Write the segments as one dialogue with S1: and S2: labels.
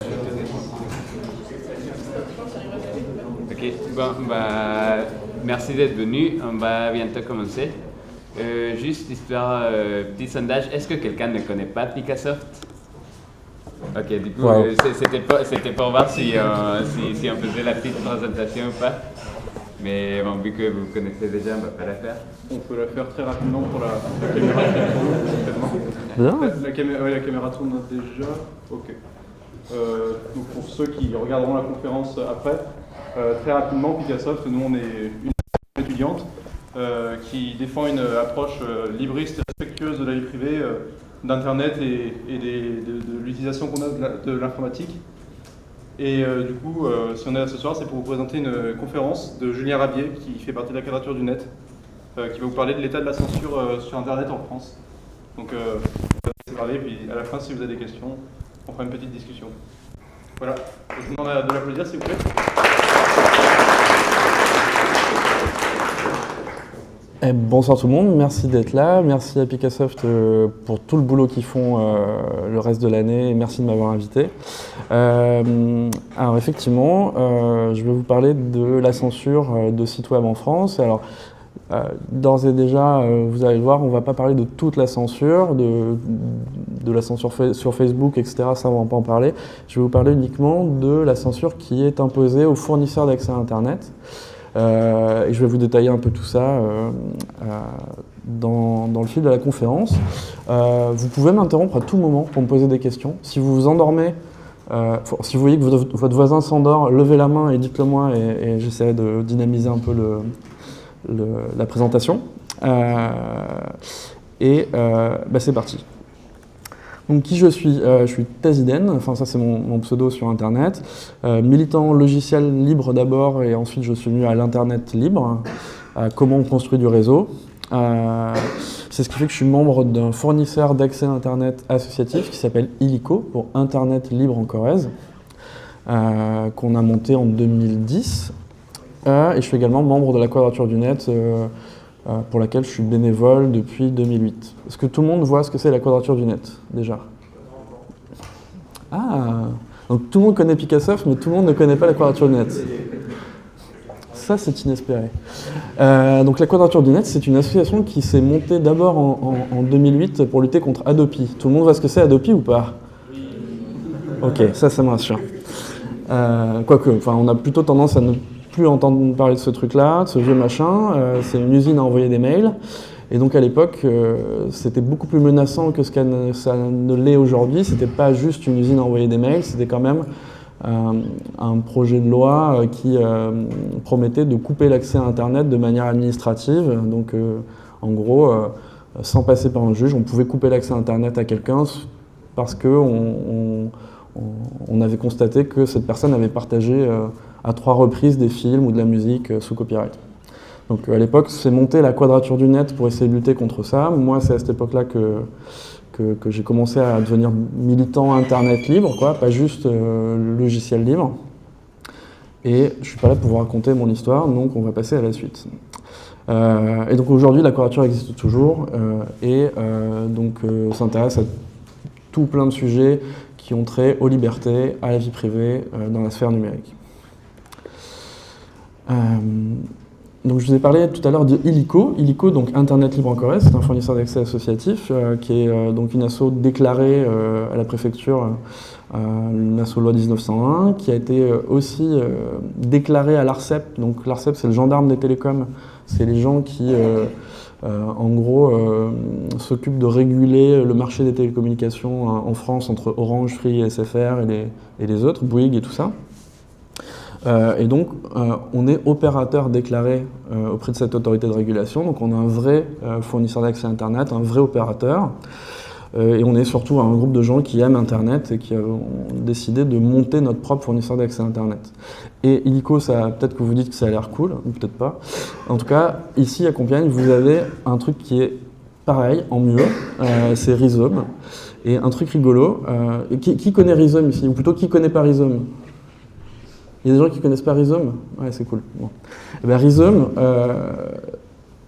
S1: Ok, bon, merci d'être venu. On va bientôt commencer. Juste histoire, petit sondage, est-ce que quelqu'un ne connaît pas Picassoft? Ok, du coup, c'était pour voir si on faisait la petite présentation ou pas. Mais bon, vu que vous connaissez déjà, on ne va pas la faire.
S2: On peut la faire très rapidement pour la caméra qui tourne. La caméra tourne déjà. Ok. Donc pour ceux qui regarderont la conférence après, très rapidement, Picassoft, nous on est une étudiante qui défend une approche libriste et respectueuse de la vie privée, d'Internet et de l'utilisation qu'on a de l'informatique. Et du coup, si on est là ce soir, c'est pour vous présenter une conférence de Julien Rabier, qui fait partie de la Quadrature du Net, qui va vous parler de l'état de la censure sur Internet en France. Donc, je vais parler, puis à la fin, si vous avez des questions, on fera une petite discussion. Voilà, je vous demande de l'applaudir, s'il vous plaît.
S3: Bonsoir tout le monde, merci d'être là, merci à Picassoft pour tout le boulot qu'ils font le reste de l'année et merci de m'avoir invité. Alors effectivement, je vais vous parler de la censure de sites web en France. Alors, d'ores et déjà, vous allez le voir, on ne va pas parler de toute la censure, de la censure sur Facebook, etc. Ça, on ne va pas en parler. Je vais vous parler uniquement de la censure qui est imposée aux fournisseurs d'accès à Internet. Et je vais vous détailler un peu tout ça dans le fil de la conférence. Vous pouvez m'interrompre à tout moment pour me poser des questions. Si vous vous endormez, si vous voyez que votre voisin s'endort, levez la main et dites-le moi et j'essaierai de dynamiser un peu la présentation. C'est parti. Donc qui je suis? Je suis Taziden, enfin ça c'est mon pseudo sur internet, militant logiciel libre d'abord et ensuite je suis venu à l'internet libre, comment on construit du réseau. C'est ce qui fait que je suis membre d'un fournisseur d'accès à internet associatif qui s'appelle Illico, pour Internet Libre en Corrèze, qu'on a monté en 2010. Et je suis également membre de la Quadrature du Net, pour laquelle je suis bénévole depuis 2008. Est-ce que tout le monde voit ce que c'est la Quadrature du Net, déjà? Ah, donc tout le monde connaît Picassoft, mais tout le monde ne connaît pas la Quadrature du Net. Ça, c'est inespéré. Donc la Quadrature du Net, c'est une association qui s'est montée d'abord en 2008 pour lutter contre Adopi. Tout le monde voit ce que c'est Adopi ou pas? Ok, ça me rassure. Quoique, on a plutôt tendance à ne plus entendre parler de ce truc-là, de ce vieux machin. C'est une usine à envoyer des mails. Et donc à l'époque, c'était beaucoup plus menaçant que ça ne l'est aujourd'hui. C'était pas juste une usine à envoyer des mails, c'était quand même un projet de loi qui promettait de couper l'accès à Internet de manière administrative. Donc en gros, sans passer par un juge, on pouvait couper l'accès à Internet à quelqu'un parce qu'on avait constaté que cette personne avait partagé à 3 reprises des films ou de la musique sous copyright. Donc à l'époque, c'est monté la Quadrature du Net pour essayer de lutter contre ça. Moi, c'est à cette époque-là que j'ai commencé à devenir militant Internet libre, pas juste logiciel libre. Et je suis pas là pour vous raconter mon histoire, donc on va passer à la suite. Et donc aujourd'hui, la Quadrature existe toujours et s'intéresse à tout plein de sujets qui ont trait aux libertés, à la vie privée dans la sphère numérique. Donc je vous ai parlé tout à l'heure de Illico. Illico, donc Internet Libre en Corrèze, c'est un fournisseur d'accès associatif qui est donc une asso déclarée à la préfecture, une asso loi 1901, qui a été aussi déclarée à l'ARCEP. Donc l'ARCEP, c'est le gendarme des télécoms. C'est les gens qui, en gros, s'occupent de réguler le marché des télécommunications en France entre Orange, Free, SFR et les autres, Bouygues et tout ça. Et donc, on est opérateur déclaré auprès de cette autorité de régulation. Donc, on a un vrai fournisseur d'accès à Internet, un vrai opérateur. Et on est surtout un groupe de gens qui aiment Internet et qui ont décidé de monter notre propre fournisseur d'accès à Internet. Et Illico, peut-être que vous dites que ça a l'air cool, ou peut-être pas. En tout cas, ici à Compiègne, vous avez un truc qui est pareil, en mieux. C'est Rhizome. Et un truc rigolo. Qui connaît Rhizome ici? Ou plutôt, qui connaît pas Rhizome? Il y a des gens qui ne connaissent pas Rhizome? Ouais, c'est cool. Bon. Et bien, Rhizome,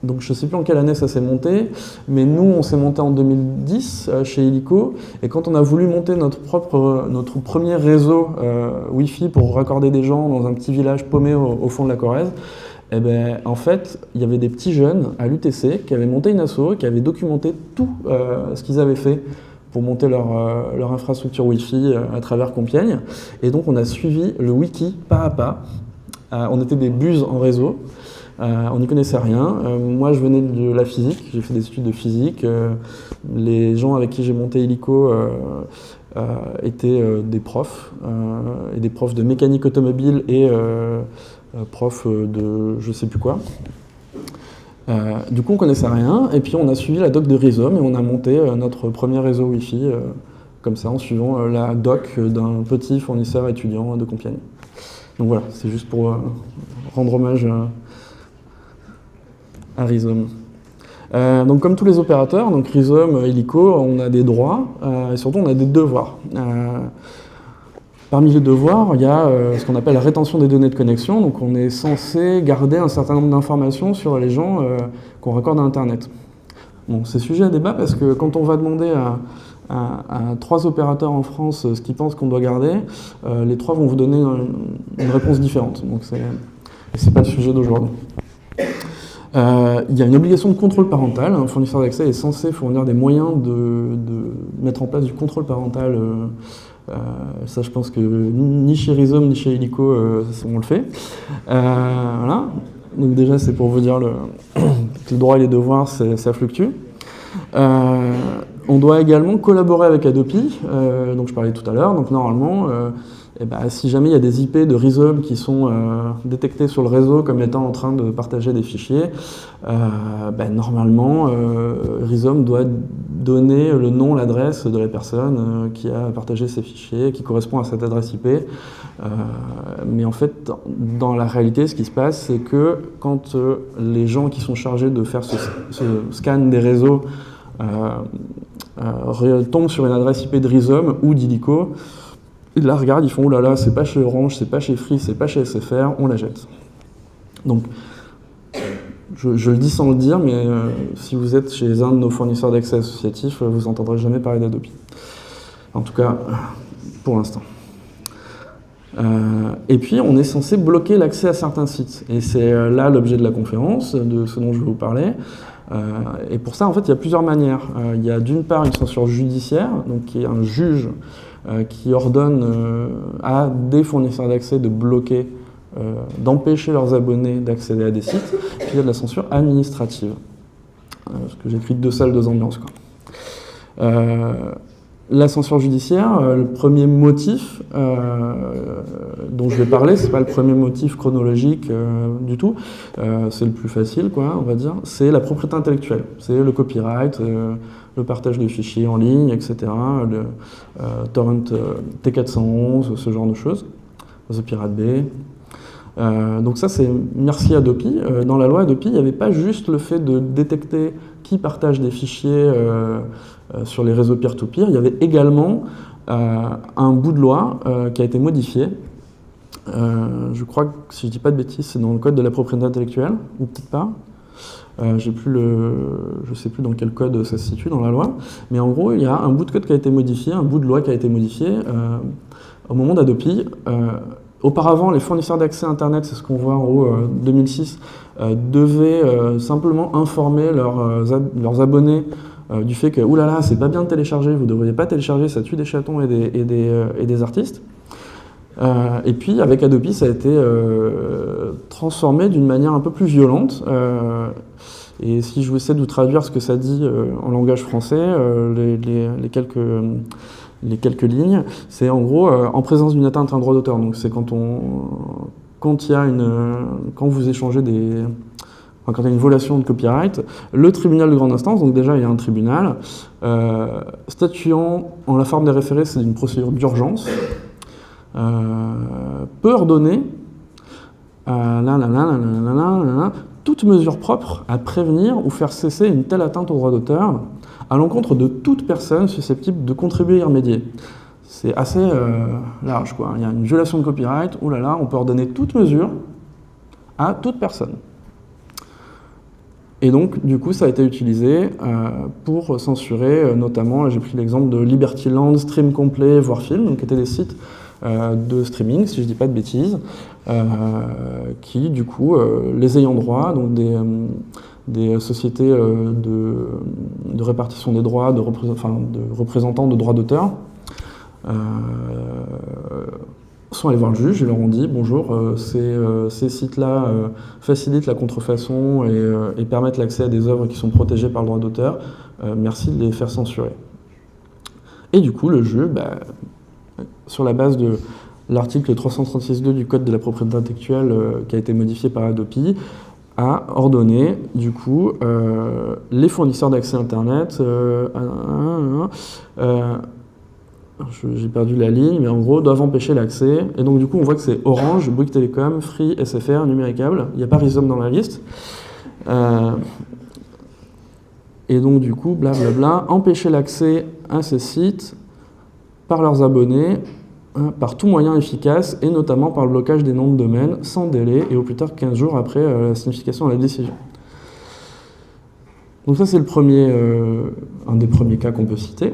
S3: Donc je ne sais plus en quelle année ça s'est monté, mais nous on s'est monté en 2010 chez Illico, et quand on a voulu monter notre premier réseau Wi-Fi pour raccorder des gens dans un petit village paumé au fond de la Corrèze, eh ben, en fait il y avait des petits jeunes à l'UTC qui avaient monté une asso, qui avaient documenté tout ce qu'ils avaient fait pour monter leur infrastructure Wi-Fi à travers Compiègne, et donc on a suivi le wiki pas à pas. On était des buses en réseau. On n'y connaissait rien. Moi, je venais de la physique, j'ai fait des études de physique. Les gens avec qui j'ai monté Illico étaient des profs, et des profs de mécanique automobile et profs de je sais plus quoi. Du coup, on connaissait rien, et puis on a suivi la doc de Rhizome et on a monté notre premier réseau Wi-Fi comme ça, en suivant la doc d'un petit fournisseur étudiant de Compiègne. Donc voilà, c'est juste pour rendre hommage à Rhizome. Donc comme tous les opérateurs, donc Rhizome, Illico, on a des droits et surtout on a des devoirs. Parmi les devoirs, il y a ce qu'on appelle la rétention des données de connexion. Donc on est censé garder un certain nombre d'informations sur les gens qu'on raccorde à Internet. Bon, c'est sujet à débat parce que quand on va demander à 3 opérateurs en France ce qu'ils pensent qu'on doit garder, les 3 vont vous donner une réponse différente. Donc c'est pas le sujet d'aujourd'hui. Il y a une obligation de contrôle parental. Un fournisseur d'accès est censé fournir des moyens de mettre en place du contrôle parental. Ça, je pense que ni chez Rhizome ni chez Illico, on le fait. Voilà. Donc déjà, c'est pour vous dire que les droits et les devoirs, ça fluctue. On doit également collaborer avec Adopi, donc je parlais tout à l'heure. Donc normalement, si jamais il y a des IP de Rhizome qui sont détectés sur le réseau comme étant en train de partager des fichiers, normalement, Rhizome doit donner le nom, l'adresse de la personne qui a partagé ces fichiers, qui correspond à cette adresse IP. Mais en fait, dans la réalité, ce qui se passe, c'est que quand les gens qui sont chargés de faire ce scan des réseaux tombent sur une adresse IP de Rhizome ou d'Illico, ils la regardent, ils font « Oh là là, c'est pas chez Orange, c'est pas chez Free, c'est pas chez SFR, on la jette ». Donc, je le dis sans le dire, mais si vous êtes chez un de nos fournisseurs d'accès associatifs, vous n'entendrez jamais parler d'Adopi. En tout cas, pour l'instant. Et puis, on est censé bloquer l'accès à certains sites. Et c'est là l'objet de la conférence, de ce dont je vais vous parler. Et pour ça, en fait, il y a plusieurs manières. Il y a d'une part une censure judiciaire, donc qui est un juge qui ordonne à des fournisseurs d'accès de bloquer, d'empêcher leurs abonnés d'accéder à des sites. Puis il y a de la censure administrative. Parce que j'écris 2 salles, 2 ambiances, quoi. La censure judiciaire, le premier motif dont je vais parler, c'est pas le premier motif chronologique du tout, c'est le plus facile, quoi, on va dire, c'est la propriété intellectuelle, c'est le copyright, le partage de fichiers en ligne, etc., le torrent T411, ce genre de choses, The Pirate Bay. Donc ça, c'est merci Adopi. Dans la loi Adopi, il n'y avait pas juste le fait de détecter qui partage des fichiers sur les réseaux peer-to-peer, il y avait également un bout de loi qui a été modifié. Je crois que, si je ne dis pas de bêtises, c'est dans le code de la propriété intellectuelle, ou peut-être pas. Je ne sais plus dans quel code ça se situe dans la loi, mais en gros, il y a un bout de code qui a été modifié, un bout de loi qui a été modifié au moment d'Adopi. Auparavant, les fournisseurs d'accès Internet, c'est ce qu'on voit en haut, 2006, devaient simplement informer leurs abonnés du fait que, oulala, c'est pas bien de télécharger, vous ne devriez pas télécharger, ça tue des chatons et des artistes. Et puis, avec Adopi, ça a été transformé d'une manière un peu plus violente. Et si je vais essayer de vous traduire ce que ça dit en langage français, les quelques lignes, c'est en gros en présence d'une atteinte à un droit d'auteur. Donc c'est quand vous échangez quand il y a une violation de copyright, le tribunal de grande instance, donc déjà il y a un tribunal, statuant en la forme des référés, c'est une procédure d'urgence, peut ordonner toute mesure propre à prévenir ou faire cesser une telle atteinte au droit d'auteur à l'encontre de toute personne susceptible de contribuer à y remédier. C'est assez large, quoi. Il y a une violation de copyright, oulala, on peut ordonner toute mesure à toute personne. Et donc, du coup, ça a été utilisé pour censurer, notamment, j'ai pris l'exemple de Libertyland, Stream Complet, Voir Film, donc qui étaient des sites de streaming, si je ne dis pas de bêtises, qui, du coup, les ayants droit, donc des sociétés de répartition des droits, de représentants de droits d'auteur, sont allés voir le juge et leur ont dit « Bonjour, ces sites-là facilitent la contrefaçon et permettent l'accès à des œuvres qui sont protégées par le droit d'auteur. Merci de les faire censurer. » Et du coup, le juge, sur la base de l'article 336.2 du Code de la propriété intellectuelle qui a été modifié par Adopi, a ordonné, du coup, les fournisseurs d'accès Internet... j'ai perdu la ligne, mais en gros, doivent empêcher l'accès. Et donc, du coup, on voit que c'est Orange, Bouygues Télécom, Free, SFR, Numéricable. Il n'y a pas Rhizome dans la liste. Et donc, du coup, blablabla, empêcher l'accès à ces sites par leurs abonnés, par tout moyen efficace, et notamment par le blocage des noms de domaine, sans délai, et au plus tard 15 jours après la signification de la décision. Donc ça, c'est un des premiers cas qu'on peut citer.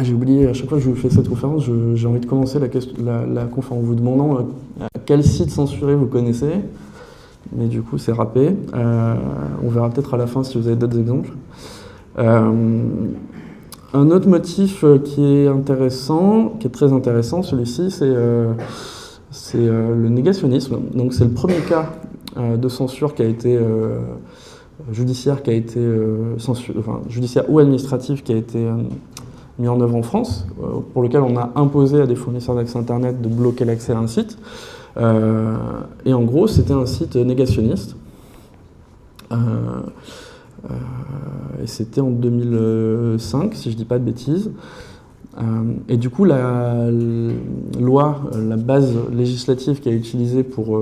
S3: J'ai oublié, à chaque fois que je vous fais cette conférence, j'ai envie de commencer la conférence en vous demandant quel site censuré vous connaissez, mais du coup c'est râpé. On verra peut-être à la fin si vous avez d'autres exemples. Un autre motif qui est intéressant, qui est très intéressant, celui-ci, c'est le négationnisme. Donc c'est le premier cas de censure qui a été judiciaire ou administratif qui a été mis en œuvre en France, pour lequel on a imposé à des fournisseurs d'accès Internet de bloquer l'accès à un site. Et en gros, c'était un site négationniste. Et c'était en 2005, si je ne dis pas de bêtises. Et du coup, la loi, la base législative qui est utilisée pour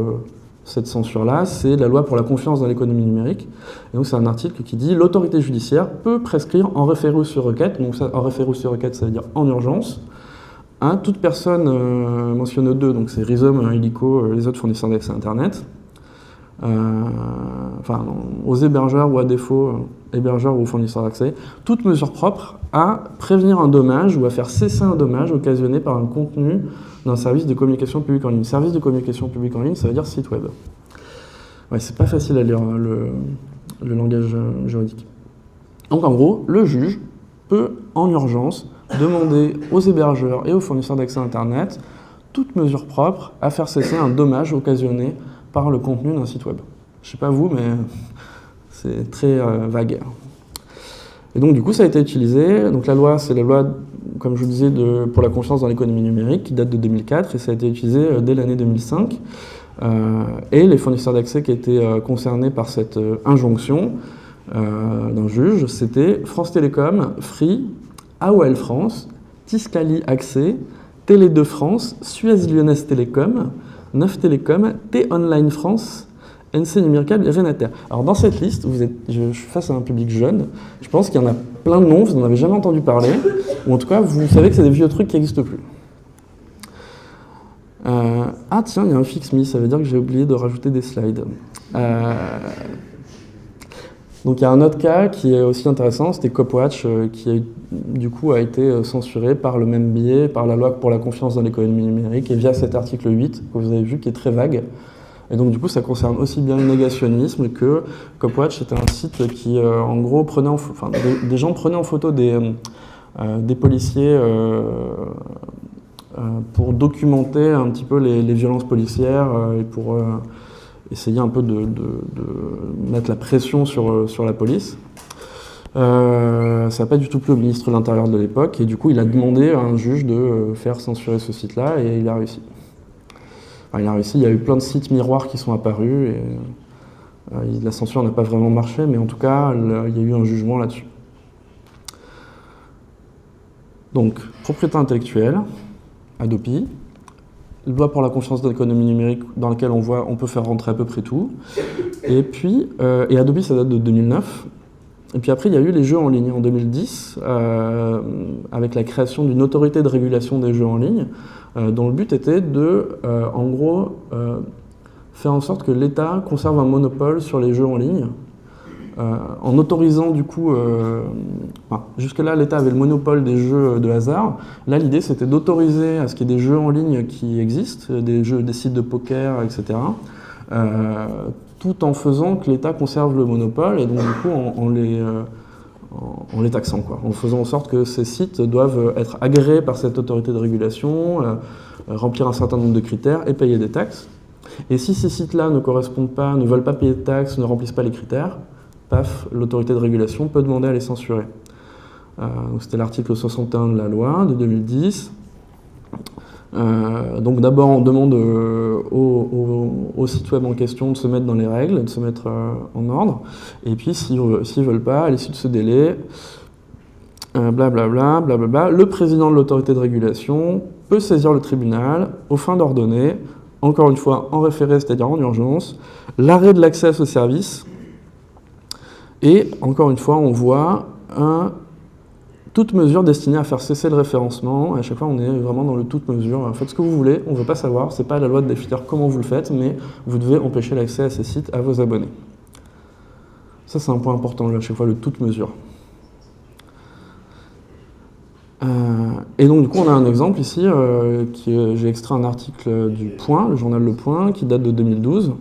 S3: cette censure-là, c'est la loi pour la confiance dans l'économie numérique. Et donc c'est un article qui dit « L'autorité judiciaire peut prescrire en référé ou sur requête », donc ça, en référé ou sur requête, ça veut dire en urgence, à toute personne mentionnée au 2, donc c'est Rhizome, Illico, les autres fournisseurs d'accès Internet, aux hébergeurs ou à défaut, hébergeurs ou fournisseurs d'accès, toute mesure propre à prévenir un dommage ou à faire cesser un dommage occasionné par un contenu d'un service de communication publique en ligne. Service de communication publique en ligne, ça veut dire site web. Ouais, c'est pas facile à lire le langage juridique. Donc en gros, le juge peut en urgence demander aux hébergeurs et aux fournisseurs d'accès Internet toute mesure propre à faire cesser un dommage occasionné par le contenu d'un site web. Je sais pas vous, mais c'est très vague. Et donc du coup, ça a été utilisé. Donc la loi, c'est la loi, comme je vous disais, pour la confiance dans l'économie numérique, qui date de 2004, et ça a été utilisé dès l'année 2005. Et les fournisseurs d'accès qui étaient concernés par cette injonction d'un juge, c'était France Télécom, Free, AOL France, Tiscali Accès, Télé 2 France, Suez Lyonnaise Télécom, Neuf Télécom, T-Online France, NC Numéricable et Renater. Alors dans cette liste, je suis face à un public jeune, je pense qu'il y en a plein de noms, vous n'en avez jamais entendu parler, ou en tout cas vous savez que c'est des vieux trucs qui n'existent plus. Tiens, il y a un fix me, ça veut dire que j'ai oublié de rajouter des slides. Donc il y a un autre cas qui est aussi intéressant, c'était Copwatch, qui du coup a été censuré par le même biais, par la loi pour la confiance dans l'économie numérique, et via cet article 8, que vous avez vu, qui est très vague. Et donc du coup ça concerne aussi bien le négationnisme que Copwatch, c'était un site qui en gros prenait des gens prenaient en photo des policiers pour documenter un petit peu les violences policières et pour essayer un peu de mettre la pression sur la police. Ça n'a pas du tout plu au ministre de l'Intérieur de l'époque, et du coup il a demandé à un juge de faire censurer ce site-là, et il a réussi. Il y a eu plein de sites miroirs qui sont apparus, et la censure n'a pas vraiment marché, mais en tout cas, il y a eu un jugement là-dessus. Donc, propriété intellectuelle, Adopi, loi pour la confiance dans l'économie numérique, dans laquelle on peut faire rentrer à peu près tout, et puis, et Adopi, ça date de 2009, et puis après, il y a eu les jeux en ligne en 2010, avec la création d'une autorité de régulation des jeux en ligne, dont le but était de, en gros, faire en sorte que l'État conserve un monopole sur les jeux en ligne, en autorisant du coup, jusque-là l'État avait le monopole des jeux de hasard. Là l'idée c'était d'autoriser à ce qu'il y ait des jeux en ligne qui existent, des sites de poker, etc. Tout en faisant que l'État conserve le monopole et donc du coup en les taxant, quoi, en faisant en sorte que ces sites doivent être agréés par cette autorité de régulation, remplir un certain nombre de critères et payer des taxes. Et si ces sites-là ne correspondent pas, ne veulent pas payer de taxes, ne remplissent pas les critères, paf, l'autorité de régulation peut demander à les censurer. Donc c'était l'article 61 de la loi de 2010. Donc d'abord on demande aux sites web en question de se mettre dans les règles, de se mettre en ordre, et puis s'ils veulent pas, à l'issue de ce délai, blablabla, le président de l'autorité de régulation peut saisir le tribunal aux fins d'ordonner, encore une fois en référé, c'est-à-dire en urgence, l'arrêt de l'accès à ce service, et encore une fois on voit toute mesure destinée à faire cesser le référencement. À chaque fois, on est vraiment dans le toute mesure. Faites ce que vous voulez, on ne veut pas savoir. Ce n'est pas la loi de définir comment vous le faites, mais vous devez empêcher l'accès à ces sites à vos abonnés. Ça, c'est un point important, à chaque fois, le toute mesure. Et donc, du coup, on a un exemple ici. J'ai extrait un article du Point, le journal Le Point, qui date de 2012,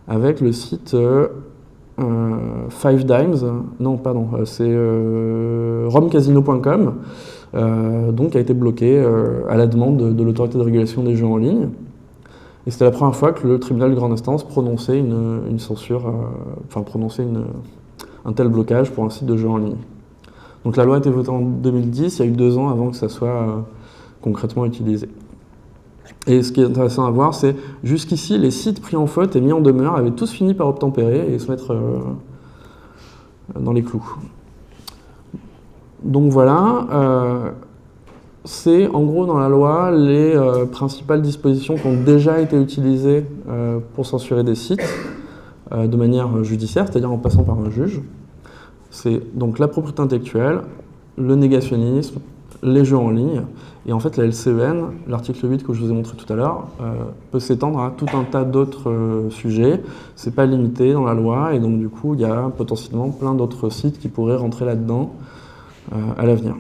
S3: avec le site... Five Dimes, non pardon, c'est romcasino.com, donc a été bloqué à la demande de l'autorité de régulation des jeux en ligne. Et c'était la première fois que le tribunal de grande instance prononçait une censure, prononçait un tel blocage pour un site de jeux en ligne. Donc la loi a été votée en 2010, il y a eu 2 ans avant que ça soit concrètement utilisé. Et ce qui est intéressant à voir, c'est jusqu'ici, les sites pris en faute et mis en demeure avaient tous fini par obtempérer et se mettre dans les clous. Donc voilà, c'est en gros dans la loi les principales dispositions qui ont déjà été utilisées pour censurer des sites de manière judiciaire, c'est-à-dire en passant par un juge. C'est donc la propriété intellectuelle, le négationnisme, les jeux en ligne, et en fait la LCEN, l'article 8 que je vous ai montré tout à l'heure, peut s'étendre à tout un tas d'autres sujets. C'est pas limité dans la loi, et donc du coup il y a potentiellement plein d'autres sites qui pourraient rentrer là-dedans à l'avenir.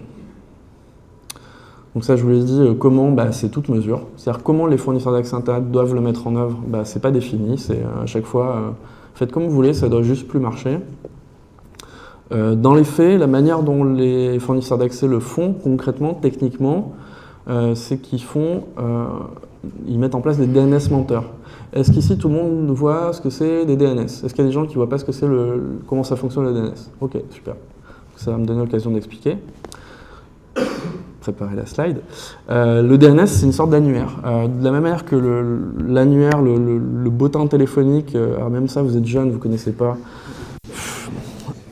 S3: Donc ça je vous l'ai dit, comment, c'est toute mesure. C'est-à-dire comment les fournisseurs d'accès Internet doivent le mettre en œuvre, c'est pas défini, c'est à chaque fois, faites comme vous voulez, ça doit juste plus marcher. Dans les faits, la manière dont les fournisseurs d'accès le font concrètement, techniquement, c'est qu'ils mettent en place des DNS menteurs. Est-ce qu'ici tout le monde voit ce que c'est des DNS? Est-ce qu'il y a des gens qui ne voient pas ce que c'est comment ça fonctionne le DNS? Ok, super. Ça va me donner l'occasion d'expliquer. Préparer la slide. Le DNS, c'est une sorte d'annuaire. De la même manière que l'annuaire, le bottin téléphonique, alors même ça, vous êtes jeune, vous ne connaissez pas.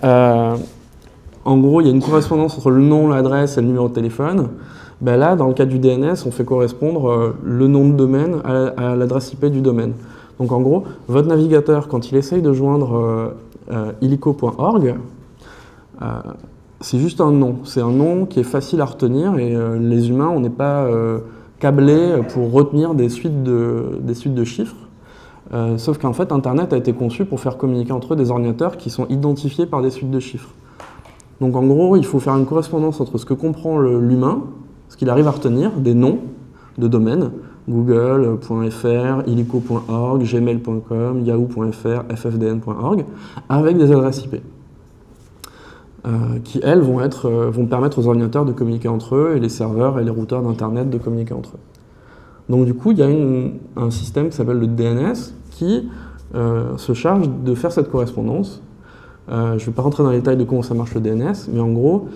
S3: En gros, il y a une correspondance entre le nom, l'adresse et le numéro de téléphone. Là, dans le cas du DNS, on fait correspondre le nom de domaine à l'adresse IP du domaine. Donc en gros, votre navigateur, quand il essaye de joindre illico.org, c'est juste un nom. C'est un nom qui est facile à retenir et les humains, on n'est pas câblés pour retenir des suites de chiffres. Sauf qu'en fait, Internet a été conçu pour faire communiquer entre eux des ordinateurs qui sont identifiés par des suites de chiffres. Donc en gros, il faut faire une correspondance entre ce que comprend l'humain, ce qu'il arrive à retenir, des noms de domaines, google.fr, illico.org, gmail.com, yahoo.fr, ffdn.org, avec des adresses IP, qui, elles, vont permettre aux ordinateurs de communiquer entre eux et les serveurs et les routeurs d'Internet de communiquer entre eux. Donc du coup, il y a un système qui s'appelle le DNS qui se charge de faire cette correspondance. Je ne vais pas rentrer dans les détails de comment ça marche le DNS, mais en gros,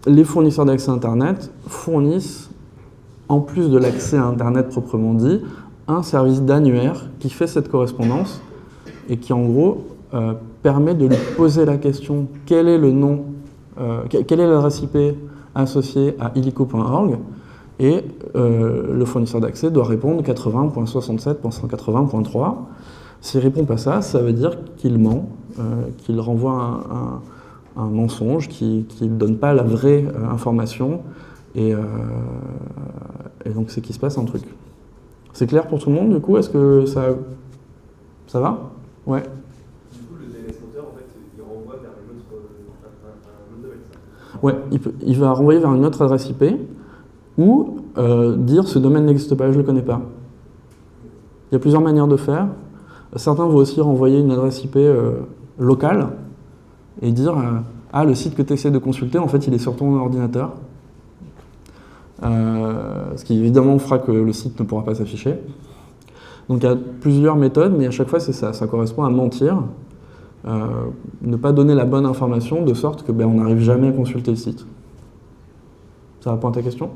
S3: les fournisseurs d'accès Internet fournissent, en plus de l'accès à Internet proprement dit, un service d'annuaire qui fait cette correspondance et qui en gros permet de lui poser la question quel est le nom, quelle est l'adresse IP associée à illico.org. Et le fournisseur d'accès doit répondre 80.67.180.3. S'il ne répond pas ça veut dire qu'il ment, qu'il renvoie un mensonge, qu'il ne donne pas la vraie information. Et donc c'est qu'il se passe un truc. C'est clair pour tout le monde, du coup? Est-ce que ça va? Ouais.
S4: Du coup, le DNS moteur, en fait, il renvoie vers un autre domaine, ça.
S3: Ouais, il va renvoyer vers une autre adresse IP ou dire ce domaine n'existe pas, je ne le connais pas. Il y a plusieurs manières de faire. Certains vont aussi renvoyer une adresse IP locale et dire ah, le site que tu essaies de consulter, en fait, il est sur ton ordinateur. Ce qui évidemment fera que le site ne pourra pas s'afficher. Donc il y a plusieurs méthodes, mais à chaque fois c'est ça, ça correspond à mentir, ne pas donner la bonne information de sorte que on n'arrive jamais à consulter le site. Ça répond à ta question?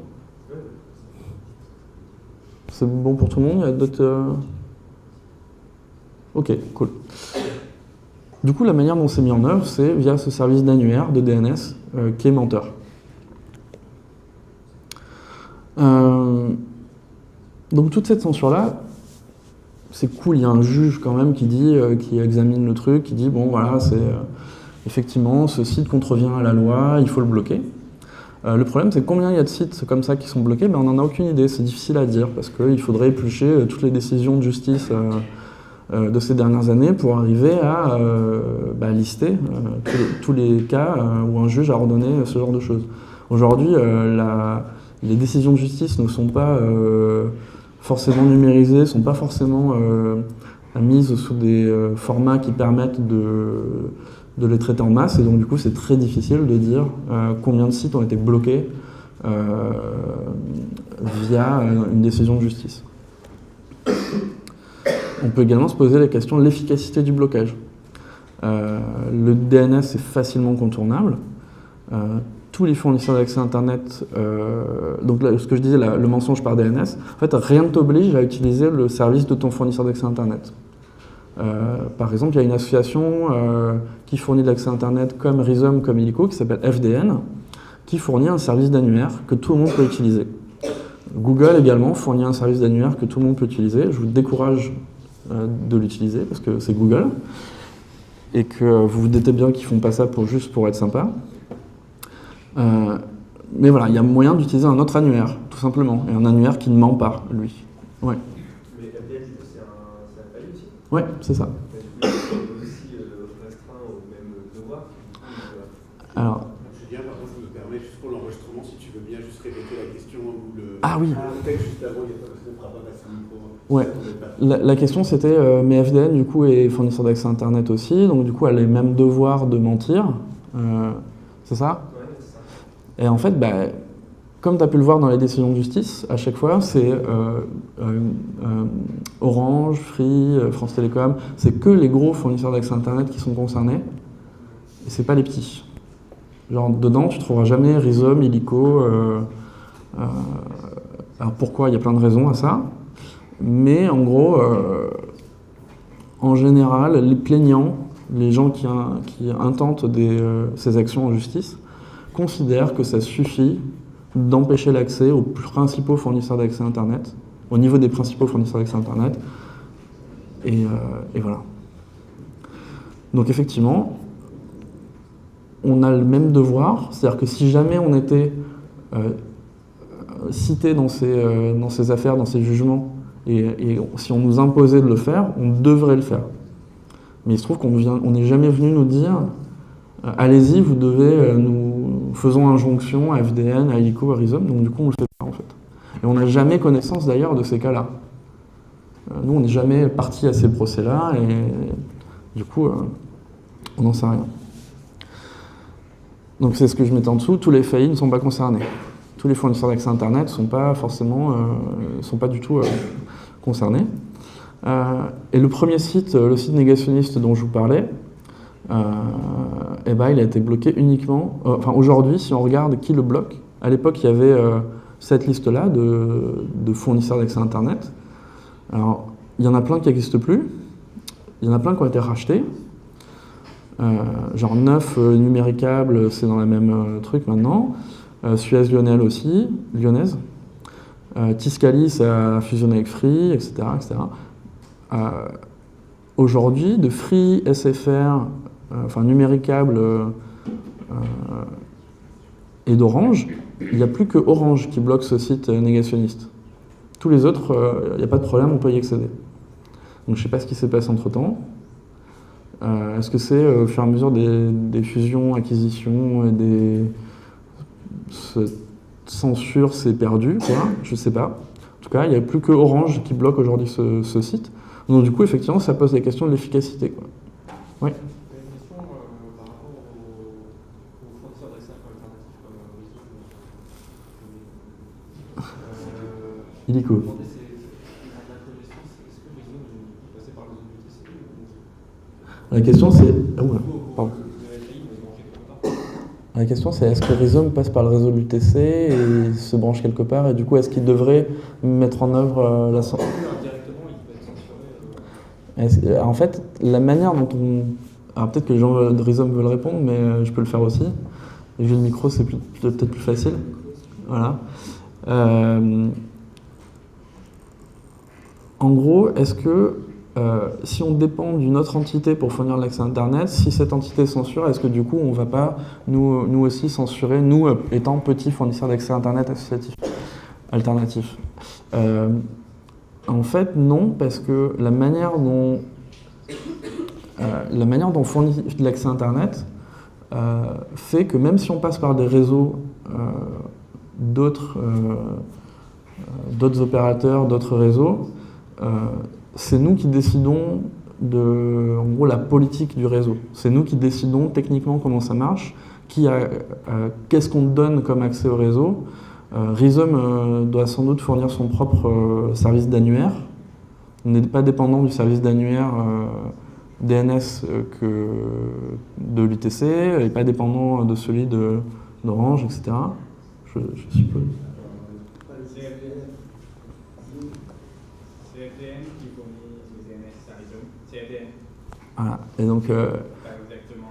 S3: C'est bon pour tout le monde? Il y a d'autres... Ok, cool. Du coup, la manière dont c'est mis en œuvre, c'est via ce service d'annuaire de DNS qui est menteur. Donc toute cette censure-là, c'est cool, il y a un juge quand même qui examine le truc, qui dit bon voilà, c'est effectivement ce site contrevient à la loi, il faut le bloquer. Le problème c'est combien il y a de sites comme ça qui sont bloqués, on n'en a aucune idée, c'est difficile à dire parce qu'il faudrait éplucher toutes les décisions de justice de ces dernières années pour arriver à lister tous les cas où un juge a ordonné ce genre de choses. Aujourd'hui, les décisions de justice ne sont pas forcément numérisées, ne sont pas forcément mises sous des formats qui permettent de les traiter en masse, et donc du coup c'est très difficile de dire combien de sites ont été bloqués via une décision de justice. On peut également se poser la question de l'efficacité du blocage. Le DNS est facilement contournable. Tous les fournisseurs d'accès Internet, donc là, ce que je disais, le mensonge par DNS, en fait, rien ne t'oblige à utiliser le service de ton fournisseur d'accès Internet. Par exemple, il y a une association qui fournit de l'accès Internet comme Rhizome, comme Illico, qui s'appelle FDN, qui fournit un service d'annuaire que tout le monde peut utiliser. Google également fournit un service d'annuaire que tout le monde peut utiliser. Je vous décourage de l'utiliser parce que c'est Google et que vous vous doutez bien qu'ils font pas ça juste pour être sympa. Mais voilà, il y a moyen d'utiliser un autre annuaire, tout simplement, et un annuaire qui ne ment pas, lui. Ouais.
S4: Mais FDN, c'est un palier aussi?
S3: Ouais, c'est ça.
S4: Il est aussi restreint au même devoir.
S3: Alors.
S5: Julien, par contre, je me permets, juste pour l'enregistrement, si tu veux bien juste répéter la question ou le
S3: texte
S5: juste avant, il n'y a pas parce qu'on ne fera pas passer le micro.
S3: Ouais. La question c'était, mais FDN du coup est fournisseur d'accès Internet aussi, donc du coup elle a les mêmes devoirs de mentir, c'est ça?
S4: Ouais, c'est ça.
S3: Et en fait, comme tu as pu le voir dans les décisions de justice, à chaque fois c'est Orange, Free, France Télécom, c'est que les gros fournisseurs d'accès Internet qui sont concernés, et c'est pas les petits. Genre dedans tu trouveras jamais Rhizome, Illico, alors pourquoi? Il y a plein de raisons à ça. Mais en gros, en général, les plaignants, les gens qui intentent ces actions en justice, considèrent que ça suffit d'empêcher l'accès aux principaux fournisseurs d'accès Internet, au niveau des principaux fournisseurs d'accès Internet, et voilà. Donc effectivement, on a le même devoir, c'est-à-dire que si jamais on était cité dans ces affaires, dans ces jugements, et si on nous imposait de le faire, on devrait le faire. Mais il se trouve qu'on n'est jamais venu nous dire allez-y, vous devez, nous faisons injonction à FDN, à Illico, à Rhizome, donc du coup on le fait pas en fait. Et on n'a jamais connaissance d'ailleurs de ces cas-là. Nous on n'est jamais parti à ces procès-là, et du coup on n'en sait rien. Donc c'est ce que je mettais en dessous, tous les faillis ne sont pas concernés. Tous les fournisseurs d'accès Internet ne sont pas forcément, sont pas du tout concernés. Et le premier site, le site négationniste dont je vous parlais, il a été bloqué uniquement... aujourd'hui, si on regarde qui le bloque, à l'époque, il y avait cette liste-là de fournisseurs d'accès Internet. Alors, il y en a plein qui n'existent plus. Il y en a plein qui ont été rachetés. Genre 9 Numéricable, c'est dans la même truc maintenant. Suez Lyonnaise aussi, Lyonnaise. Tiscali, ça a fusionné avec Free, etc. etc. Aujourd'hui, de Free, SFR, Numéricable et d'Orange, il n'y a plus que Orange qui bloque ce site négationniste. Tous les autres, il n'y a pas de problème, on peut y accéder. Donc je ne sais pas ce qui s'est passé entre-temps. Est-ce que c'est au fur et à mesure des fusions, acquisitions, et cette censure s'est perdue, quoi, je ne sais pas. En tout cas, il n'y a plus que Orange qui bloque aujourd'hui ce site. Donc du coup, effectivement, ça pose la question de l'efficacité, quoi. Oui.
S2: J'ai une question par rapport aux fournisseurs d'accès alternatifs réseau.
S3: Illico. La question c'est... pardon. La question c'est est-ce que Rhizome passe par le réseau de l'UTC et se branche quelque part et du coup est-ce qu'il devrait mettre en œuvre la censure? En fait, la manière dont on... Alors peut-être que les gens de Rhizome veulent répondre, mais je peux le faire aussi. Et vu le micro, c'est peut-être plus facile. Voilà. En gros, est-ce que si on dépend d'une autre entité pour fournir l'accès à Internet, si cette entité censure, est-ce que du coup on ne va pas nous aussi censurer, nous étant petits fournisseurs d'accès à Internet associatifs alternatifs? En fait, non, parce que la manière dont on fournit l'accès à Internet fait que même si on passe par des réseaux d'autres opérateurs, d'autres réseaux, c'est nous qui décidons de, en gros, la politique du réseau. C'est nous qui décidons techniquement comment ça marche, qu'est-ce qu'on donne comme accès au réseau. Rhizome doit sans doute fournir son propre service d'annuaire. On n'est pas dépendant du service d'annuaire DNS de l'UTC, et pas dépendant de celui d'Orange, etc. Je suppose.
S1: C'est FDN qui fournit le DNS à Rhizome. C'est FDN.
S3: Voilà. Et donc,
S1: Pas exactement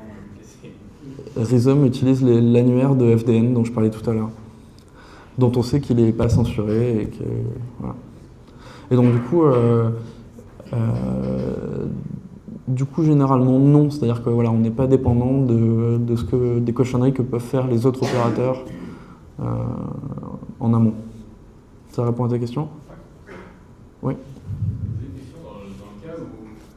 S3: Rhizome utilise l'annuaire de FDN dont je parlais tout à l'heure, dont on sait qu'il n'est pas censuré. Et, voilà. Et donc, du coup, généralement, non. C'est-à-dire que voilà, on n'est pas dépendant des cochonneries que peuvent faire les autres opérateurs en amont. Ça répond à ta question? Oui.
S6: J'ai une question dans le cas où,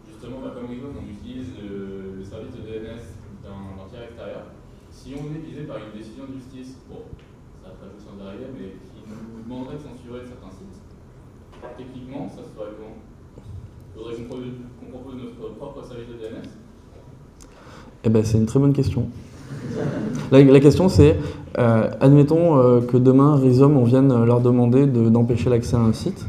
S6: justement, comme Rhizome, on utilise le service de DNS d'un tiers extérieur. Si on est visé par une décision de justice, bon, ça va juste en derrière, mais qui nous demanderait de censurer certains sites, techniquement, ça se ferait comment? Il faudrait qu'on propose notre propre service de DNS?
S3: Eh ben, c'est une très bonne question. La question c'est, admettons que demain Rhizome, on vienne leur demander d'empêcher l'accès à un site.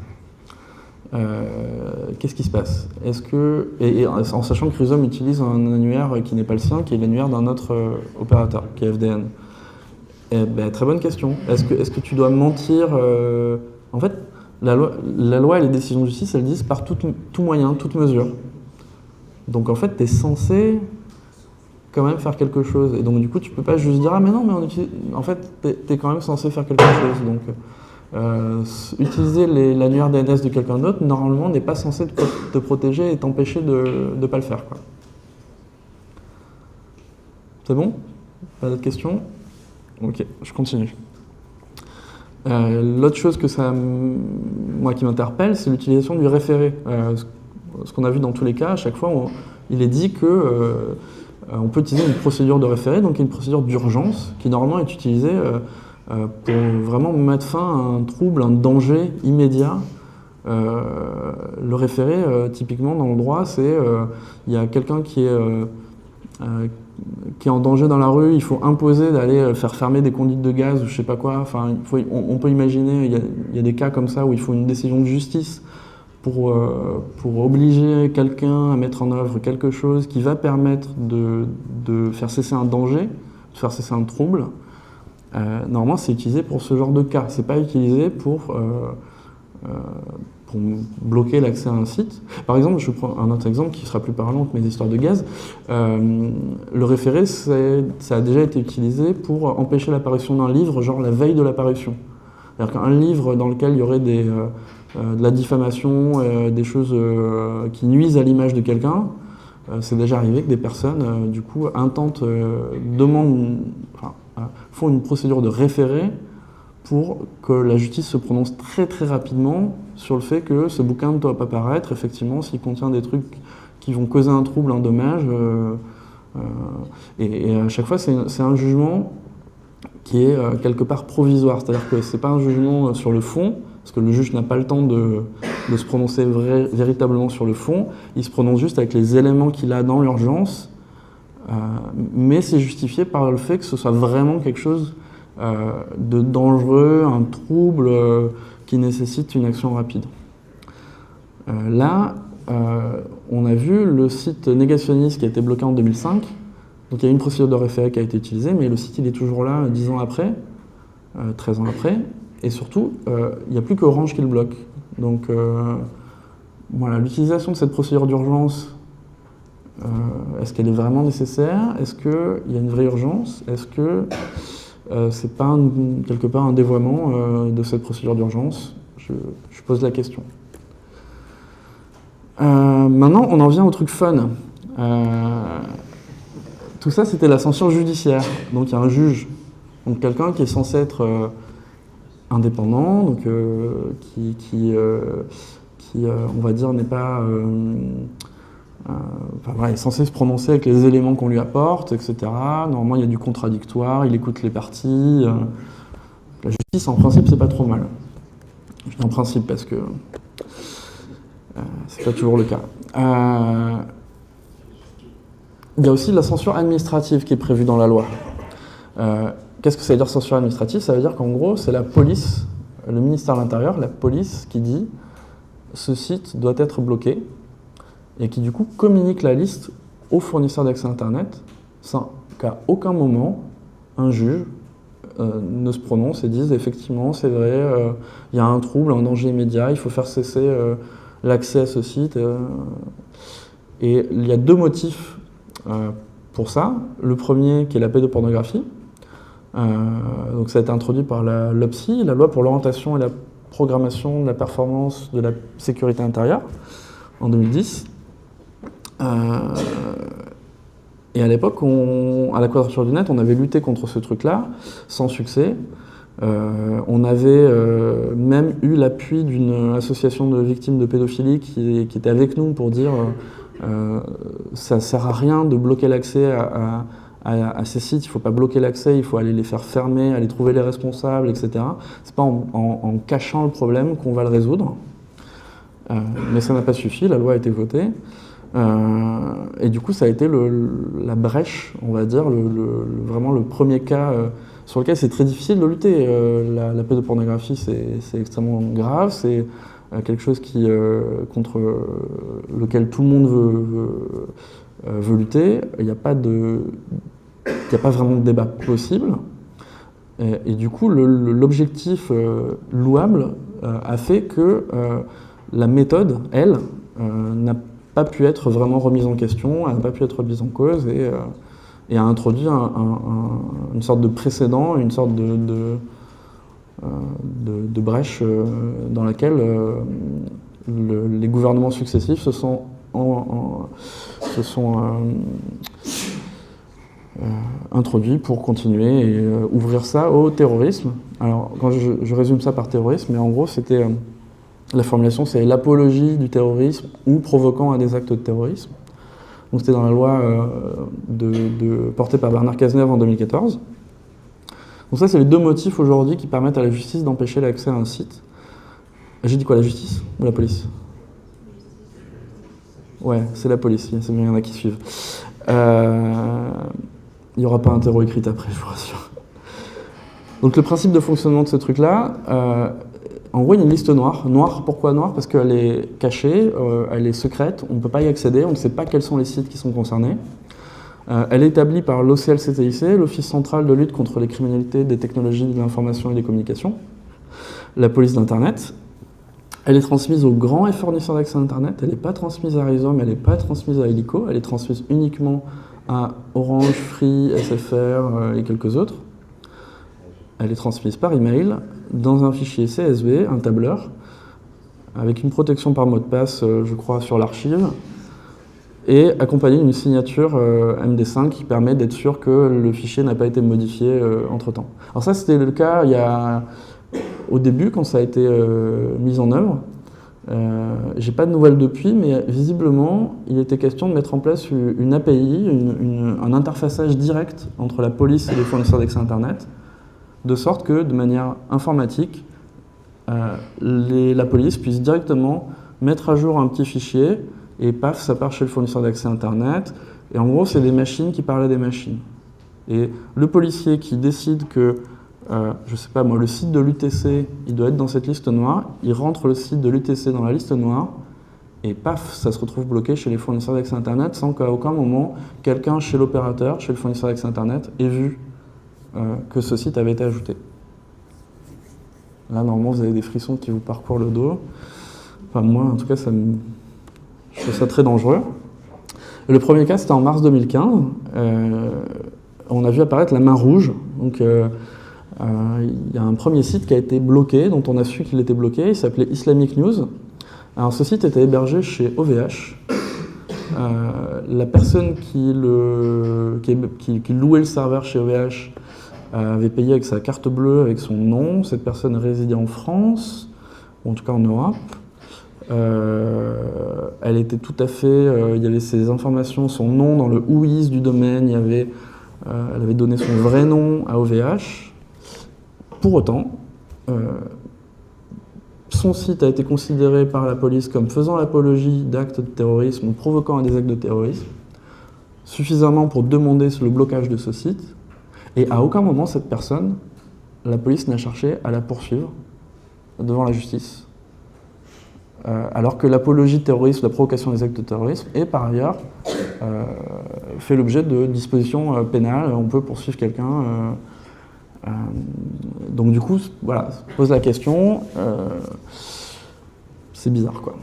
S3: Qu'est-ce qui se passe? Est-ce que, en sachant que Rhizome utilise un annuaire qui n'est pas le sien, qui est l'annuaire d'un autre opérateur, qui est FDN. Eh ben, très bonne question. Est-ce que tu dois mentir En fait, la loi et les décisions de justice, elles disent par tout moyen, toute mesure. Donc en fait, tu es censé quand même faire quelque chose. Et donc du coup, tu peux pas juste dire « Ah mais non, mais on utilise... » En fait, tu es quand même censé faire quelque chose. Donc utiliser l'annuaire DNS de quelqu'un d'autre, normalement, n'est pas censé te protéger et t'empêcher de ne pas le faire, quoi. C'est bon? Pas d'autres questions? Ok, je continue. L'autre chose que moi qui m'interpelle, c'est l'utilisation du référé. Ce qu'on a vu dans tous les cas, à chaque fois, il est dit que on peut utiliser une procédure de référé, donc une procédure d'urgence, qui normalement est utilisée pour vraiment mettre fin à un trouble, un danger immédiat. Le référé, typiquement dans le droit, c'est il y a quelqu'un qui est en danger dans la rue, il faut imposer d'aller faire fermer des conduites de gaz ou je sais pas quoi. Enfin, on peut imaginer, il y a des cas comme ça où il faut une décision de justice pour obliger quelqu'un à mettre en œuvre quelque chose qui va permettre de faire cesser un danger, de faire cesser un trouble. Normalement, c'est utilisé pour ce genre de cas. C'est pas utilisé pour bloquer l'accès à un site. Par exemple, je prends un autre exemple qui sera plus parlant que mes histoires de gaz. Le référé, ça a déjà été utilisé pour empêcher l'apparition d'un livre, genre la veille de l'apparition. C'est-à-dire qu'un livre dans lequel il y aurait de la diffamation, des choses qui nuisent à l'image de quelqu'un, c'est déjà arrivé que des personnes, du coup, font une procédure de référé pour que la justice se prononce très très rapidement sur le fait que ce bouquin ne doit pas paraître, effectivement, s'il contient des trucs qui vont causer un trouble, un dommage. Et à chaque fois, c'est un jugement qui est quelque part provisoire, c'est-à-dire que c'est pas un jugement sur le fond, parce que le juge n'a pas le temps de se prononcer véritablement sur le fond, il se prononce juste avec les éléments qu'il a dans l'urgence, mais c'est justifié par le fait que ce soit vraiment quelque chose de dangereux, un trouble qui nécessite une action rapide. Là, on a vu le site négationniste qui a été bloqué en 2005. Donc il y a une procédure de référé qui a été utilisée, mais le site il est toujours là 10 ans après, 13 ans après, et surtout, il n'y a plus qu'Orange qui le bloque. Donc voilà, l'utilisation de cette procédure d'urgence, est-ce qu'elle est vraiment nécessaire? Est-ce qu'il y a une vraie urgence? Est-ce que c'est pas quelque part un dévoiement de cette procédure d'urgence? Je pose la question. Maintenant, on en vient au truc fun. Tout ça, c'était la censure judiciaire. Donc, il y a un juge, donc quelqu'un qui est censé être indépendant, donc qui on va dire, n'est pas... enfin, voilà, il est censé se prononcer avec les éléments qu'on lui apporte, etc. Normalement, il y a du contradictoire, il écoute les parties. La justice, en principe, c'est pas trop mal. Je dis en principe parce que c'est pas toujours le cas. Il y a aussi la censure administrative qui est prévue dans la loi. Qu'est-ce que ça veut dire censure administrative? Ça veut dire qu'en gros, c'est la police, le ministère de l'Intérieur, la police qui dit ce site doit être bloqué et qui du coup communique la liste aux fournisseurs d'accès Internet sans qu'à aucun moment un juge ne se prononce et dise effectivement c'est vrai, il y a un trouble, un danger immédiat, il faut faire cesser l'accès à ce site. Et il y a deux motifs pour ça. Le premier qui est la pédopornographie. Donc ça a été introduit par la LOPSI, la loi pour l'orientation et la programmation de la performance de la sécurité intérieure, en 2010. Et à l'époque, à la Quadrature du Net, on avait lutté contre ce truc-là, sans succès. On avait même eu l'appui d'une association de victimes de pédophilie qui était avec nous pour dire ça ne sert à rien de bloquer l'accès à ces sites, il ne faut pas bloquer l'accès, il faut aller les faire fermer, aller trouver les responsables, etc. Ce n'est pas en cachant le problème qu'on va le résoudre. Mais ça n'a pas suffi, la loi a été votée. Et du coup, ça a été la brèche, on va dire, vraiment le premier cas sur lequel c'est très difficile de lutter. La pédopornographie, c'est extrêmement grave, c'est quelque chose contre lequel tout le monde veut lutter. Il n'y a pas vraiment de débat possible. Et du coup, l'objectif louable a fait que la méthode, elle, n'a pas pu être vraiment remise en question, elle n'a pas pu être remise en cause et a introduit une sorte de précédent, une sorte de brèche dans laquelle les gouvernements successifs se sont introduits pour continuer et ouvrir ça au terrorisme. Alors, quand je résume ça par terrorisme, mais en gros, c'était... la formulation, c'est l'apologie du terrorisme ou provoquant à des actes de terrorisme. Donc c'était dans la loi portée par Bernard Cazeneuve en 2014. Donc ça, c'est les deux motifs aujourd'hui qui permettent à la justice d'empêcher l'accès à un site. J'ai dit quoi, la justice ou la police? Ouais, c'est la police, c'est bien, il y en a qui suivent. Il n'y aura pas un terreau écrit après, je vous rassure. Donc le principe de fonctionnement de ce truc-là, en gros, il y a une liste noire. Noire, pourquoi noire? Parce qu'elle est cachée, elle est secrète, on ne peut pas y accéder, on ne sait pas quels sont les sites qui sont concernés. Elle est établie par l'OCLCTIC, l'Office central de lutte contre les criminalités des technologies de l'information et des communications, la police d'Internet. Elle est transmise aux grands fournisseurs d'accès à Internet, elle n'est pas transmise à Rhizome, elle n'est pas transmise à Illico, elle est transmise uniquement à Orange, Free, SFR et quelques autres. Elle est transmise par email dans un fichier CSV, un tableur, avec une protection par mot de passe, je crois, sur l'archive, et accompagnée d'une signature MD5 qui permet d'être sûr que le fichier n'a pas été modifié entre-temps. Alors ça, c'était le cas il y a au début, quand ça a été mis en œuvre, j'ai pas de nouvelles depuis, mais visiblement, il était question de mettre en place une API, un interfaçage direct entre la police et les fournisseurs d'accès Internet, de sorte que, de manière informatique, la police puisse directement mettre à jour un petit fichier, et paf, ça part chez le fournisseur d'accès Internet. Et en gros, c'est des machines qui parlent à des machines. Et le policier qui décide que, je sais pas moi, le site de l'UTC, il doit être dans cette liste noire, il rentre le site de l'UTC dans la liste noire, et paf, ça se retrouve bloqué chez les fournisseurs d'accès Internet, sans qu'à aucun moment, quelqu'un chez l'opérateur, chez le fournisseur d'accès Internet, ait vu que ce site avait été ajouté. Là, normalement, vous avez des frissons qui vous parcourent le dos. Enfin, moi, en tout cas, je trouve ça très dangereux. Le premier cas, c'était en mars 2015. On a vu apparaître la main rouge. Donc, il y a un premier site qui a été bloqué, dont on a su qu'il était bloqué. Il s'appelait Islamic News. Alors, ce site était hébergé chez OVH. La personne qui louait le serveur chez OVH avait payé avec sa carte bleue, avec son nom. Cette personne résidait en France, ou en tout cas en Europe. Elle était tout à fait... il y avait ses informations, son nom dans le WHOIS du domaine. Elle avait donné son vrai nom à OVH. Pour autant, son site a été considéré par la police comme faisant l'apologie d'actes de terrorisme ou provoquant des actes de terrorisme, suffisamment pour demander le blocage de ce site. Et à aucun moment, cette personne, la police n'a cherché à la poursuivre devant la justice. Alors que l'apologie de terrorisme, la provocation des actes de terrorisme, est par ailleurs fait l'objet de dispositions pénales. On peut poursuivre quelqu'un. Donc du coup, voilà, se pose la question. C'est bizarre, quoi.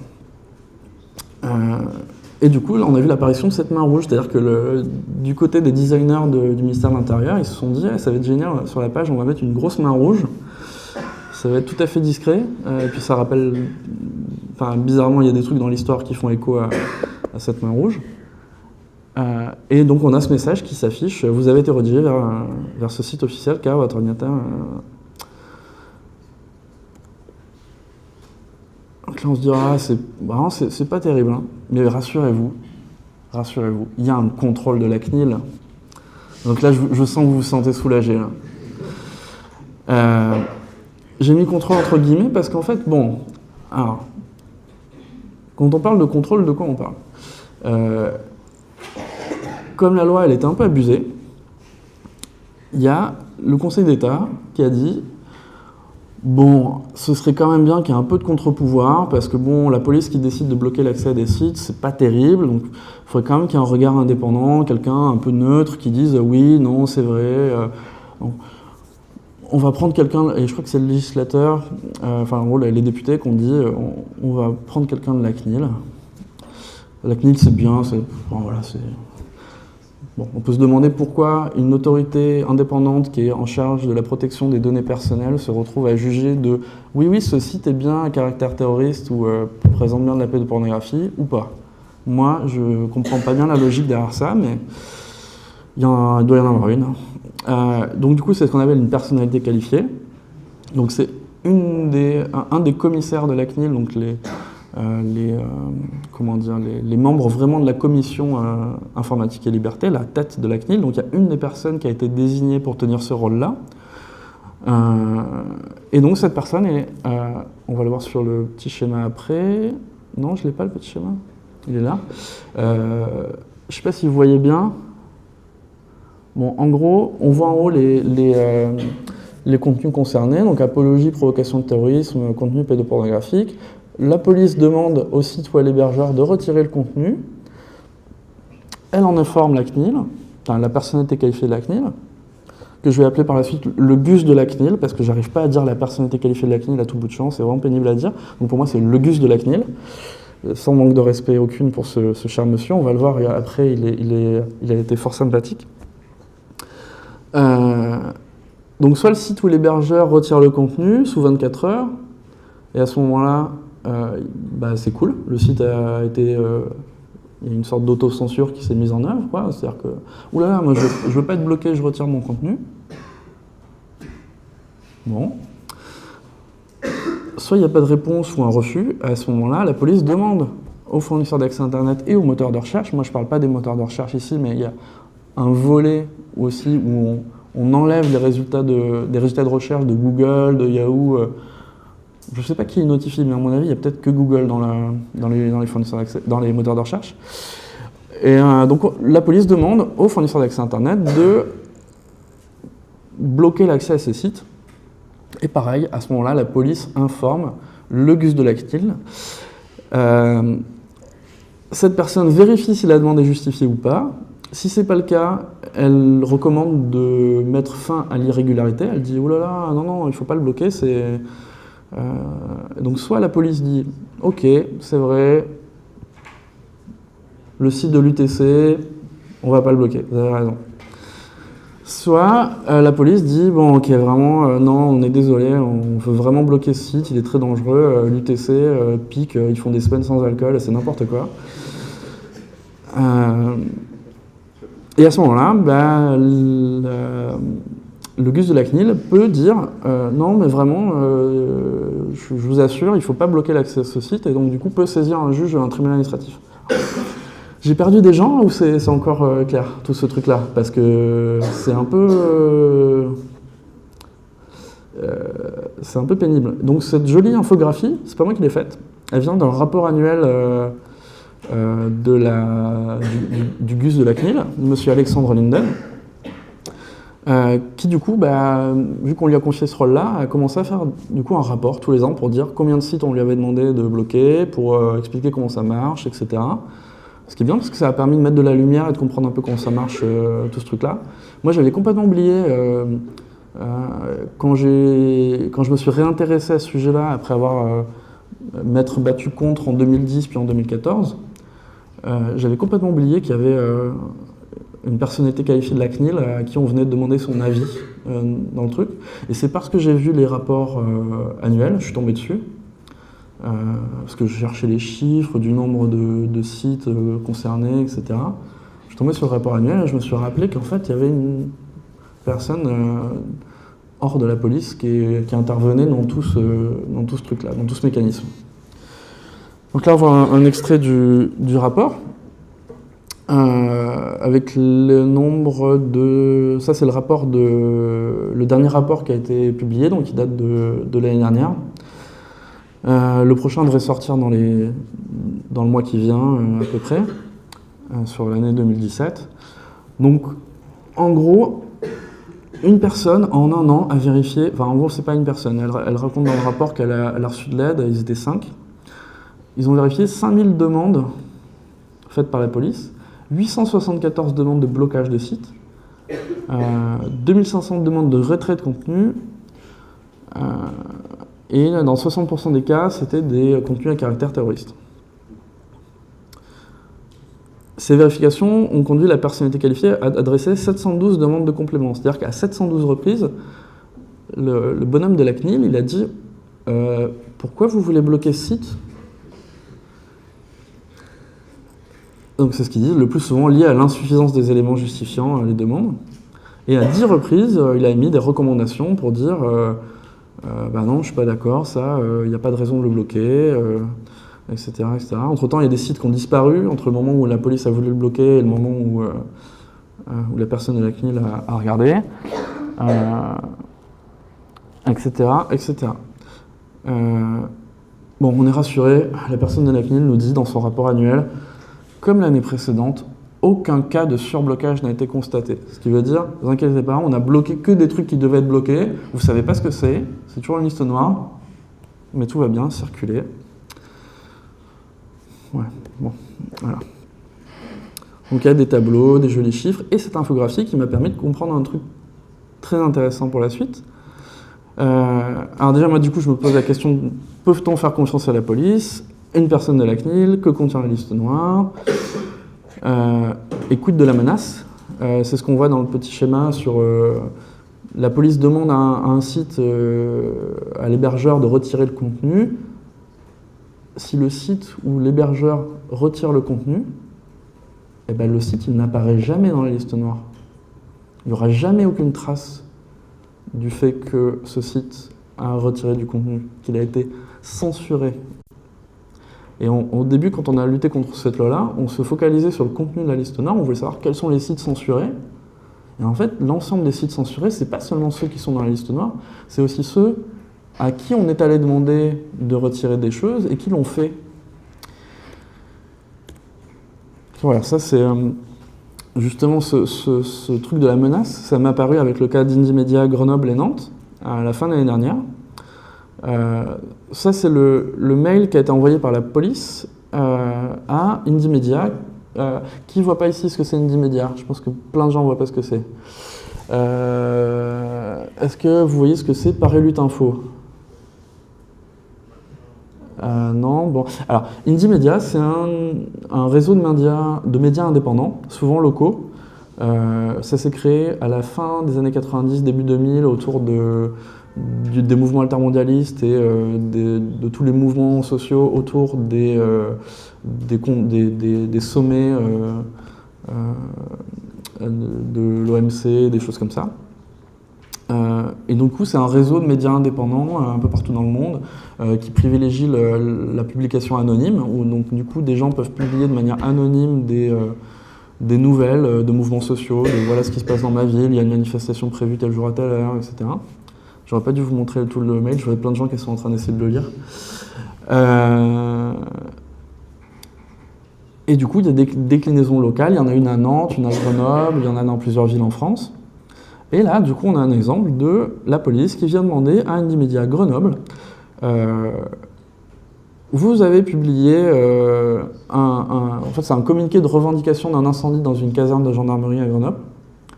S3: Et du coup, là, on a vu l'apparition de cette main rouge, c'est-à-dire que du côté des designers du ministère de l'Intérieur, ils se sont dit ça va être génial, sur la page, on va mettre une grosse main rouge, ça va être tout à fait discret, et puis ça rappelle, enfin, bizarrement, il y a des trucs dans l'histoire qui font écho à cette main rouge. Et donc, on a ce message qui s'affiche, vous avez été redirigé vers ce site officiel car votre ordinateur... Donc là, on se dira, c'est pas terrible, hein. Mais rassurez-vous, il y a un contrôle de la CNIL. Donc là, je sens que vous vous sentez soulagé. J'ai mis contrôle entre guillemets parce qu'en fait, bon, alors, quand on parle de contrôle, de quoi on parle ? Comme la loi, elle était un peu abusée, il y a le Conseil d'État qui a dit bon, ce serait quand même bien qu'il y ait un peu de contre-pouvoir, parce que bon, la police qui décide de bloquer l'accès à des sites, c'est pas terrible, donc il faudrait quand même qu'il y ait un regard indépendant, quelqu'un un peu neutre qui dise oui, non, c'est vrai. On va prendre quelqu'un, et je crois que c'est le législateur, enfin en gros les députés qui ont dit on va prendre quelqu'un de la CNIL. La CNIL c'est bien, voilà, c'est... Bon, on peut se demander pourquoi une autorité indépendante qui est en charge de la protection des données personnelles se retrouve à juger de « oui, ce site est bien à caractère terroriste ou présente bien de la pédopornographie » ou pas. Moi, je ne comprends pas bien la logique derrière ça, mais il doit y en avoir une. Donc du coup, c'est ce qu'on appelle une personnalité qualifiée. Donc c'est un des commissaires de la CNIL, donc les membres vraiment de la commission informatique et liberté, la tête de la CNIL. Donc il y a une des personnes qui a été désignée pour tenir ce rôle-là. Et donc cette personne est, on va le voir sur le petit schéma après. Non, je ne l'ai pas le petit schéma. Il est là. Je ne sais pas si vous voyez bien. Bon, en gros, on voit en haut les contenus concernés, donc apologie, provocation de terrorisme, contenu pédopornographique. La police demande au site ou à l'hébergeur de retirer le contenu. Elle en informe la CNIL, enfin la personnalité qualifiée de la CNIL, que je vais appeler par la suite le GUS de la CNIL, parce que j'arrive pas à dire la personnalité qualifiée de la CNIL à tout bout de champ, c'est vraiment pénible à dire. Donc pour moi, c'est le GUS de la CNIL, sans manque de respect aucune pour ce cher monsieur. On va le voir après, il a été fort sympathique. Donc soit le site ou l'hébergeur retire le contenu sous 24 heures, et à ce moment-là, c'est cool, le site a été... il y a une sorte d'autocensure qui s'est mise en œuvre, quoi. C'est-à-dire que, oulala, moi je veux pas être bloqué, je retire mon contenu. Bon. soit il n'y a pas de réponse ou un refus. À ce moment-là, la police demande aux fournisseurs d'accès Internet et aux moteurs de recherche. Moi, je ne parle pas des moteurs de recherche ici, mais il y a un volet aussi où on enlève des résultats de recherche de Google, de Yahoo. Je ne sais pas qui les notifie, mais à mon avis, il n'y a peut-être que Google dans les fournisseurs d'accès, dans les moteurs de recherche. Et donc, la police demande aux fournisseurs d'accès Internet de bloquer l'accès à ces sites. Et pareil, à ce moment-là, la police informe le GUS de la CNIL. Cette personne vérifie si la demande est justifiée ou pas. Si ce n'est pas le cas, elle recommande de mettre fin à l'irrégularité. Elle dit « Oh là là, non, il ne faut pas le bloquer. » Donc soit la police dit « Ok, c'est vrai, le site de l'UTC, on ne va pas le bloquer, vous avez raison. » Soit la police dit « Bon, ok, vraiment, non, on est désolé, on veut vraiment bloquer ce site, il est très dangereux, l'UTC pique, ils font des semaines sans alcool, c'est n'importe quoi. » Et à ce moment-là, le GUS de la CNIL peut dire non, mais vraiment, je vous assure, il ne faut pas bloquer l'accès à ce site, et donc du coup peut saisir un juge, un tribunal administratif. J'ai perdu des gens ou c'est encore clair, tout ce truc-là? Parce que c'est un peu pénible. Donc cette jolie infographie, c'est pas moi qui l'ai faite, elle vient d'un rapport annuel du GUS de la CNIL, monsieur Alexandre Linden, qui du coup, vu qu'on lui a confié ce rôle-là, a commencé à faire du coup un rapport tous les ans pour dire combien de sites on lui avait demandé de bloquer, pour expliquer comment ça marche, etc. Ce qui est bien parce que ça a permis de mettre de la lumière et de comprendre un peu comment ça marche, tout ce truc-là. Moi, j'avais complètement oublié, quand je me suis réintéressé à ce sujet-là, après avoir m'être battu contre en 2010 puis en 2014, j'avais complètement oublié qu'il y avait une personnalité qualifiée de la CNIL à qui on venait de demander son avis dans le truc. Et c'est parce que j'ai vu les rapports annuels, je suis tombé dessus, parce que je cherchais les chiffres du nombre de sites concernés, etc. Je suis tombé sur le rapport annuel et je me suis rappelé qu'en fait, il y avait une personne hors de la police qui intervenait dans tout ce truc-là, dans tout ce mécanisme. Donc là, on voit un extrait du rapport. Avec le nombre de... Ça, c'est le dernier rapport qui a été publié, donc qui date de l'année dernière. Le prochain devrait sortir dans le mois qui vient, à peu près, sur l'année 2017. Donc, en gros, une personne, en un an, a vérifié... Enfin, en gros, c'est pas une personne. Elle raconte dans le rapport qu'elle a reçu de l'aide, ils étaient 5. Ils ont vérifié 5000 demandes faites par la police, 874 demandes de blocage de sites, 2500 demandes de retrait de contenu, et dans 60% des cas, c'était des contenus à caractère terroriste. Ces vérifications ont conduit la personnalité qualifiée à adresser 712 demandes de complément. C'est-à-dire qu'à 712 reprises, le bonhomme de la CNIL, il a dit pourquoi vous voulez bloquer ce site ? Donc c'est ce qu'ils disent, le plus souvent lié à l'insuffisance des éléments justifiant les demandes. Et à 10 reprises, il a émis des recommandations pour dire non, je ne suis pas d'accord, ça, il n'y a pas de raison de le bloquer, etc., etc. Entre-temps, il y a des sites qui ont disparu entre le moment où la police a voulu le bloquer et le moment où la personne de la CNIL a regardé, etc., etc. Bon, on est rassuré, la personne de la CNIL nous dit dans son rapport annuel, comme l'année précédente, aucun cas de surblocage n'a été constaté. Ce qui veut dire, ne vous inquiétez pas, on a bloqué que des trucs qui devaient être bloqués, vous ne savez pas ce que c'est toujours une liste noire, mais tout va bien, circuler. Ouais, bon, voilà. Donc il y a des tableaux, des jolis chiffres, et cette infographie qui m'a permis de comprendre un truc très intéressant pour la suite. Alors déjà, moi du coup, je me pose la question, peut-on faire confiance à la police ? Une personne de la CNIL, que contient la liste noire, et quid de la menace. C'est ce qu'on voit dans le petit schéma sur la police demande à un site, à l'hébergeur de retirer le contenu. Si le site ou l'hébergeur retire le contenu, eh ben le site il n'apparaît jamais dans la liste noire. Il n'y aura jamais aucune trace du fait que ce site à retirer du contenu, qu'il a été censuré. Et au début, quand on a lutté contre cette loi-là, on se focalisait sur le contenu de la liste noire, on voulait savoir quels sont les sites censurés. Et en fait, l'ensemble des sites censurés, c'est pas seulement ceux qui sont dans la liste noire, c'est aussi ceux à qui on est allé demander de retirer des choses et qui l'ont fait. Voilà, ça c'est justement ce truc de la menace, ça m'est apparu avec le cas d'Indymedia Grenoble et Nantes, à la fin de l'année dernière. Ça c'est le mail qui a été envoyé par la police à Indymedia. Qui ne voit pas ici ce que c'est Indymedia? Je pense que plein de gens ne voient pas ce que c'est. Est-ce que vous voyez ce que c'est Paris-Lutte Info? Non, bon. Alors, Indymedia, c'est un réseau de médias indépendants, souvent locaux. Ça s'est créé à la fin des années 90, début 2000, autour des mouvements altermondialistes et de tous les mouvements sociaux autour des sommets de l'OMC, des choses comme ça. Et donc, c'est un réseau de médias indépendants un peu partout dans le monde qui privilégie la publication anonyme, où donc, du coup, des gens peuvent publier de manière anonyme des nouvelles de mouvements sociaux, de voilà ce qui se passe dans ma ville, il y a une manifestation prévue tel jour à telle heure, etc. J'aurais pas dû vous montrer tout le mail, j'aurais plein de gens qui sont en train d'essayer de le lire. Et du coup, il y a des déclinaisons locales, il y en a une à Nantes, une à Grenoble, il y en a dans plusieurs villes en France. Et là, du coup, on a un exemple de la police qui vient demander à Indymedia Grenoble vous avez publié en fait, c'est un communiqué de revendication d'un incendie dans une caserne de gendarmerie à Grenoble.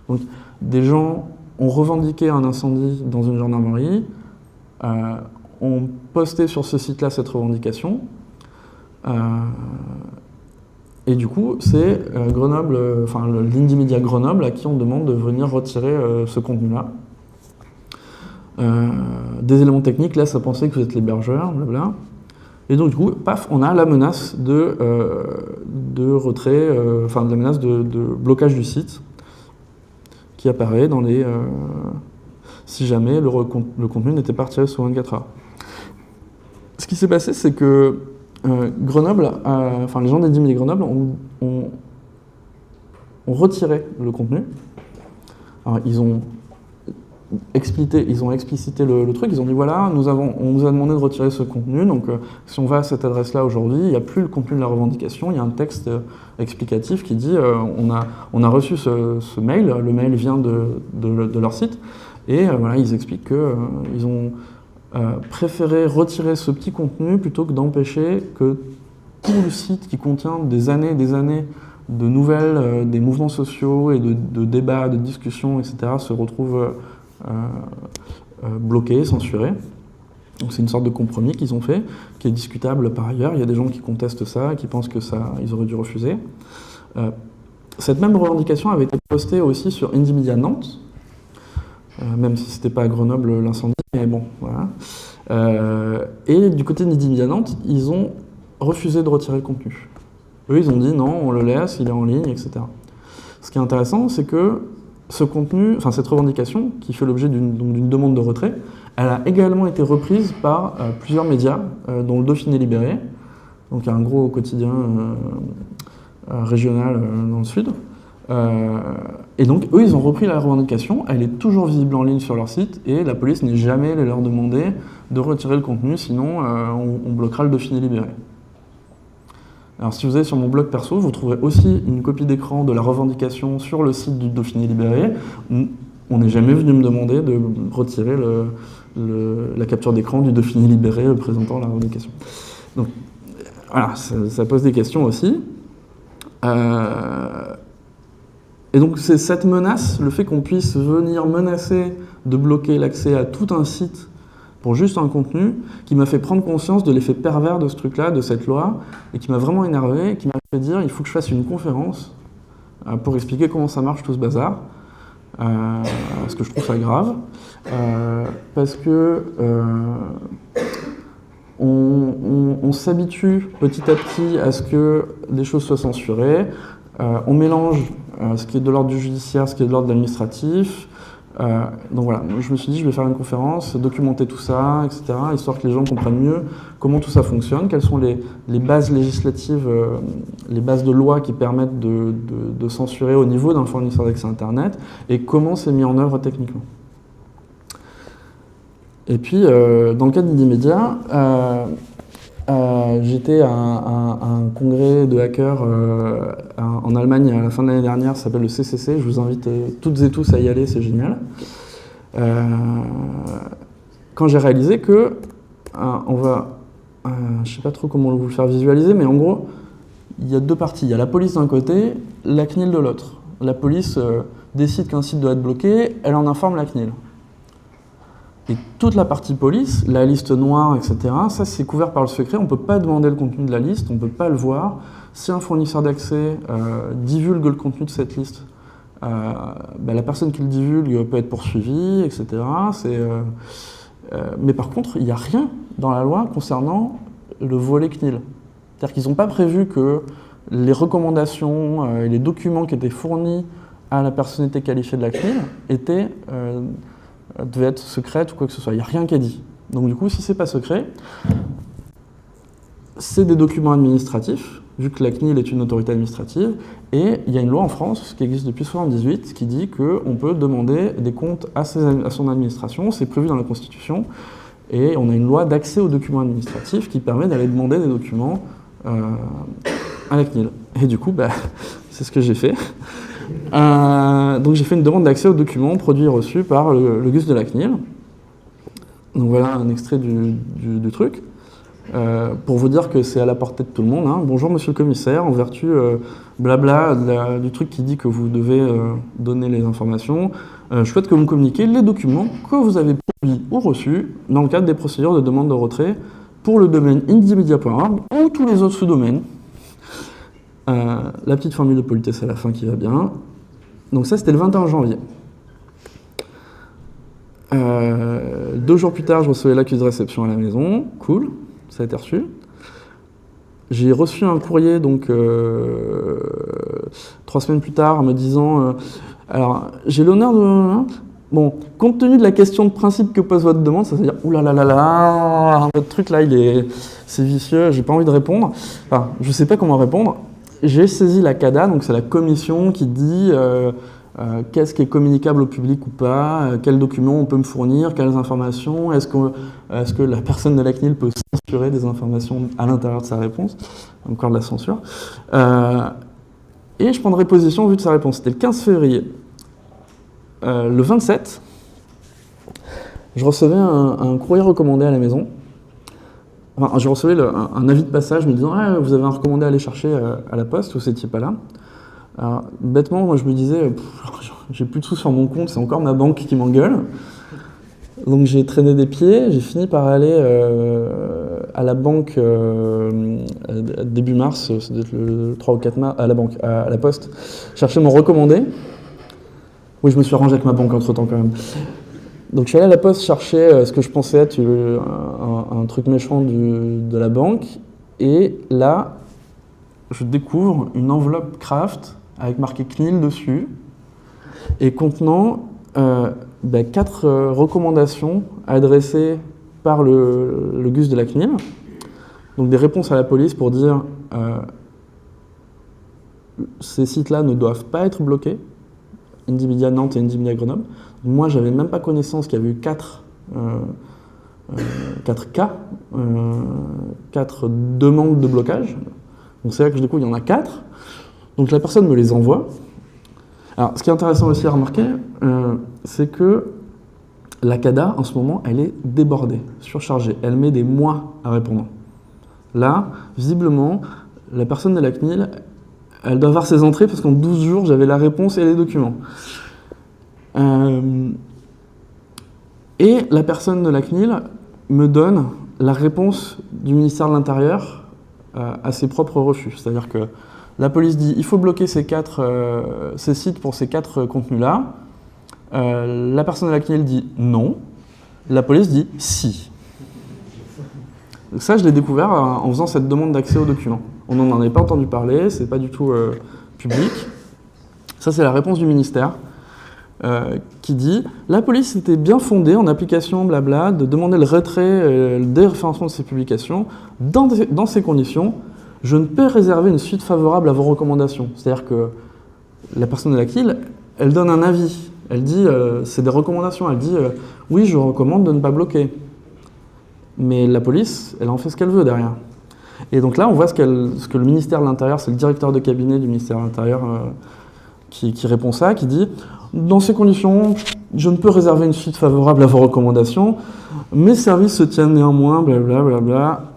S3: Donc, des gens ont revendiqué un incendie dans une gendarmerie, ont posté sur ce site-là cette revendication. Et du coup, c'est Grenoble, enfin l'Indymedia Grenoble à qui on demande de venir retirer ce contenu-là. Des éléments techniques, laissent à penser que vous êtes l'hébergeur, blabla. Et donc du coup, paf, on a la menace de retrait, enfin la menace de blocage du site qui apparaît dans les... si jamais le contenu n'était pas retiré sous 24 heures. Ce qui s'est passé, c'est que Grenoble, enfin les gens d'Indymedia Grenoble ont retiré le contenu. Alors, ils ont explicité le truc, ils ont dit voilà, on nous a demandé de retirer ce contenu, donc si on va à cette adresse-là aujourd'hui, il n'y a plus le contenu de la revendication, il y a un texte explicatif qui dit on a reçu ce mail, le mail vient de leur site, et voilà, ils expliquent qu'ils ont préféré retirer ce petit contenu plutôt que d'empêcher que tout le site qui contient des années et des années de nouvelles, des mouvements sociaux et de débats, de discussions, etc. se retrouve bloqué, censuré. Donc c'est une sorte de compromis qu'ils ont fait, qui est discutable par ailleurs. Il y a des gens qui contestent ça, qui pensent que ils auraient dû refuser. Cette même revendication avait été postée aussi sur Indymedia Nantes, même si c'était pas à Grenoble l'incendie, mais bon, voilà. Et du côté d'Indymedia Nantes, ils ont refusé de retirer le contenu. Eux, ils ont dit non, on le laisse, il est en ligne, etc. Ce qui est intéressant, c'est que ce contenu, enfin cette revendication, qui fait l'objet d'une demande de retrait, elle a également été reprise par plusieurs médias, dont le Dauphiné Libéré, donc un gros quotidien régional dans le sud. Et donc, eux, ils ont repris la revendication, elle est toujours visible en ligne sur leur site, et la police n'est jamais allée leur demander de retirer le contenu, sinon on bloquera le Dauphiné Libéré. Alors si vous allez sur mon blog perso, vous trouverez aussi une copie d'écran de la revendication sur le site du Dauphiné Libéré. On n'est jamais venu me demander de retirer la capture d'écran du Dauphiné Libéré présentant la revendication. Donc voilà, ça pose des questions aussi. Et donc c'est cette menace, le fait qu'on puisse venir menacer de bloquer l'accès à tout un site pour juste un contenu, qui m'a fait prendre conscience de l'effet pervers de ce truc-là, de cette loi, et qui m'a vraiment énervé, et qui m'a fait dire il faut que je fasse une conférence pour expliquer comment ça marche tout ce bazar, parce que je trouve ça grave, parce que on s'habitue petit à petit à ce que des choses soient censurées, on mélange ce qui est de l'ordre du judiciaire, ce qui est de l'ordre de l'administratif, Donc voilà, je me suis dit je vais faire une conférence, documenter tout ça, etc., histoire que les gens comprennent mieux comment tout ça fonctionne, quelles sont les bases législatives, les bases de loi qui permettent de censurer au niveau d'un fournisseur d'accès Internet, et comment c'est mis en œuvre techniquement. Et puis, dans le cas d'Indymedia, j'étais à un congrès de hackers en Allemagne à la fin de l'année dernière, ça s'appelle le CCC. Je vous invite toutes et tous à y aller, c'est génial. Quand j'ai réalisé que je ne sais pas trop comment vous le faire visualiser, mais en gros, il y a deux parties. Il y a la police d'un côté, la CNIL de l'autre. La police décide qu'un site doit être bloqué, elle en informe la CNIL. Et toute la partie police, la liste noire, etc., ça c'est couvert par le secret, on ne peut pas demander le contenu de la liste, on ne peut pas le voir. Si un fournisseur d'accès divulgue le contenu de cette liste, la personne qui le divulgue peut être poursuivie, etc. Mais par contre, il n'y a rien dans la loi concernant le volet CNIL. C'est-à-dire qu'ils n'ont pas prévu que les recommandations et les documents qui étaient fournis à la personnalité qualifiée de la CNIL devaient être secrètes ou quoi que ce soit. Il n'y a rien qui est dit. Donc du coup, si ce n'est pas secret, c'est des documents administratifs, vu que la CNIL est une autorité administrative, et il y a une loi en France qui existe depuis 1978 qui dit qu'on peut demander des comptes à son administration, c'est prévu dans la Constitution, et on a une loi d'accès aux documents administratifs qui permet d'aller demander des documents à la CNIL. Et du coup, c'est ce que j'ai fait. Donc j'ai fait une demande d'accès aux documents produits et reçus par le GUS de la CNIL. Donc voilà un extrait du truc. Pour vous dire que c'est à la portée de tout le monde. Hein. Bonjour monsieur le commissaire, en vertu du truc qui dit que vous devez donner les informations, je souhaite que vous me communiquiez les documents que vous avez produits ou reçus dans le cadre des procédures de demande de retrait pour le domaine indymedia.org ou tous les autres sous-domaines. La petite formule de politesse à la fin qui va bien. Donc ça, c'était le 21 janvier. 2 jours plus tard, je recevais l'accusé de réception à la maison. Cool, ça a été reçu. J'ai reçu un courrier, donc 3 semaines plus tard, me disant alors, j'ai l'honneur de... Bon, compte tenu de la question de principe que pose votre demande, ça veut dire oulalalala, votre truc là, c'est vicieux, j'ai pas envie de répondre. Enfin, je sais pas comment répondre. J'ai saisi la CADA, donc c'est la commission qui dit qu'est-ce qui est communicable au public ou pas, quels documents on peut me fournir, quelles informations, est-ce que la personne de la CNIL peut censurer des informations à l'intérieur de sa réponse, encore de la censure. Et je prendrai position au vu de sa réponse. C'était le 15 février. Le 27, je recevais un courrier recommandé à la maison. Enfin, je recevais un avis de passage me disant « vous avez un recommandé à aller chercher à la poste, vous n'étiez pas là ». Alors, bêtement, moi je me disais « j'ai plus de sous sur mon compte, c'est encore ma banque qui m'engueule ». Donc j'ai traîné des pieds, j'ai fini par aller à la banque début mars, ça doit être le 3 ou 4 mars, à la banque, à la poste, chercher mon recommandé. Oui, je me suis arrangé avec ma banque entre-temps quand même. Donc je suis allé à la poste chercher ce que je pensais être un truc méchant de la banque, et là, je découvre une enveloppe Kraft avec marqué CNIL dessus, et contenant 4 recommandations adressées par le GUS de la CNIL, donc des réponses à la police pour dire ces sites-là ne doivent pas être bloqués, Indymedia Nantes et Indymedia Grenoble. Moi, j'avais même pas connaissance qu'il y avait eu 4 cas, 4 demandes de blocage. Donc c'est là que je découvre qu'il y en a 4. Donc la personne me les envoie. Alors, ce qui est intéressant aussi à remarquer, c'est que la CADA, en ce moment, elle est débordée, surchargée. Elle met des mois à répondre. Là, visiblement, la personne de la CNIL, elle doit avoir ses entrées parce qu'en 12 jours, j'avais la réponse et les documents. Et la personne de la CNIL me donne la réponse du ministère de l'Intérieur à ses propres refus. C'est-à-dire que la police dit il faut bloquer ces sites pour ces 4 contenus-là. La personne de la CNIL dit non. La police dit si. Donc ça, je l'ai découvert en faisant cette demande d'accès aux documents. On n'en avait pas entendu parler, c'est pas du tout public. Ça, c'est la réponse du ministère. qui dit « La police était bien fondée en application blabla de demander le retrait, le déréférencement de ces publications. Dans ces conditions, je ne peux réserver une suite favorable à vos recommandations. » C'est-à-dire que la personne de la CNIL, elle donne un avis. Elle dit, c'est des recommandations, elle dit oui, je recommande de ne pas bloquer. Mais la police, elle en fait ce qu'elle veut derrière. Et donc là, on voit ce que le ministère de l'Intérieur, c'est le directeur de cabinet du ministère de l'Intérieur qui répond ça, qui dit dans ces conditions, je ne peux réserver une suite favorable à vos recommandations, mes services se tiennent néanmoins, blablabla. Bla bla.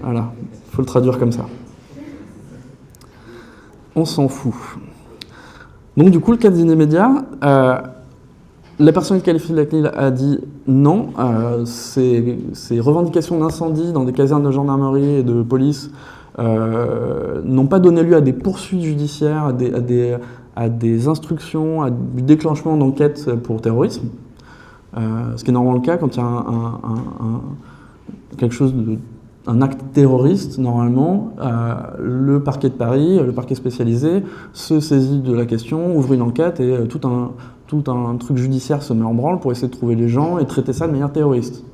S3: Voilà, il faut le traduire comme ça. On s'en fout. Donc du coup, le cas d'Inémédia, la personne qualifiée de la CNIL a dit non, ces revendications d'incendie dans des casernes de gendarmerie et de police n'ont pas donné lieu à des poursuites judiciaires, à des instructions, à du déclenchement d'enquêtes pour terrorisme, ce qui est normalement le cas quand il y a quelque chose un acte terroriste, normalement, le parquet de Paris, le parquet spécialisé, se saisit de la question, ouvre une enquête et tout un truc judiciaire se met en branle pour essayer de trouver les gens et traiter ça de manière terroriste.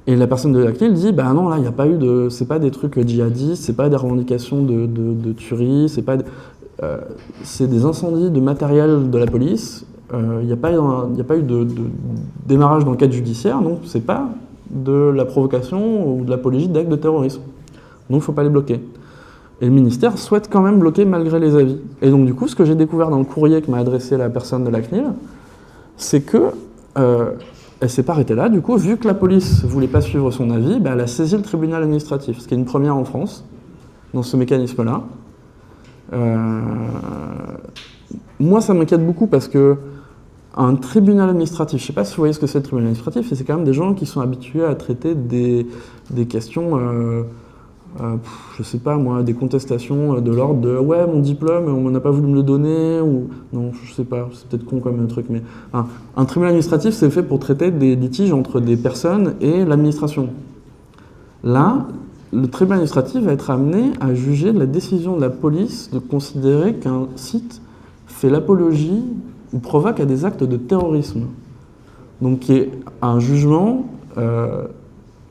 S3: Et la personne de la CNIL dit, bah non, là, il n'y a pas eu de... C'est pas des trucs djihadistes, c'est pas des revendications de tuerie, c'est des incendies de matériel de la police, il n'y a pas eu de démarrage d'enquête judiciaire, donc c'est pas de la provocation ou de l'apologie d'actes de terrorisme. Donc il ne faut pas les bloquer. Et le ministère souhaite quand même bloquer malgré les avis. Et donc du coup, ce que j'ai découvert dans le courrier que m'a adressé la personne de la CNIL, c'est que elle s'est pas arrêtée là. Du coup, vu que la police voulait pas suivre son avis, elle a saisi le tribunal administratif, ce qui est une première en France, dans ce mécanisme-là. Moi, ça m'inquiète beaucoup parce que un tribunal administratif, je ne sais pas si vous voyez ce que c'est le tribunal administratif, et c'est quand même des gens qui sont habitués à traiter des questions, je ne sais pas moi, des contestations de l'ordre de « ouais, mon diplôme, on n'a pas voulu me le donner », ou non, je ne sais pas, c'est peut-être con comme truc, mais un tribunal administratif, c'est fait pour traiter des litiges entre des personnes et l'administration. Là, le tribunal administratif va être amené à juger de la décision de la police de considérer qu'un site fait l'apologie ou provoque à des actes de terrorisme. Donc qui est un jugement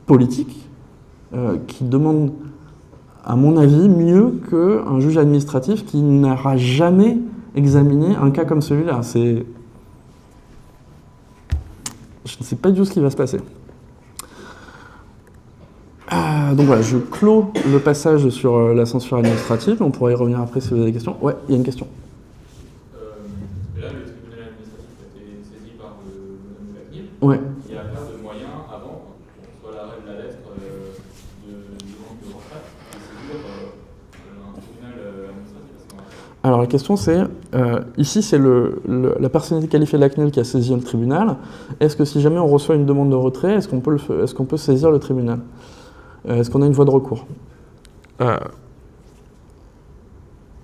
S3: politique qui demande, à mon avis, mieux qu'un juge administratif qui n'aura jamais examiné un cas comme celui-là. Je ne sais pas du tout ce qui va se passer. Donc voilà, je clôt le passage sur la censure administrative. On pourra y revenir après si vous avez des questions. Ouais, il y a une question. Ouais.
S6: Il y a plein de moyens avant, soit l'arrêt de la lettre de demande de retrait, et c'est un tribunal administratif.
S3: Alors la question c'est, ici c'est la personnalité qualifiée de la CNIL qui a saisi le tribunal. Est-ce que si jamais on reçoit une demande de retrait, est-ce qu'on peut saisir le tribunal? Est-ce qu'on a une voie de recours?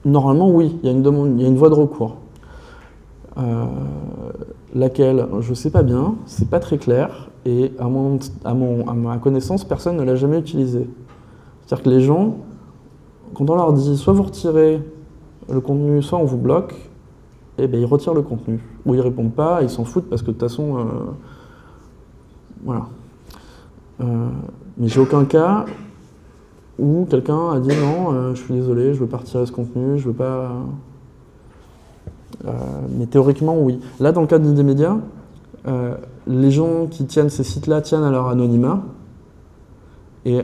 S3: Normalement oui, il y a une voie de recours. Laquelle, je ne sais pas bien, c'est pas très clair, et à ma connaissance, personne ne l'a jamais utilisé. C'est-à-dire que les gens, quand on leur dit soit vous retirez le contenu, soit on vous bloque, eh bien ils retirent le contenu. Ou ils répondent pas, ils s'en foutent parce que de toute façon, voilà. Mais j'ai aucun cas où quelqu'un a dit non, je suis désolé, je veux pas retirer ce contenu, je veux pas... mais théoriquement, oui. Là, dans le cas d'Inémédia, les gens qui tiennent ces sites-là tiennent à leur anonymat. Et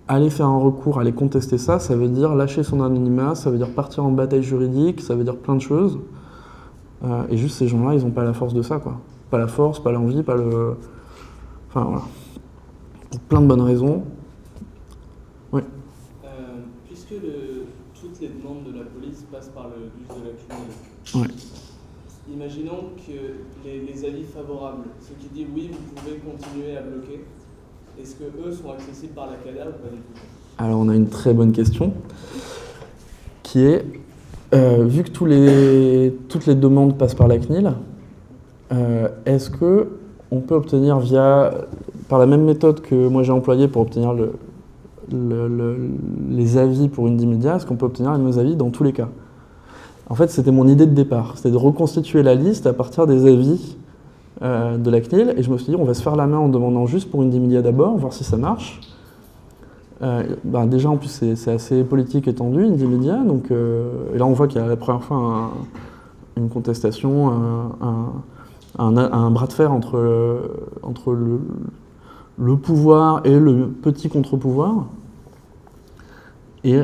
S3: aller faire un recours, aller contester ça, ça veut dire lâcher son anonymat, ça veut dire partir en bataille juridique, ça veut dire plein de choses. Et juste ces gens-là, ils n'ont pas la force de ça, quoi. Pas la force, pas l'envie, pas le... Enfin, voilà. Pour plein de bonnes raisons. Oui.
S7: Puisque toutes les demandes de la police passent par le bus de la CNIL,
S3: Ouais.
S7: imaginons que les avis favorables, ceux qui disent oui, vous pouvez continuer à bloquer, est-ce que eux sont accessibles par la CADA ou pas du tout?
S3: Alors on a une très bonne question qui est, vu que toutes les demandes passent par la CNIL, est-ce qu'on peut obtenir par la même méthode que moi j'ai employée pour obtenir les avis pour une d'Inémédia, est-ce qu'on peut obtenir nos avis dans tous les cas? En fait, c'était mon idée de départ. C'était de reconstituer la liste à partir des avis de la CNIL. Et je me suis dit, on va se faire la main en demandant juste pour Indymedia d'abord, voir si ça marche. Déjà, en plus, c'est assez politique étendu, Indymedia. Donc, et là, on voit qu'il y a la première fois une contestation, un bras de fer entre le pouvoir et le petit contre-pouvoir. Et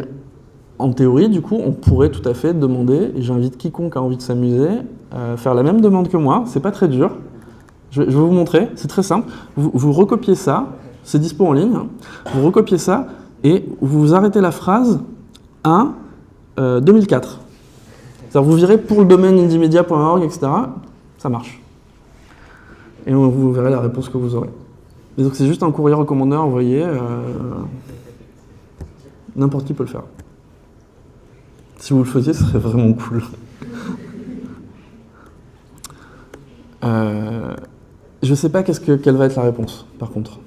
S3: en théorie, du coup, on pourrait tout à fait demander, et j'invite quiconque a envie de s'amuser, à faire la même demande que moi. C'est pas très dur. Je vais vous montrer, c'est très simple. Vous recopiez ça, c'est dispo en ligne. Vous recopiez ça et vous arrêtez la phrase à 2004. C'est-à-dire vous virez pour le domaine indymedia.org, etc. Ça marche. Et vous verrez la réponse que vous aurez. Et donc c'est juste un courrier recommandeur envoyé. N'importe qui peut le faire. Si vous le faisiez, ce serait vraiment cool. Je ne sais pas quelle va être la réponse, par contre.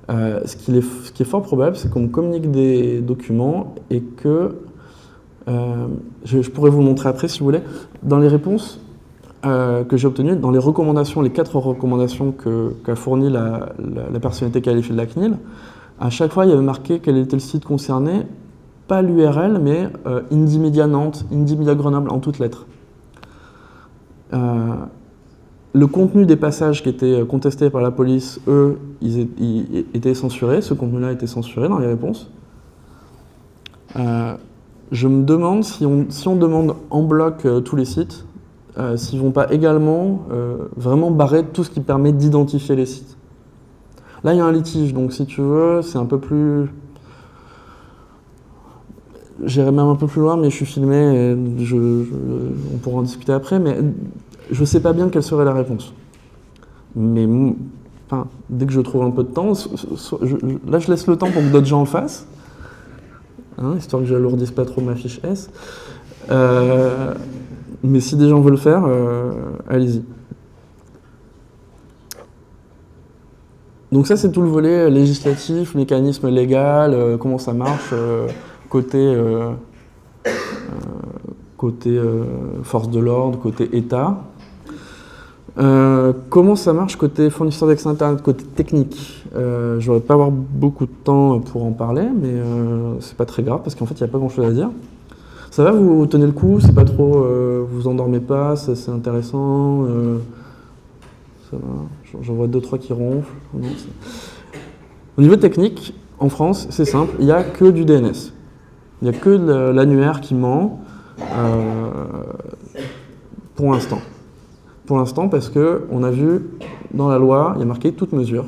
S3: Ce qui est fort probable, c'est qu'on me communique des documents et que... je pourrais vous le montrer après, si vous voulez. Dans les réponses que j'ai obtenues, dans les recommandations, les 4 recommandations qu'a fournies la personnalité qualifiée de la CNIL, à chaque fois, il y avait marqué quel était le site concerné, pas l'URL, mais Indymedia Nantes, Indymedia Grenoble, en toutes lettres. Le contenu des passages qui étaient contestés par la police, eux, ils étaient censurés. Ce contenu-là était censuré dans les réponses. Je me demande si on demande en bloc tous les sites, s'ils ne vont pas également vraiment barrer tout ce qui permet d'identifier les sites. Là, il y a un litige, donc si tu veux, c'est un peu plus... J'irai même un peu plus loin, mais je suis filmé et on pourra en discuter après, mais je ne sais pas bien quelle serait la réponse. Mais dès que je trouve un peu de temps, là je laisse le temps pour que d'autres gens le fassent, histoire que j'alourdisse pas trop ma fiche S. Mais si des gens veulent le faire, allez-y. Donc ça, c'est tout le volet législatif, mécanisme légal, comment ça marche, côté force de l'ordre, côté État. Comment ça marche côté fournisseur d'accès Internet, côté technique. Je ne vais pas avoir beaucoup de temps pour en parler, mais c'est pas très grave, parce qu'en fait, il n'y a pas grand-chose à dire. Ça va, vous tenez le coup, c'est pas trop... vous endormez pas, c'est intéressant. Ça va. J'en vois 2-3 qui ronflent. Non, au niveau technique, en France, c'est simple, il n'y a que du DNS. Il n'y a que l'annuaire qui ment pour l'instant. Pour l'instant, parce qu'on a vu dans la loi, il y a marqué toute mesure.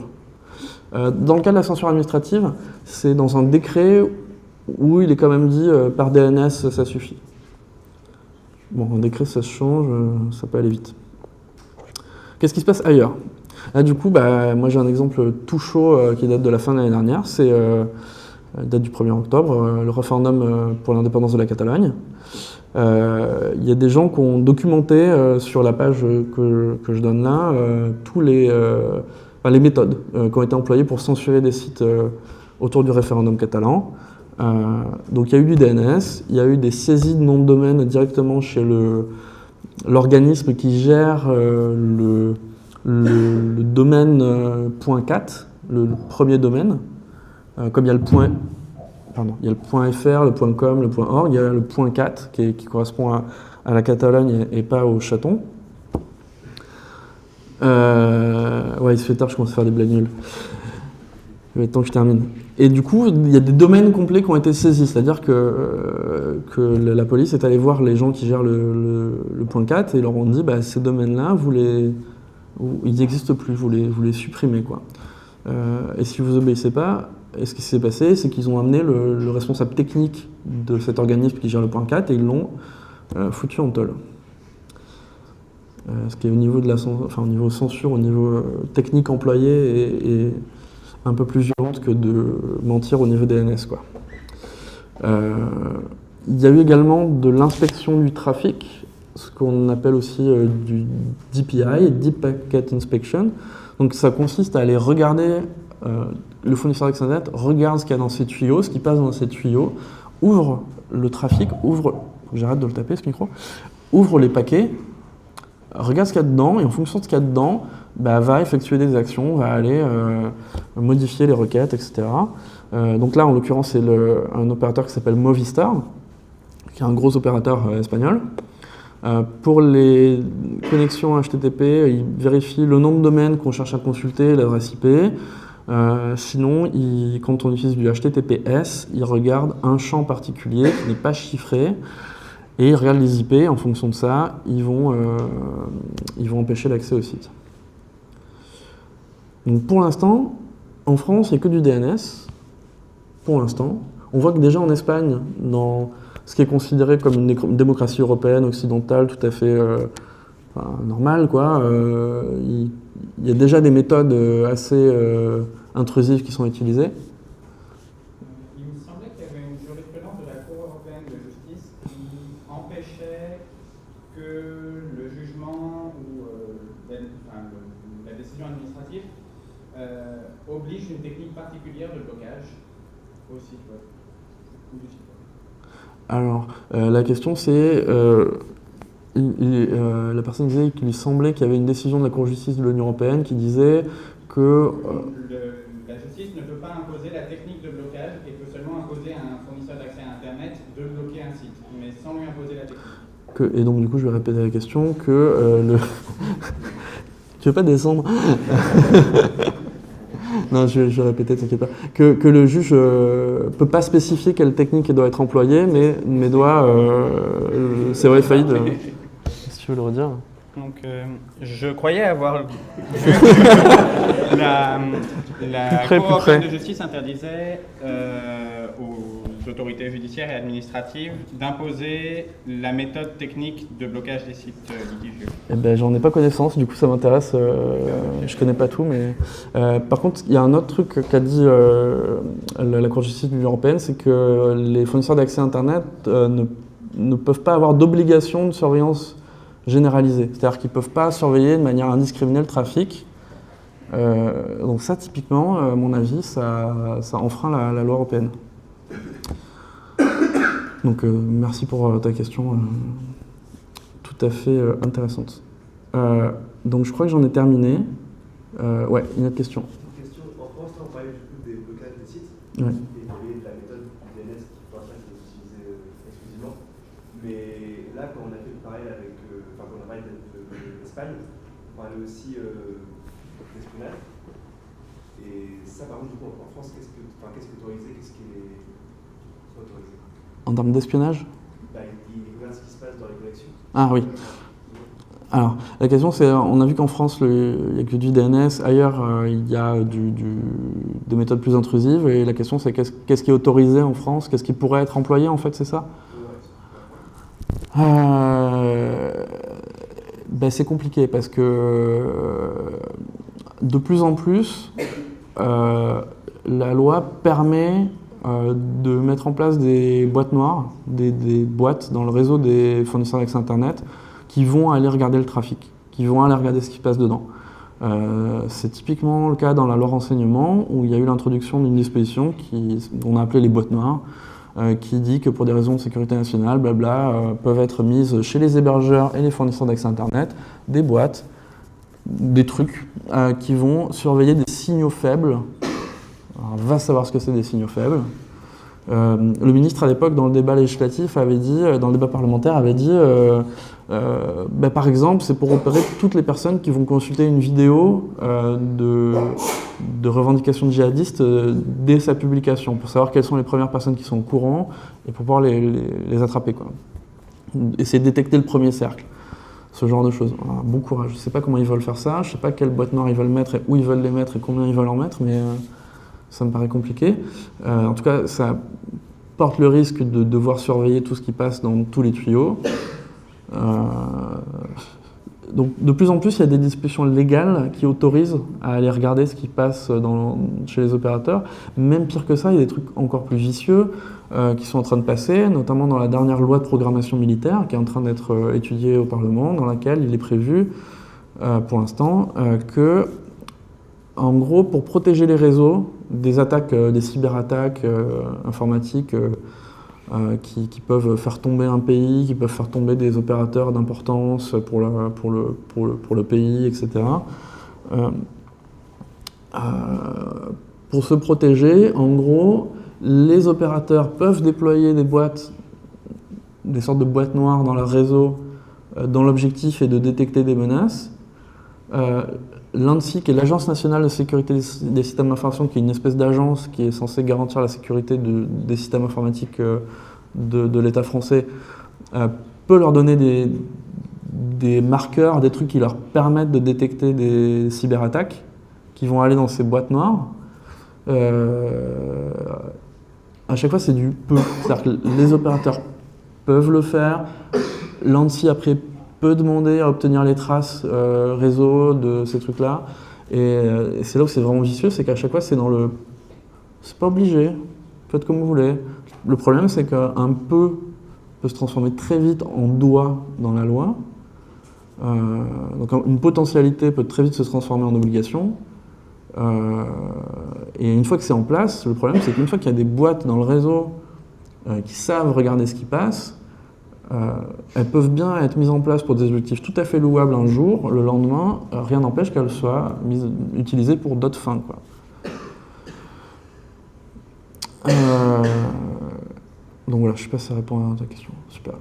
S3: Dans le cas de la censure administrative, c'est dans un décret où il est quand même dit par DNS, ça suffit. Bon, un décret, ça se change, ça peut aller vite. Qu'est-ce qui se passe ailleurs ? Là, du coup, moi j'ai un exemple tout chaud qui date de la fin de l'année dernière. C'est date du 1er octobre, le référendum pour l'indépendance de la Catalogne. Il y a des gens qui ont documenté sur la page que je donne là tous les méthodes qui ont été employées pour censurer des sites autour du référendum catalan. Donc il y a eu du DNS, il y a eu des saisies de noms de domaine directement chez l'organisme qui gère le domaine .4, le premier domaine. Comme il y a le il y a le .fr, le .com, le .org, il y a le .4 qui correspond à la Catalogne et pas au chaton. Ouais, il se fait tard, je commence à faire des blagues nulles. Il va être temps que je termine. Et du coup, il y a des domaines complets qui ont été saisis, c'est-à-dire que la police est allée voir les gens qui gèrent le .4 et leur ont dit ces domaines-là, ils n'existent plus, vous les supprimez, quoi. Et si vous obéissez pas, et ce qui s'est passé, c'est qu'ils ont amené le responsable technique de cet organisme qui gère le .4 et ils l'ont foutu en tôle. Ce qui est au niveau de au niveau censure, au niveau technique employé est un peu plus violente que de mentir au niveau DNS, quoi. Il y a eu également de l'inspection du trafic, ce qu'on appelle aussi du DPI, Deep Packet Inspection. Donc ça consiste à aller regarder, le fournisseur d'accès Internet regarde ce qu'il y a dans ses tuyaux, ce qui passe dans ses tuyaux, ouvre le trafic, ouvre que j'arrête de le taper ce micro, ouvre les paquets, regarde ce qu'il y a dedans, et en fonction de ce qu'il y a dedans, va effectuer des actions, va aller modifier les requêtes, etc. Donc là, en l'occurrence, c'est un opérateur qui s'appelle Movistar, qui est un gros opérateur espagnol. Pour les connexions HTTP, il vérifie le nom de domaine qu'on cherche à consulter, l'adresse IP. Sinon, quand on utilise du HTTPS, il regarde un champ particulier qui n'est pas chiffré et il regarde les IP. En fonction de ça, ils vont empêcher l'accès au site. Donc pour l'instant, en France, il n'y a que du DNS. Pour l'instant. On voit que déjà en Espagne, dans ce qui est considéré comme une démocratie européenne, occidentale, tout à fait normale, quoi, il y a déjà des méthodes assez intrusives qui sont utilisées.
S8: Il me semblait qu'il y avait une jurisprudence de la Cour européenne de justice qui empêchait que le jugement ou la décision administrative oblige une technique particulière de blocage au site web ou du site web.
S3: Alors, la question c'est, la personne disait qu'il lui semblait qu'il y avait une décision de la Cour de justice de l'Union européenne qui disait que...
S8: La justice ne peut pas imposer la technique de blocage et peut seulement imposer à un fournisseur d'accès à Internet de bloquer un site, mais sans lui imposer la technique.
S3: Et donc du coup, je vais répéter la question, que Tu veux pas descendre? Non, je vais répéter, t'inquiète pas. Que le juge peut pas spécifier quelle technique doit être employée, mais doit... c'est vrai, failli de... Si tu veux le redire.
S8: Donc, je croyais avoir vu la Cour européenne de justice interdisait aux autorités judiciaires et administratives d'imposer la méthode technique de blocage des sites litigieux.
S3: Eh ben, j'en ai pas connaissance, du coup ça m'intéresse. Je connais pas tout, mais par contre, il y a un autre truc qu'a dit la Cour de justice de l'Union européenne, c'est que les fournisseurs d'accès Internet ne peuvent pas avoir d'obligation de surveillance généralisée. C'est-à-dire qu'ils ne peuvent pas surveiller de manière indiscriminée le trafic. Donc ça, typiquement, à mon avis, ça enfreint la loi européenne. Donc merci pour ta question tout à fait intéressante. Donc je crois que j'en ai terminé. Ouais, une autre question.
S4: Une question, en France, on parlait du coup des blocages des sites.
S3: Ouais.
S4: Et il y avait de la méthode du DNS qui pour l'instant est utilisée exclusivement. Mais là, quand on a fait le parallèle avec, quand on a parlé de l'Espagne, on parlait aussi d'espionnage. Et ça, par contre, du coup, en France, qu'est-ce qui est autorisé, qu'est-ce qui est pas autorisé?
S3: En termes d'espionnage?
S4: Il regarde ce qui se passe dans les collections.
S3: Ah oui. Alors, la question c'est, on a vu qu'en France, il n'y a que du DNS, ailleurs il y a des méthodes plus intrusives, et la question c'est qu'est-ce qui est autorisé en France, qu'est-ce qui pourrait être employé en fait, c'est ça? C'est compliqué parce que de plus en plus, la loi permet de mettre en place des boîtes noires, des boîtes dans le réseau des fournisseurs d'accès Internet qui vont aller regarder le trafic, qui vont aller regarder ce qui se passe dedans. C'est typiquement le cas dans la loi renseignement où il y a eu l'introduction d'une disposition qu'on a appelée les boîtes noires, qui dit que pour des raisons de sécurité nationale, peuvent être mises chez les hébergeurs et les fournisseurs d'accès Internet des boîtes, des trucs qui vont surveiller des signaux faibles. Alors, va savoir ce que c'est des signaux faibles. Le ministre à l'époque, dans le débat législatif, avait dit, dans le débat parlementaire, avait dit par exemple, c'est pour repérer toutes les personnes qui vont consulter une vidéo de revendications djihadistes dès sa publication, pour savoir quelles sont les premières personnes qui sont au courant et pour pouvoir les attraper, quoi. Essayer de détecter le premier cercle, ce genre de choses. Alors, bon courage. Je ne sais pas comment ils veulent faire ça, je ne sais pas quelle boîte noire ils veulent mettre et où ils veulent les mettre et combien ils veulent en mettre, mais ça me paraît compliqué. En tout cas, ça porte le risque de devoir surveiller tout ce qui passe dans tous les tuyaux. Donc, de plus en plus, il y a des dispositions légales qui autorisent à aller regarder ce qui passe chez les opérateurs. Même pire que ça, il y a des trucs encore plus vicieux qui sont en train de passer, notamment dans la dernière loi de programmation militaire qui est en train d'être étudiée au Parlement, dans laquelle il est prévu, pour l'instant, que, en gros, pour protéger les réseaux des attaques, des cyberattaques informatiques qui peuvent faire tomber un pays, qui peuvent faire tomber des opérateurs d'importance pour le pays, etc. Pour se protéger, en gros, les opérateurs peuvent déployer des sortes de boîtes noires dans leur réseau dont l'objectif est de détecter des menaces. L'ANSSI, qui est l'Agence nationale de sécurité des systèmes d'information, qui est une espèce d'agence qui est censée garantir la sécurité des systèmes informatiques de l'État français, peut leur donner des marqueurs, des trucs qui leur permettent de détecter des cyberattaques qui vont aller dans ces boîtes noires. À chaque fois, c'est du peu. C'est-à-dire que les opérateurs peuvent le faire. L'ANSSI, après, peut demander à obtenir les traces réseau de ces trucs-là. Et c'est là où c'est vraiment vicieux, c'est qu'à chaque fois, c'est dans le... C'est pas obligé, faites comme vous voulez. Le problème, c'est qu'un peu peut se transformer très vite en doit dans la loi. Donc une potentialité peut très vite se transformer en obligation. Et une fois que c'est en place, le problème, c'est qu'une fois qu'il y a des boîtes dans le réseau qui savent regarder ce qui passe, elles peuvent bien être mises en place pour des objectifs tout à fait louables un jour, le lendemain, rien n'empêche qu'elles soient utilisées pour d'autres fins, quoi. Donc voilà, je sais pas si ça répond à ta question. Super.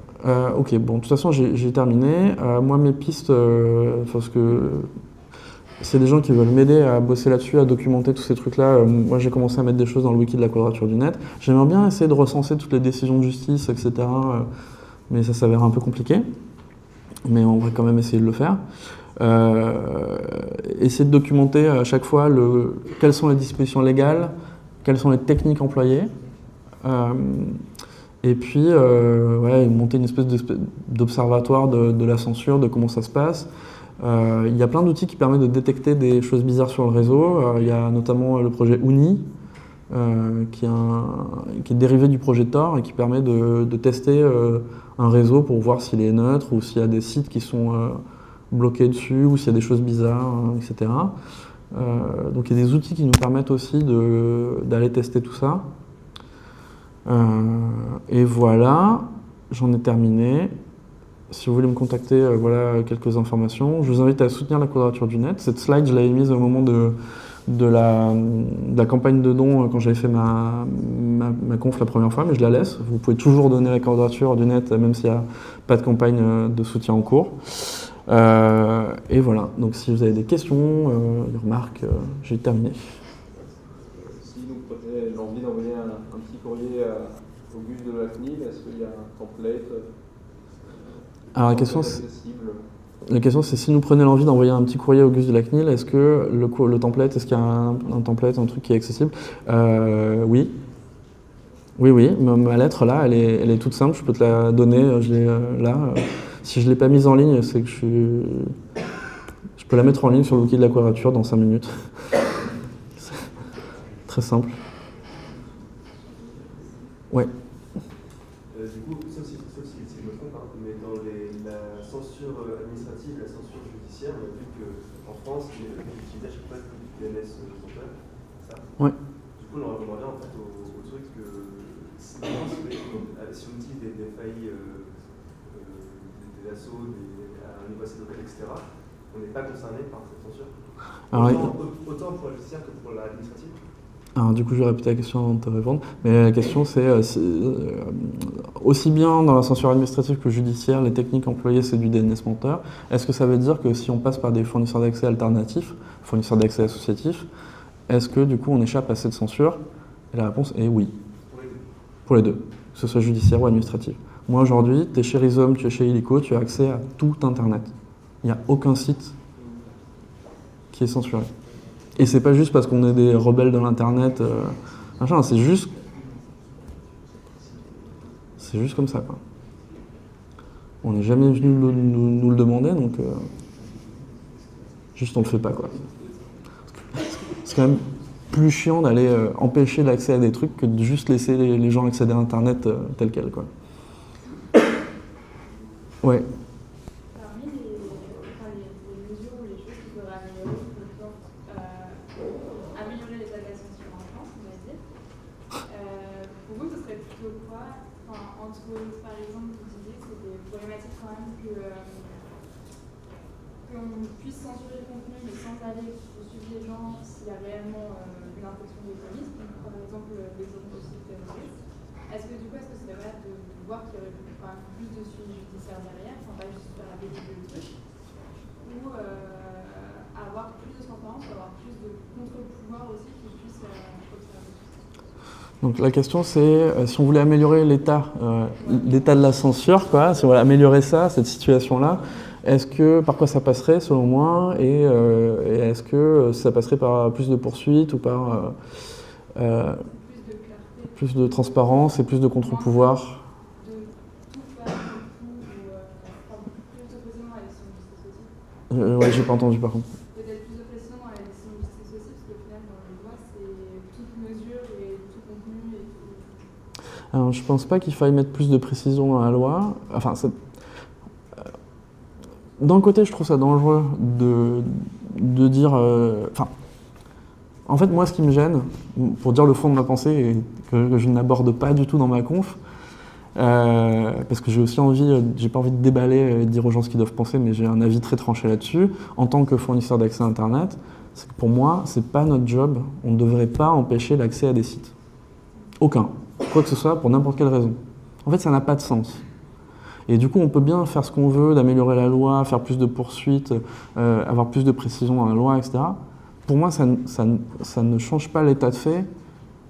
S3: Ok, bon, de toute façon, j'ai terminé. Moi, mes pistes, parce que c'est des gens qui veulent m'aider à bosser là-dessus, à documenter tous ces trucs-là. Moi, j'ai commencé à mettre des choses dans le wiki de la Quadrature du Net. J'aimerais bien essayer de recenser toutes les décisions de justice, etc. Mais ça s'avère un peu compliqué. Mais on va quand même essayer de le faire. Essayer de documenter à chaque fois quelles sont les dispositions légales, quelles sont les techniques employées. Et puis, monter une espèce d'observatoire de la censure, de comment ça se passe. Il y a plein d'outils qui permettent de détecter des choses bizarres sur le réseau. Il y a notamment le projet Uni, qui est dérivé du projet Tor et qui permet de tester un réseau pour voir s'il est neutre ou s'il y a des sites qui sont bloqués dessus ou s'il y a des choses bizarres, etc. Donc il y a des outils qui nous permettent aussi d'aller tester tout ça. Et voilà, j'en ai terminé. Si vous voulez me contacter, voilà quelques informations. Je vous invite à soutenir la Quadrature du Net. Cette slide, je l'avais mise au moment de la campagne de dons quand j'avais fait ma conf la première fois, mais je la laisse. Vous pouvez toujours donner la Quadrature du Net, même s'il n'y a pas de campagne de soutien en cours. Et voilà, donc si vous avez des questions, des remarques, j'ai terminé.
S2: Si vous prenez l'envie d'envoyer un petit courrier au Gus de la CNIL, est-ce qu'il y a un template
S3: Alors la question c'est si nous prenez l'envie d'envoyer un petit courrier au Gus de la CNIL, est-ce que le template, est-ce qu'il y a un template, un truc qui est accessible? Oui. Oui, ma lettre là, elle est toute simple, je peux te la donner, je l'ai là. Si je ne l'ai pas mise en ligne, c'est que je peux la mettre en ligne sur le wiki de la Quadrature dans 5 minutes. Très simple. Ouais.
S4: Du coup, sauf si je me trompe, mais dans la censure administrative, la censure judiciaire, on a vu qu'en France, ils utilisaient à chaque fois du DNS central, ça.
S3: Ouais.
S4: Du coup, on revient en fait au truc que si on utilise des failles, des assauts, à un niveau assez local, etc., on n'est pas concerné par cette censure. Autant pour la judiciaire que pour l'administrative.
S3: Alors du coup, je vais répéter la question avant de te répondre. Mais la question, c'est aussi bien dans la censure administrative que judiciaire, les techniques employées, c'est du DNS menteur. Est-ce que ça veut dire que si on passe par des fournisseurs d'accès alternatifs, fournisseurs d'accès associatifs, est-ce que du coup on échappe à cette censure? Et la réponse est oui. Pour les deux, que ce soit judiciaire ou administratif. Moi aujourd'hui, tu es chez Rhizome, tu es chez Illico, tu as accès à tout Internet. Il n'y a aucun site qui est censuré. Et c'est pas juste parce qu'on est des rebelles de l'internet, c'est juste comme ça, quoi. On n'est jamais venu nous le demander, donc juste on le fait pas, quoi. C'est quand même plus chiant d'aller empêcher l'accès à des trucs que de juste laisser les gens accéder à internet tel quel, quoi. Ouais.
S9: entre, par exemple, vous disiez que c'était problématique quand même qu'on puisse censurer le contenu, mais sans aller poursuivre les gens s'il y a réellement une infraction des polices. Par exemple, l'exemple aussi de terroriste. Est-ce que ça devrait de voir qu'il y aurait quand même plus de suivi judiciaire derrière, enfin pas juste faire la bêtise du truc, ou avoir plus de transparence, avoir plus de contre-pouvoir aussi qui puisse observer tout ça.
S3: Donc la question c'est, si on voulait améliorer l'état de la censure, quoi, si on voulait améliorer ça, cette situation-là, par quoi ça passerait selon moi, et est-ce que ça passerait par plus de poursuites ou par plus de transparence et plus de contre-pouvoir? Ouais, j'ai pas entendu par contre.
S9: Peut-être plus de précision dans la décision de justice aussi, parce qu'au final, dans les lois, c'est toute mesure et tout contenu et tout.
S3: Alors, je pense pas qu'il faille mettre plus de précision dans la loi. Enfin, d'un côté, je trouve ça dangereux de dire. En fait, moi, ce qui me gêne, pour dire le fond de ma pensée, et que je n'aborde pas du tout dans ma conf, parce que j'ai pas envie de déballer et de dire aux gens ce qu'ils doivent penser, mais j'ai un avis très tranché là-dessus. En tant que fournisseur d'accès à Internet, c'est que pour moi, c'est pas notre job. On ne devrait pas empêcher l'accès à des sites. Aucun. Quoi que ce soit, pour n'importe quelle raison. En fait, ça n'a pas de sens. Et du coup, on peut bien faire ce qu'on veut, d'améliorer la loi, faire plus de poursuites, avoir plus de précision dans la loi, etc. Pour moi, ça ne change pas l'état de fait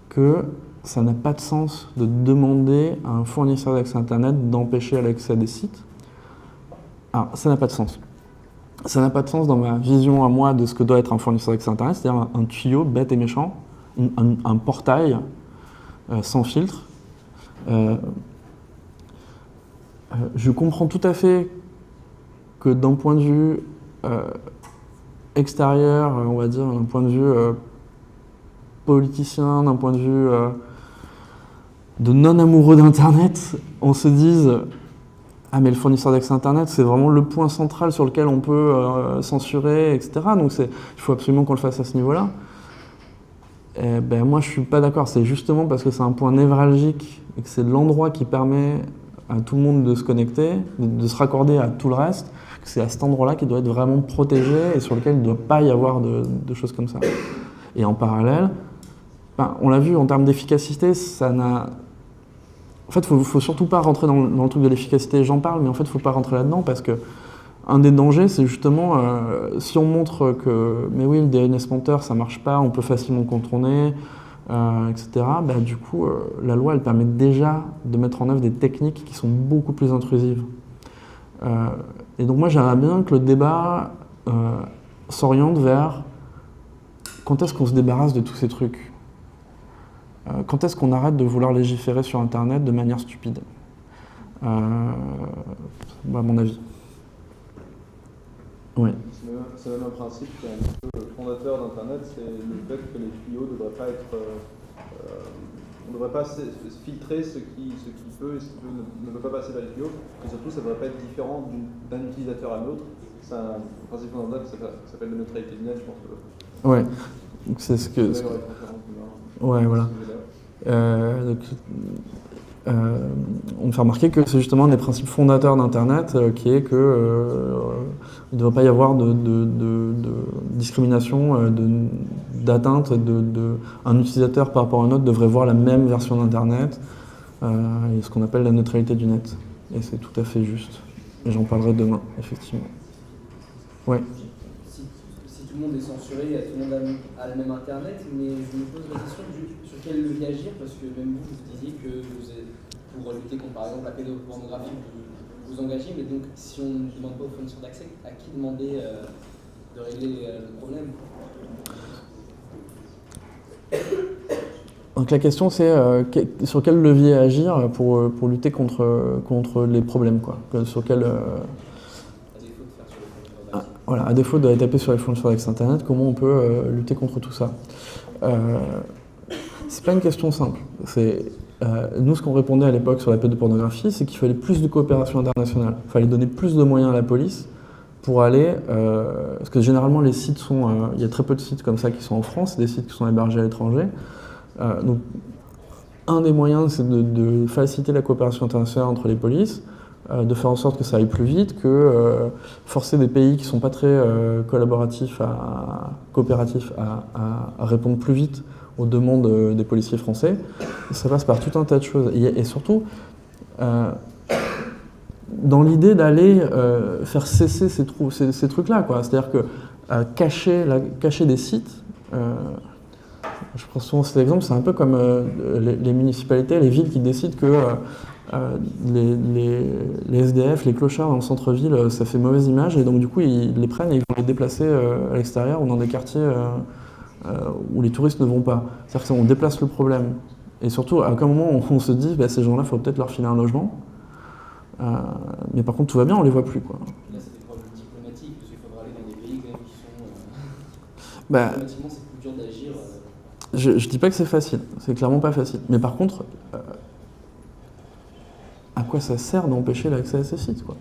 S3: que ça n'a pas de sens de demander à un fournisseur d'accès Internet d'empêcher l'accès à des sites. Alors, ça n'a pas de sens. Ça n'a pas de sens dans ma vision à moi de ce que doit être un fournisseur d'accès Internet, c'est-à-dire un tuyau bête et méchant, un portail sans filtre. Je comprends tout à fait que d'un point de vue extérieur, on va dire, d'un point de vue politicien, d'un point de vue de non-amoureux d'Internet, on se dise « Ah mais le fournisseur d'accès Internet, c'est vraiment le point central sur lequel on peut censurer, etc. Donc il faut absolument qu'on le fasse à ce niveau-là. » Moi je suis pas d'accord, c'est justement parce que c'est un point névralgique et que c'est l'endroit qui permet à tout le monde de se connecter, de se raccorder à tout le reste, que c'est à cet endroit-là qui doit être vraiment protégé et sur lequel il ne doit pas y avoir de choses comme ça. Et en parallèle, on l'a vu en termes d'efficacité, ça n'a... En fait, il ne faut surtout pas rentrer dans le truc de l'efficacité, j'en parle, mais en fait, il ne faut pas rentrer là-dedans parce que un des dangers, c'est justement, si on montre que, mais oui, le DNS menteur, ça ne marche pas, on peut facilement contourner, etc., du coup, la loi, elle permet déjà de mettre en œuvre des techniques qui sont beaucoup plus intrusives. Et donc moi, j'aimerais bien que le débat s'oriente vers quand est-ce qu'on se débarrasse de tous ces trucs ? Quand est-ce qu'on arrête de vouloir légiférer sur Internet de manière stupide ? À mon avis. Oui.
S2: C'est même un principe qui est un peu fondateur d'Internet, c'est le fait que les tuyaux ne devraient pas être... on ne devrait pas filtrer ce qui peut et ce qui ne peut pas passer par les tuyaux, et surtout ça ne devrait pas être différent d'un utilisateur à l'autre. C'est un principe fondamental qui s'appelle la neutralité du net, je pense que...
S3: Ouais, c'est ce que... Ouais, voilà. On me fait remarquer que c'est justement un des principes fondateurs d'Internet qui est qu'il ne devrait pas y avoir de discrimination, d'atteinte. Un utilisateur par rapport à un autre devrait voir la même version d'Internet, et ce qu'on appelle la neutralité du net. Et c'est tout à fait juste. Et j'en parlerai demain, effectivement. Ouais.
S10: Si tout le monde est censuré, tout le monde a le même Internet, mais je me pose la question sur quel levier agir, parce que même vous disiez que vous êtes pour lutter contre, par exemple, la pédopornographie, vous engagez, mais donc si on ne demande pas aux fournisseurs d'accès, à qui demander de régler le problème ?
S3: Donc la question c'est sur quel levier agir pour lutter contre les problèmes, quoi. Sur quel... Voilà, à défaut de taper sur les fournisseurs d'accès Internet, comment on peut lutter contre tout ça ? C'est pas une question simple. Nous, ce qu'on répondait à l'époque sur la pédopornographie, c'est qu'il fallait plus de coopération internationale. Il fallait donner plus de moyens à la police pour aller... parce que généralement, les sites il y a très peu de sites comme ça qui sont en France, des sites qui sont hébergés à l'étranger. Donc, un des moyens, c'est de faciliter la coopération internationale entre les polices, de faire en sorte que ça aille plus vite, que forcer des pays qui ne sont pas très coopératifs à répondre plus vite aux demandes des policiers français. Ça passe par tout un tas de choses. Et surtout, dans l'idée d'aller faire cesser ces trucs-là, quoi. C'est-à-dire que cacher des sites, je prends souvent cet exemple, c'est un peu comme les municipalités, les villes qui décident que les SDF, les clochards dans le centre-ville, ça fait mauvaise image, et donc du coup ils les prennent et ils vont les déplacer à l'extérieur ou dans des quartiers où les touristes ne vont pas. C'est-à-dire qu'on déplace le problème. Et surtout, à un moment, on se dit, ces gens-là, il faut peut-être leur filer un logement. Mais par contre, tout va bien, on les voit plus, quoi.
S10: Là, c'est des problèmes diplomatiques, parce qu'il faudra aller dans des pays quand même qui sont... diplomatiquement, c'est plus dur d'agir.
S3: Je dis pas que c'est facile, c'est clairement pas facile. Mais par contre, à quoi ça sert d'empêcher l'accès à ces sites, quoi?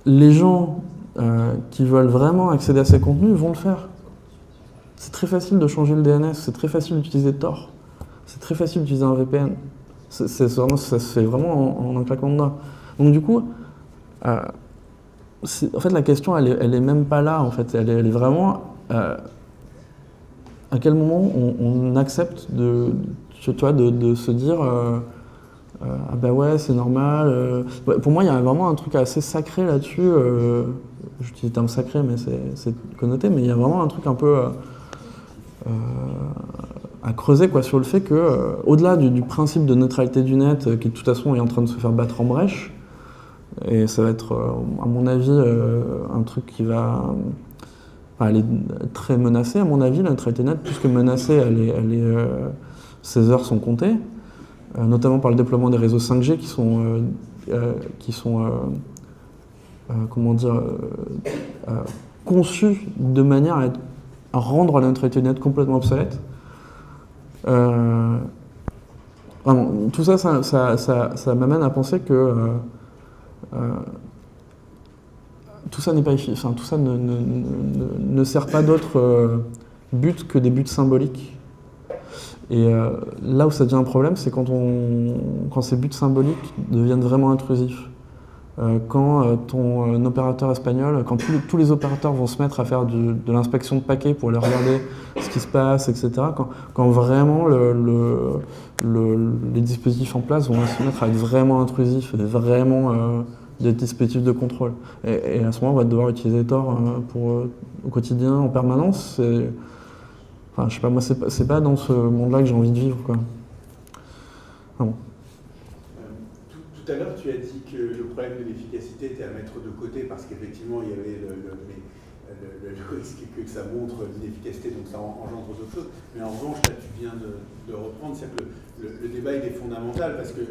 S3: Les gens qui veulent vraiment accéder à ces contenus vont le faire. C'est très facile de changer le DNS, c'est très facile d'utiliser Tor, c'est très facile d'utiliser un VPN. Ça se fait vraiment en un claquement de doigts. Donc du coup, en fait la question elle est même pas là, en fait. Elle est vraiment à quel moment on accepte de se dire ah bah ouais c'est normal. Pour moi il y a vraiment un truc assez sacré là-dessus. J'utilise le terme sacré mais c'est connoté, mais il y a vraiment un truc un peu à creuser, quoi, sur le fait que, au-delà du principe de neutralité du net, qui de toute façon est en train de se faire battre en brèche, et ça va être, à mon avis, un truc qui va aller très menacé, à mon avis, la neutralité net, plus que menacée, ses heures sont comptées, notamment par le déploiement des réseaux 5G qui sont comment dire, conçus de manière à rendre la neutralité net complètement obsolète. Vraiment, tout ça m'amène à penser que tout ça n'est pas tout ça ne sert pas d'autre but que des buts symboliques. Et là où ça devient un problème, c'est quand ces buts symboliques deviennent vraiment intrusifs. Quand ton opérateur espagnol, quand tous les opérateurs vont se mettre à faire de l'inspection de paquets pour aller regarder ce qui se passe, etc., quand vraiment les dispositifs en place vont se mettre à être vraiment intrusifs, et vraiment des dispositifs de contrôle. Et à ce moment, on va devoir utiliser Tor au quotidien, en permanence. Enfin, je sais pas, moi, c'est pas dans ce monde-là que j'ai envie de vivre, quoi. Ah bon.
S5: Tout à l'heure, tu as dit que le problème de l'efficacité était à mettre de côté parce qu'effectivement, il y avait le risque que ça montre l'inefficacité, donc ça engendre d'autres choses. Mais en revanche, là, tu viens de reprendre, c'est que le débat il est fondamental parce que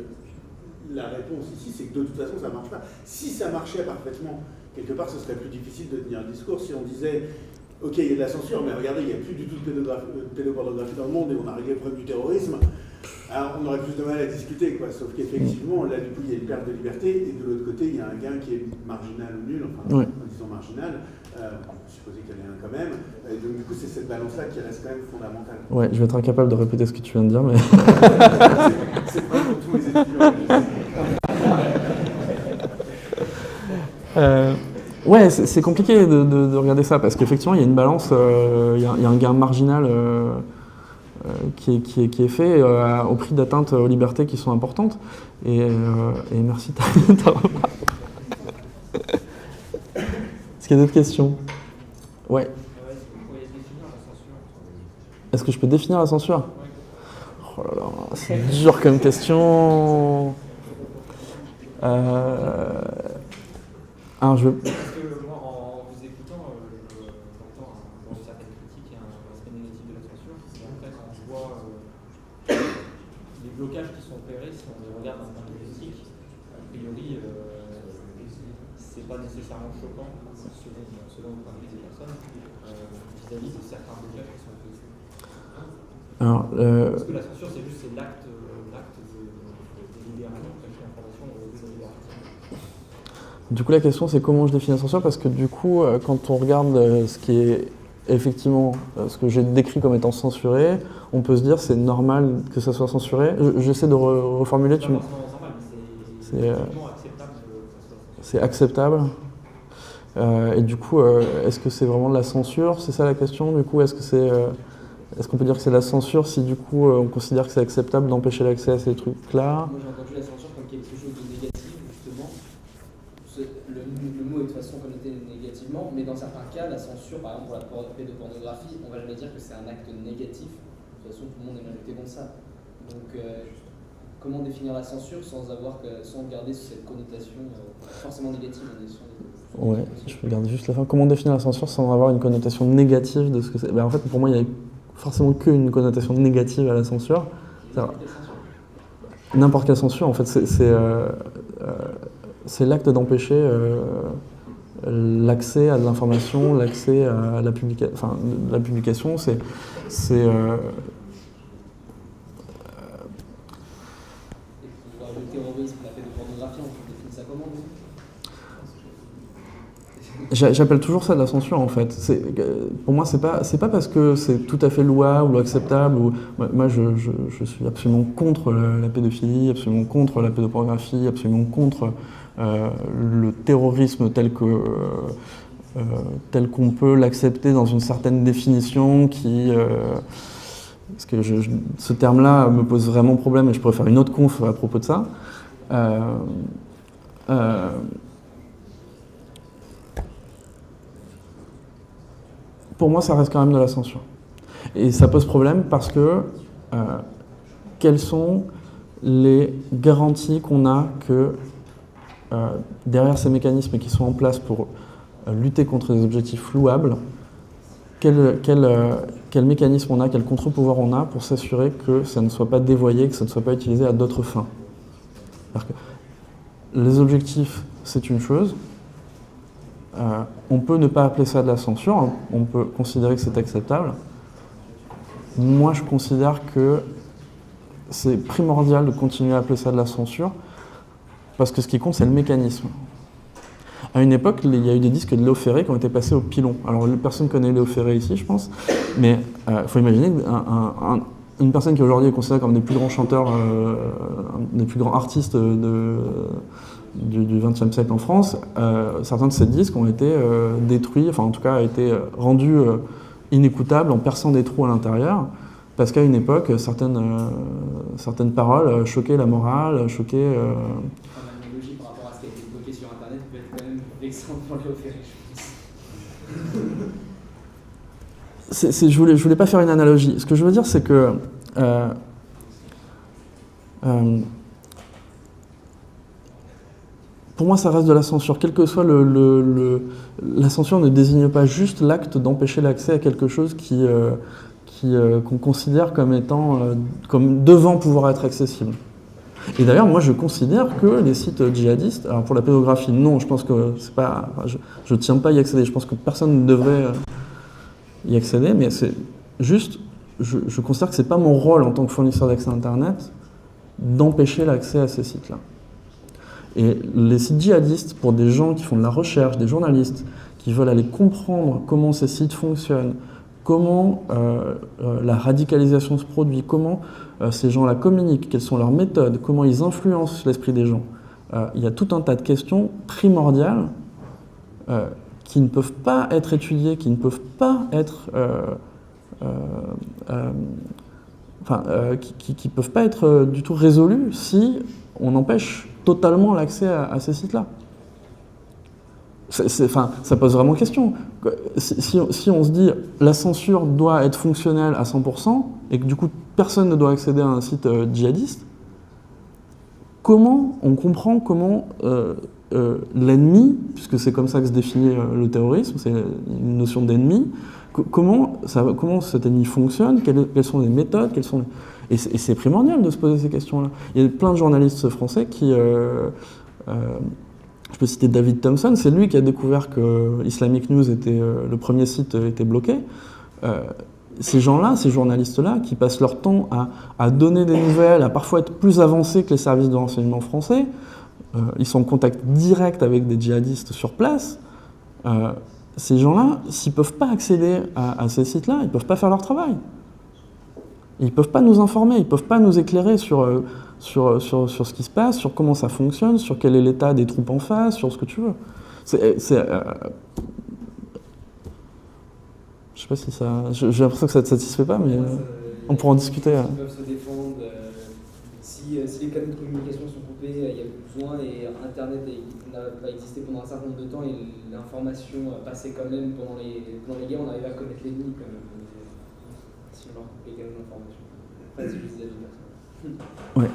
S5: la réponse ici, c'est que de toute façon, ça ne marche pas. Si ça marchait parfaitement, quelque part, ce serait plus difficile de tenir un discours. Si on disait, ok, il y a de la censure, mais regardez, il n'y a plus du tout de pédopornographie dans le monde et on a réglé le problème du terrorisme, alors on aurait plus de mal à discuter, quoi. Sauf qu'effectivement, là, du coup, il y a une perte de liberté et de l'autre côté, il y a un gain qui est marginal ou nul, enfin, en disant marginal, on peut supposer qu'il y en a un quand même. Et donc, du coup, c'est cette balance-là qui reste quand même fondamentale.
S3: Ouais, je vais être incapable de répéter ce que tu viens de dire, mais...
S5: c'est pas pour tous les étudiants.
S3: Ouais, c'est compliqué de regarder ça, parce qu'effectivement, il y a une balance, il y a un gain marginal qui est fait au prix d'atteintes aux libertés qui sont importantes. Et merci, t'as repas. Est-ce qu'il y a d'autres questions? Ouais. Est-ce que je peux définir la censure? Oh là là, c'est dur comme question. Alors je veux...
S11: Parce que moi, en vous écoutant, j'entends dans certaines critiques un aspect négatif de la censure. Et après, quand je vois les blocages qui sont opérés, si on les regarde d'un point de vue éthique, a priori, c'est pas nécessairement choquant, selon le point de vue des personnes, vis-à-vis de certains blocages qui sont opérés. Parce que la censure, c'est juste l'acte de libération, cacher l'information au début de la libération.
S3: Du coup, la question, c'est comment je définis la censure, parce que du coup, quand on regarde ce qui est effectivement ce que j'ai décrit comme étant censuré, on peut se dire c'est normal que ça soit censuré. J'essaie de reformuler.
S11: C'est pas forcément normal, mais c'est acceptable que ça soit censuré.
S3: C'est acceptable. Et du coup, est-ce que c'est vraiment de la censure? C'est ça la question. Du coup, est-ce qu'on peut dire que c'est de la censure si du coup on considère que c'est acceptable d'empêcher l'accès à ces trucs-là?
S10: Moi j'ai entendu la censure comme quelque chose de négatif, justement. Le mot est de toute façon connoté négativement, mais dans certains cas, la censure, par exemple pour la pédopornographie, on va jamais dire que c'est un acte négatif. De toute façon, tout le monde est majorité contre ça. Donc, comment définir la censure sans garder cette connotation forcément négative
S3: Ouais, je regarde juste la fin. Comment définir la censure sans avoir une connotation négative de ce que c'est? En fait, pour moi, il y a forcément qu'une connotation négative à la censure. N'importe quelle censure, en fait, c'est l'acte d'empêcher l'accès à de l'information, l'accès à la publication. Le
S10: terrorisme, la pédopornographie, on définit ça comment?
S3: J'appelle toujours ça de la censure en fait. Pour moi, c'est pas parce que c'est tout à fait louable ou acceptable. Moi, je suis absolument contre la pédophilie, absolument contre la pédopornographie, absolument contre le terrorisme tel qu'on peut l'accepter dans une certaine définition parce que ce terme-là me pose vraiment problème et je pourrais faire une autre conf à propos de ça. Pour moi, ça reste quand même de la censure. Et ça pose problème parce que quelles sont les garanties qu'on a que derrière ces mécanismes qui sont en place pour lutter contre des objectifs louables, quel mécanisme on a, quel contre-pouvoir on a pour s'assurer que ça ne soit pas dévoyé, que ça ne soit pas utilisé à d'autres fins. Les objectifs, c'est une chose. On peut ne pas appeler ça de la censure, on peut considérer que c'est acceptable. Moi, je considère que c'est primordial de continuer à appeler ça de la censure, parce que ce qui compte, c'est le mécanisme. À une époque, il y a eu des disques de Léo Ferré qui ont été passés au pilon. Alors, personne ne connaît Léo Ferré ici, je pense, mais il faut imaginer une personne qui aujourd'hui est considérée comme des plus grands chanteurs, des plus grands artistes du XXe siècle en France, certains de ces disques ont été détruits, enfin en tout cas ont été rendus inécoutables en perçant des trous à l'intérieur, parce qu'à une époque, certaines paroles choquaient la morale, choquaient...
S10: L'analogie par rapport à ce qui a été bloqué sur Internet peut être quand même vexante pour Léo Ferré, je pense.
S3: Je voulais pas faire une analogie. Ce que je veux dire, c'est que... pour moi, ça reste de la censure. Quel que soit la censure ne désigne pas juste l'acte d'empêcher l'accès à quelque chose qu'on considère comme comme devant pouvoir être accessible. Et d'ailleurs, moi, je considère que les sites djihadistes, alors pour la pédographie, non, je pense que c'est pas, je tiens pas à y accéder. Je pense que personne ne devrait y accéder, mais c'est juste, je considère que c'est pas mon rôle en tant que fournisseur d'accès à Internet d'empêcher l'accès à ces sites-là. Et les sites djihadistes, pour des gens qui font de la recherche, des journalistes, qui veulent aller comprendre comment ces sites fonctionnent, comment la radicalisation se produit, comment ces gens-là communiquent, quelles sont leurs méthodes, comment ils influencent l'esprit des gens. Il y a tout un tas de questions primordiales qui ne peuvent pas être étudiées, qui ne peuvent pas être... qui peuvent pas être du tout résolues si on empêche totalement l'accès à ces sites-là. Ça pose vraiment question. Si on se dit la censure doit être fonctionnelle à 100% et que du coup personne ne doit accéder à un site djihadiste, comment on comprend comment l'ennemi, puisque c'est comme ça que se définit le terrorisme, c'est une notion d'ennemi, comment cet ennemi fonctionne, quelles sont les méthodes, et c'est primordial de se poser ces questions-là. Il y a plein de journalistes français qui... je peux citer David Thompson, c'est lui qui a découvert que Islamic News le premier site était bloqué. Ces gens-là, ces journalistes-là, qui passent leur temps à donner des nouvelles, à parfois être plus avancés que les services de renseignement français, ils sont en contact direct avec des djihadistes sur place. ces gens-là, s'ils ne peuvent pas accéder à ces sites-là, ils ne peuvent pas faire leur travail. Ils ne peuvent pas nous informer, ils ne peuvent pas nous éclairer sur ce qui se passe, sur comment ça fonctionne, sur quel est l'état des troupes en face, sur ce que tu veux. Je ne sais pas si ça... J'ai l'impression que ça ne te satisfait pas, mais on pourra en discuter.
S10: Ils peuvent se défendre. Si les canaux de communication sont coupés, il y a besoin, et Internet va exister pendant un certain nombre de temps, et l'information passait quand même pendant les guerres, on arrivait à connaître l'ennemi quand même. Si on leur coupe les canaux d'information. Après, c'est juste des avis personnels.
S3: Ouais.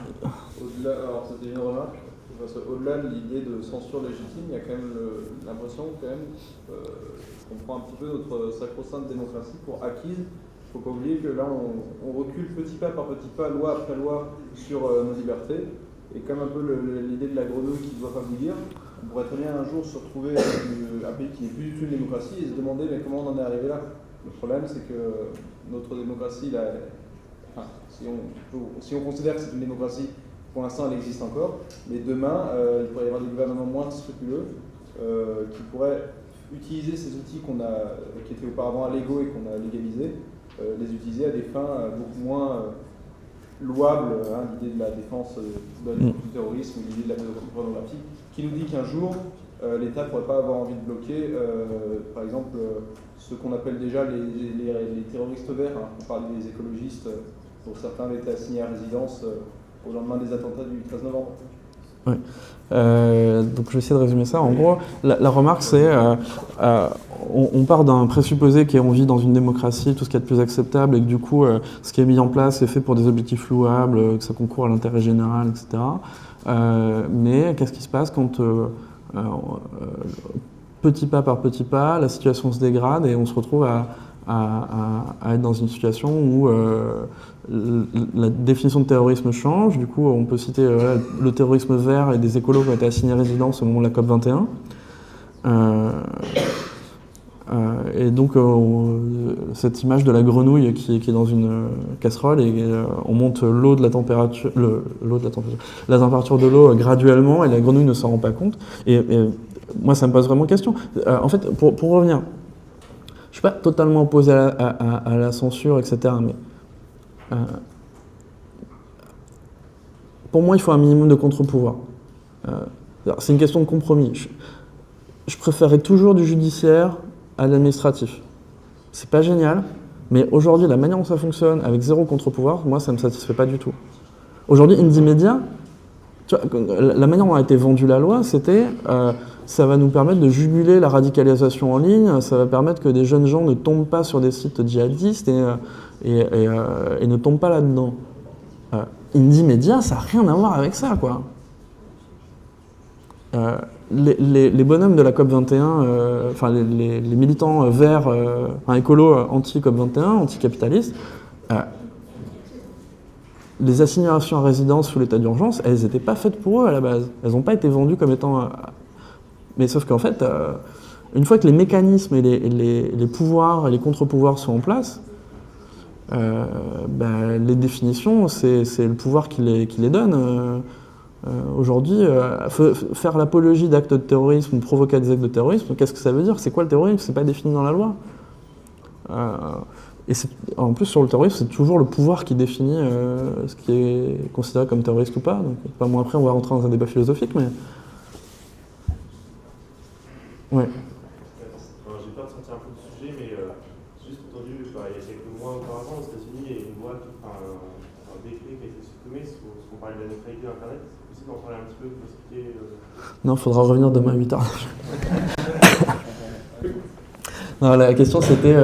S2: Au-delà, alors c'était une remarque, parce qu'au-delà de l'idée de censure légitime, il y a quand même l'impression qu'on prend un petit peu notre sacro-sainte démocratie pour acquise. Il ne faut pas oublier que là, on recule petit pas par petit pas, loi après loi, sur nos libertés. Et comme un peu l'idée de la grenouille qui ne doit pas bouillir, on pourrait très bien un jour se retrouver avec un pays qui n'est plus du tout une démocratie et se demander mais comment on en est arrivé là. Le problème, c'est que notre démocratie, si on considère que c'est une démocratie, pour l'instant elle existe encore, mais demain, il pourrait y avoir des gouvernements moins scrupuleux qui pourraient utiliser ces outils qui étaient auparavant illégaux et qu'on a légalisés, les utiliser à des fins beaucoup moins louables, l'idée de la défense du terrorisme ou l'idée de la pornographie, qui nous dit qu'un jour, l'État ne pourrait pas avoir envie de bloquer, par exemple, ce qu'on appelle déjà les terroristes verts. On parle des écologistes, pour certains, l'État assignés à résidence au lendemain des attentats du 13 novembre.
S3: Oui. Donc je vais essayer de résumer ça. En gros, la remarque c'est on part d'un présupposé qu'on vit dans une démocratie, tout ce qui est de plus acceptable, et que du coup ce qui est mis en place est fait pour des objectifs louables, que ça concourt à l'intérêt général, etc. Mais qu'est-ce qui se passe quand petit pas par petit pas, la situation se dégrade et on se retrouve à être dans une situation où la définition de terrorisme change. Du coup, on peut citer le terrorisme vert et des écolos qui ont été assignés résidence au moment de la COP21. Et donc, cette image de la grenouille qui est dans une casserole et on monte la température de l'eau graduellement et la grenouille ne s'en rend pas compte. Et moi, ça me pose vraiment question. En fait, pour revenir, je ne suis pas totalement opposé à la censure, etc. Mais pour moi, il faut un minimum de contre-pouvoir. C'est une question de compromis. Je préférerais toujours du judiciaire à l'administratif. C'est pas génial, mais aujourd'hui, la manière dont ça fonctionne, avec zéro contre-pouvoir, moi, ça ne me satisfait pas du tout. Aujourd'hui, Indymedia, la manière dont a été vendue la loi, c'était ça va nous permettre de juguler la radicalisation en ligne, ça va permettre que des jeunes gens ne tombent pas sur des sites djihadistes et ne tombent pas là-dedans. Indymedia, ça n'a rien à voir avec ça, quoi. Les bonhommes de la COP21, enfin les militants verts, écolos anti-COP21, anticapitalistes, les assignations à résidence sous l'état d'urgence, elles n'étaient pas faites pour eux à la base. Elles n'ont pas été vendues comme étant... Mais sauf qu'en fait, une fois que les mécanismes et les pouvoirs et les contre-pouvoirs sont en place, les définitions, c'est le pouvoir qui les donne. Aujourd'hui, faire l'apologie d'actes de terrorisme ou provoquer des actes de terrorisme, qu'est-ce que ça veut dire? C'est quoi le terrorisme? C'est pas défini dans la loi. Et en plus, sur le terrorisme, c'est toujours le pouvoir qui définit ce qui est considéré comme terroriste ou pas. Donc, pas moins après, on va rentrer dans un débat philosophique, mais... Ouais.
S4: J'ai peur de sortir un peu du sujet, mais j'ai juste entendu, il y a quelques mois auparavant, aux États-Unis, il y a une loi, un décret qui a été supprimé, parce qu'on parlait de la neutralité d'Internet. C'est possible d'en parler un petit peu, pour expliquer
S3: Non, il faudra revenir demain à 8h. Non, la question c'était,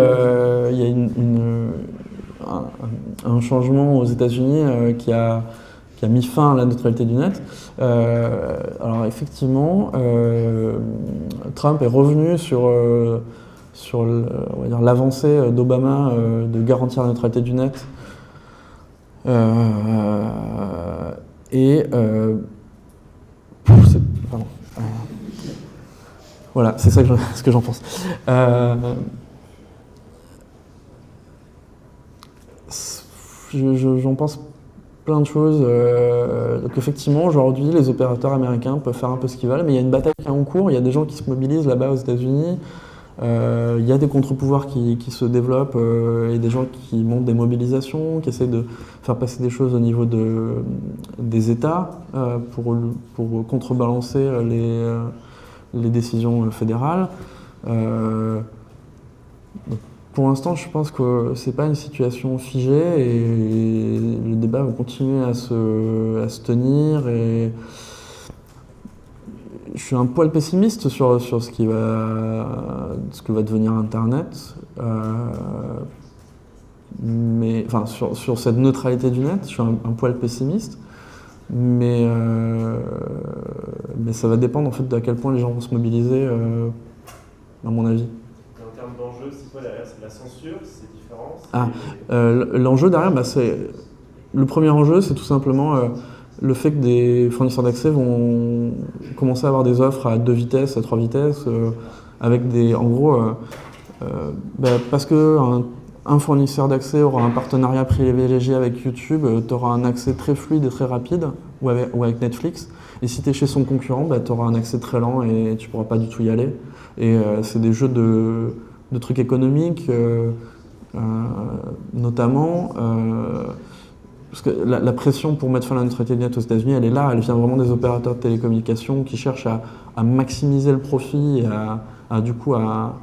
S3: il y a un changement aux États-Unis qui a mis fin à la neutralité du net. Alors effectivement, Trump est revenu sur l'avancée d'Obama de garantir la neutralité du net. Voilà, c'est ça ce que j'en pense. J'en pense plein de choses. Donc effectivement, aujourd'hui, les opérateurs américains peuvent faire un peu ce qu'ils veulent, mais il y a une bataille qui est en cours, il y a des gens qui se mobilisent là-bas aux États-Unis Il y a des contre-pouvoirs qui se développent et des gens qui montent des mobilisations, qui essayent de faire passer des choses au niveau des États pour contrebalancer les décisions fédérales. Pour l'instant, je pense que c'est pas une situation figée et le débat va continuer à se tenir. Et je suis un poil pessimiste sur ce que va devenir Internet, mais enfin sur cette neutralité du net, je suis un poil pessimiste, mais ça va dépendre en fait d'à quel point les gens vont se mobiliser, à mon avis.
S4: En termes d'enjeu, c'est quoi derrière? C'est de la censure, c'est différent?
S3: L'enjeu derrière, le premier enjeu, c'est tout simplement le fait que des fournisseurs d'accès vont commencer à avoir des offres à 2 vitesses, à 3 vitesses, avec des, en gros, parce que un fournisseur d'accès aura un partenariat privilégié avec YouTube, tu auras un accès très fluide et très rapide, ou avec Netflix. Et si tu es chez son concurrent, tu auras un accès très lent et tu pourras pas du tout y aller. Et c'est des jeux de trucs économiques, notamment. Parce que la pression pour mettre fin à la neutralité du net aux États-Unis, elle est là, elle vient vraiment des opérateurs de télécommunications qui cherchent à maximiser le profit et du coup à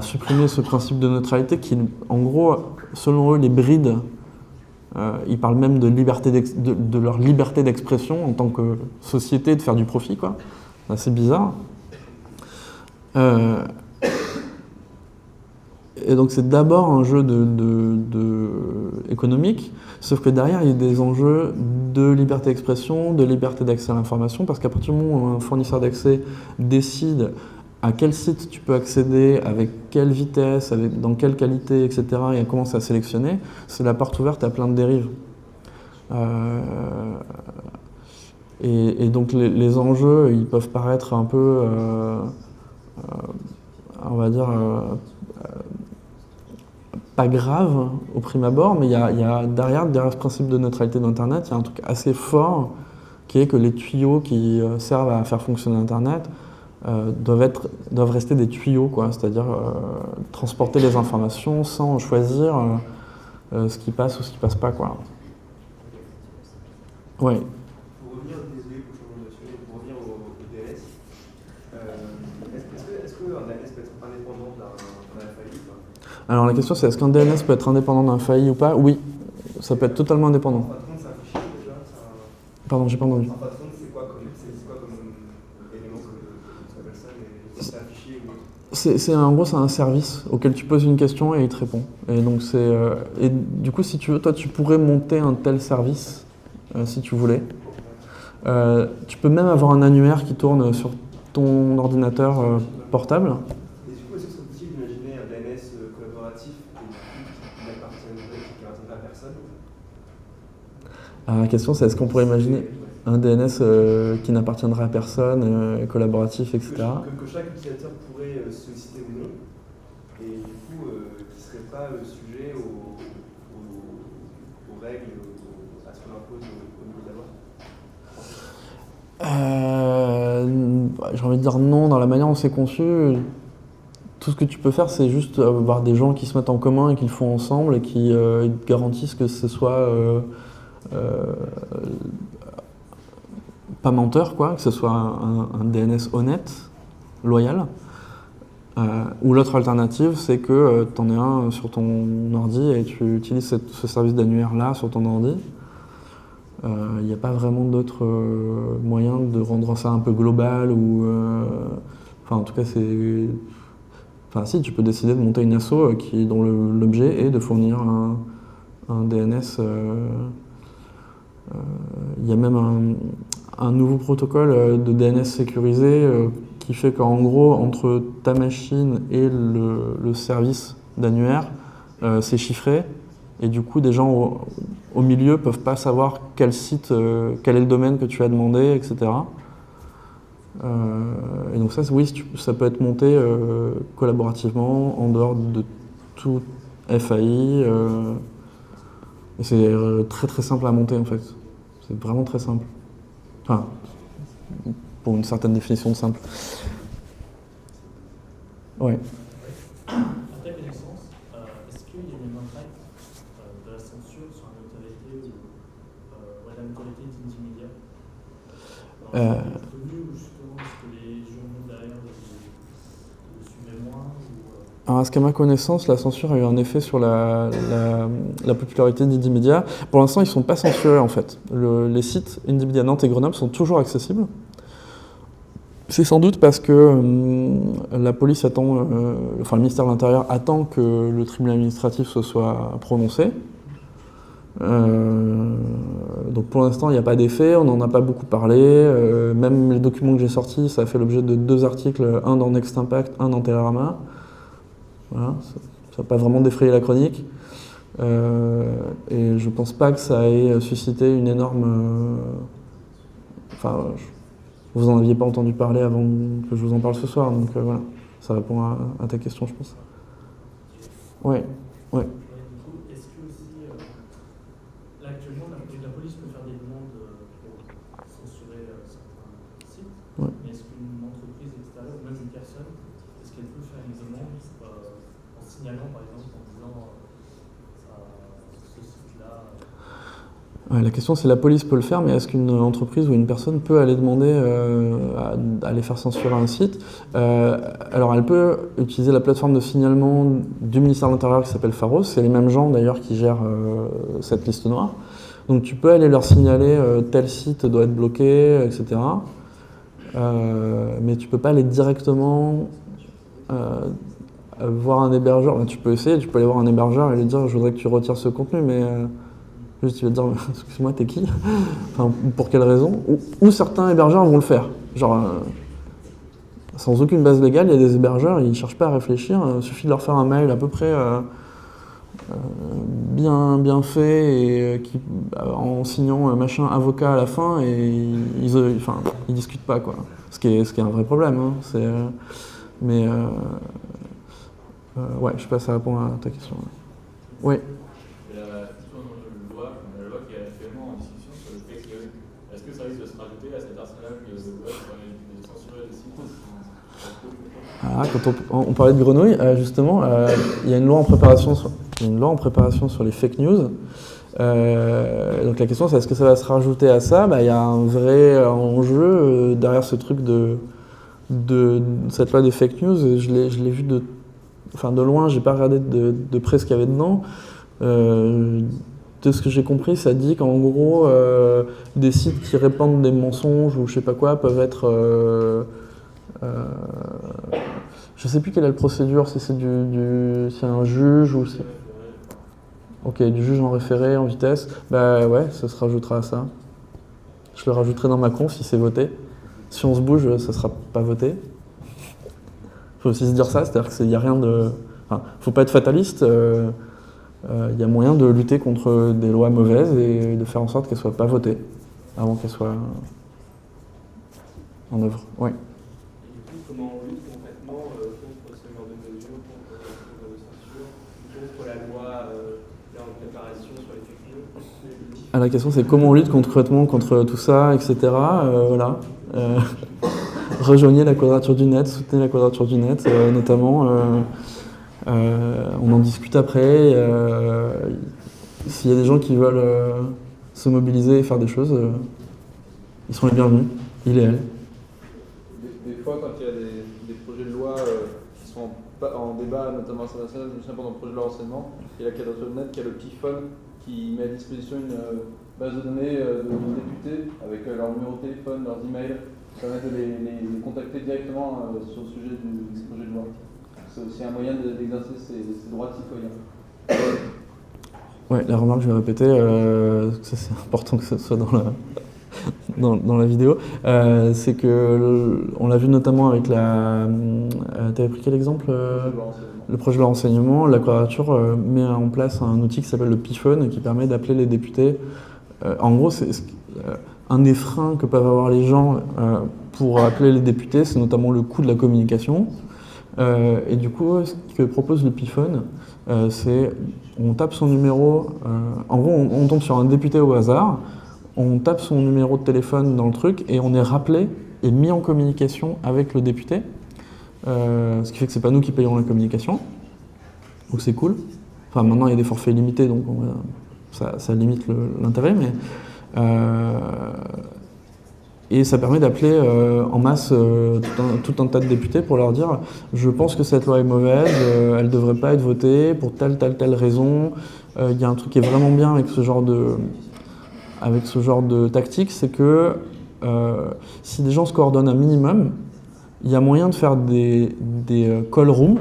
S3: supprimer ce principe de neutralité qui, en gros, selon eux, les bride. Ils parlent même de leur liberté d'expression en tant que société de faire du profit, quoi. C'est assez bizarre. Et donc c'est d'abord un jeu économique, sauf que derrière il y a des enjeux de liberté d'expression, de liberté d'accès à l'information, parce qu'à partir du moment où un fournisseur d'accès décide à quel site tu peux accéder, avec quelle vitesse, dans quelle qualité, etc., et commence à sélectionner, c'est la porte ouverte à plein de dérives. Et donc les enjeux, ils peuvent paraître un peu, on va dire, pas grave au prime abord, mais il y a derrière ce principe de neutralité d'Internet, il y a un truc assez fort qui est que les tuyaux qui servent à faire fonctionner Internet doivent rester des tuyaux, quoi, c'est-à-dire transporter les informations sans choisir ce qui passe ou ce qui passe pas, quoi. Ouais.
S4: Pour revenir, désolé pour le changement de sujet, pour revenir au DNS, est-ce qu'un DNS peut être indépendant d'un FAI ou pas?
S3: Alors la question c'est est-ce qu'un DNS peut être indépendant d'un FAI ou pas? Oui, ça peut être totalement indépendant.
S4: Un patron, c'est un fichier déjà?
S3: Pardon, j'ai pas entendu.
S4: Un patron, c'est quoi comme élément que tu appelles ça? C'est un fichier ou...
S3: En gros, c'est un service auquel tu poses une question et il te répond. Et donc et du coup, si tu veux, toi, tu pourrais monter un tel service si tu voulais. Tu peux même avoir un annuaire qui tourne sur ton ordinateur portable.
S4: Et du coup, est-ce que c'est possible d'imaginer un DNS collaboratif qui n'appartiendrait à personne?
S3: Alors, la question, c'est est-ce qu'on pourrait imaginer un DNS qui n'appartiendrait à personne, collaboratif, etc.
S4: Que chaque utilisateur pourrait solliciter ou non, et du coup, qui ne serait pas sujet aux règles, à ce qu'on impose au niveau de la loi?
S3: J'ai envie de dire non, dans la manière dont c'est conçu. Tout ce que tu peux faire, c'est juste avoir des gens qui se mettent en commun et qui le font ensemble et qui garantissent que ce soit pas menteur, quoi, que ce soit un DNS honnête, loyal. Ou l'autre alternative, c'est que tu en aies un sur ton ordi et tu utilises ce service d'annuaire-là sur ton ordi. Il n'y a pas vraiment d'autres moyens de rendre ça un peu global ou... Enfin, en tout cas, c'est... Enfin, si, tu peux décider de monter une asso dont l'objet est de fournir un DNS. Il y a même un nouveau protocole de DNS sécurisé qui fait qu'en gros, entre ta machine et le service d'annuaire, c'est chiffré. Et du coup, des gens au milieu peuvent pas savoir quel site, quel est le domaine que tu as demandé, etc. Et donc ça, oui, ça peut être monté collaborativement en dehors de tout FAI. Et c'est très très simple à monter en fait. C'est vraiment très simple. Enfin, pour une certaine définition de simple. Ouais.
S12: À ta connaissance, est-ce qu'il y a un impact de la censure sur la notoriété la notoriété d'Indymedia est-ce connu ou justement est-ce que les journaux derrière le suivaient moins
S3: Alors, à ce qu'à ma connaissance, la censure a eu un effet sur la popularité d'Indymedia. Pour l'instant, ils ne sont pas censurés en fait. Les sites Indymedia Nantes et Grenoble sont toujours accessibles. C'est sans doute parce que la police attend, le ministère de l'Intérieur attend que le tribunal administratif se soit prononcé. Donc pour l'instant, il n'y a pas d'effet, on n'en a pas beaucoup parlé. Même les documents que j'ai sortis, ça a fait l'objet de 2 articles, un dans Next Impact, un dans Télérama. Voilà, ça n'a pas vraiment défrayé la chronique. Et je ne pense pas que ça ait suscité une énorme... vous n'en aviez pas entendu parler avant que je vous en parle ce soir, donc voilà, ça répond à ta question, je pense. Oui, oui.
S12: Est-ce que aussi, là actuellement, la police peut faire des demandes pour censurer certains sites, mais est-ce qu'une entreprise extérieure, ou même une personne, est-ce qu'elle peut faire une demande en signalant par exemple, en disant ce site-là
S3: La question c'est la police peut le faire, mais est-ce qu'une entreprise ou une personne peut aller demander à aller faire censurer un site Alors elle peut utiliser la plateforme de signalement du ministère de l'Intérieur qui s'appelle Pharos, c'est les mêmes gens d'ailleurs qui gèrent cette liste noire. Donc tu peux aller leur signaler tel site doit être bloqué, etc. Mais tu peux pas aller directement voir un hébergeur. Tu peux essayer, tu peux aller voir un hébergeur et lui dire je voudrais que tu retires ce contenu, mais... Juste, il va te dire, excuse-moi, t'es qui? Enfin, pour quelle raison? Ou certains hébergeurs vont le faire. Genre, sans aucune base légale, il y a des hébergeurs, ils ne cherchent pas à réfléchir. Il suffit de leur faire un mail à peu près bien fait, et en signant machin avocat à la fin, et ils discutent pas, quoi. Ce qui est un vrai problème. Hein. Ouais, je sais pas si ça répond à ta question. Oui.
S6: Est-ce que ça risque de se rajouter à cet arsenal de loi qui permet de censurer les sites?
S3: Quand on parlait de grenouilles, justement, il y a une loi en préparation sur les fake news. Donc la question c'est est-ce que ça va se rajouter à ça? Il y a un vrai enjeu derrière ce truc de cette loi des fake news. Je l'ai vu de loin, j'ai pas regardé de près ce qu'il y avait dedans. De ce que j'ai compris, ça dit qu'en gros, des sites qui répandent des mensonges ou je sais pas quoi peuvent être... je sais plus quelle est la procédure, si c'est si un juge ou c'est... Ok, du juge en référé, en vitesse. Bah ouais, ça se rajoutera à ça. Je le rajouterai dans ma conf si c'est voté. Si on se bouge, ça sera pas voté. Faut aussi se dire ça, c'est-à-dire qu'il n'y a rien de... faut pas être fataliste. Il y a moyen de lutter contre des lois mauvaises et de faire en sorte qu'elles ne soient pas votées avant qu'elles soient en œuvre. Oui.
S2: Et du coup, comment on lutte concrètement contre ce genre de mesures, contre ce genre de censure, contre la loi en préparation sur les fake news?
S3: La question c'est comment on lutte concrètement contre tout ça, etc. Voilà. Rejoignez la Quadrature du Net, soutenez la Quadrature du Net, notamment. On en discute après. S'il y a des gens qui veulent se mobiliser et faire des choses, ils sont les bienvenus, il et elle.
S2: Des fois, quand il y a des projets de loi qui sont en débat, notamment international, je me souviens pendant le projet de loi renseignement, il y a la Quadrature du Net qui a le PIFON qui met à disposition une base de données de députés avec leur numéro de téléphone, leurs emails, qui permettent de les contacter directement sur le sujet du projet de loi. C'est aussi un moyen d'exercer ses droits de citoyen.
S3: Ouais, la remarque, je vais répéter, c'est important que ce soit dans la vidéo, c'est que on l'a vu notamment avec la... tu avais pris quel exemple? Le projet de loi renseignement. La Quadrature met en place un outil qui s'appelle le PIFON qui permet d'appeler les députés. En gros, c'est un des freins que peuvent avoir les gens pour appeler les députés, c'est notamment le coût de la communication. Et du coup, ce que propose le PIFON, c'est on tape son numéro, en gros on tombe sur un député au hasard, on tape son numéro de téléphone dans le truc et on est rappelé et mis en communication avec le député. ce qui fait que c'est pas nous qui payons la communication. Donc c'est cool. Enfin, maintenant, il y a des forfaits limités, donc ça limite l'intérêt, mais... et ça permet d'appeler en masse tout un tas de députés pour leur dire « Je pense que cette loi est mauvaise, elle ne devrait pas être votée pour telle raison. » Il y a un truc qui est vraiment bien avec ce genre de tactique, c'est que si des gens se coordonnent un minimum, il y a moyen de faire des call rooms.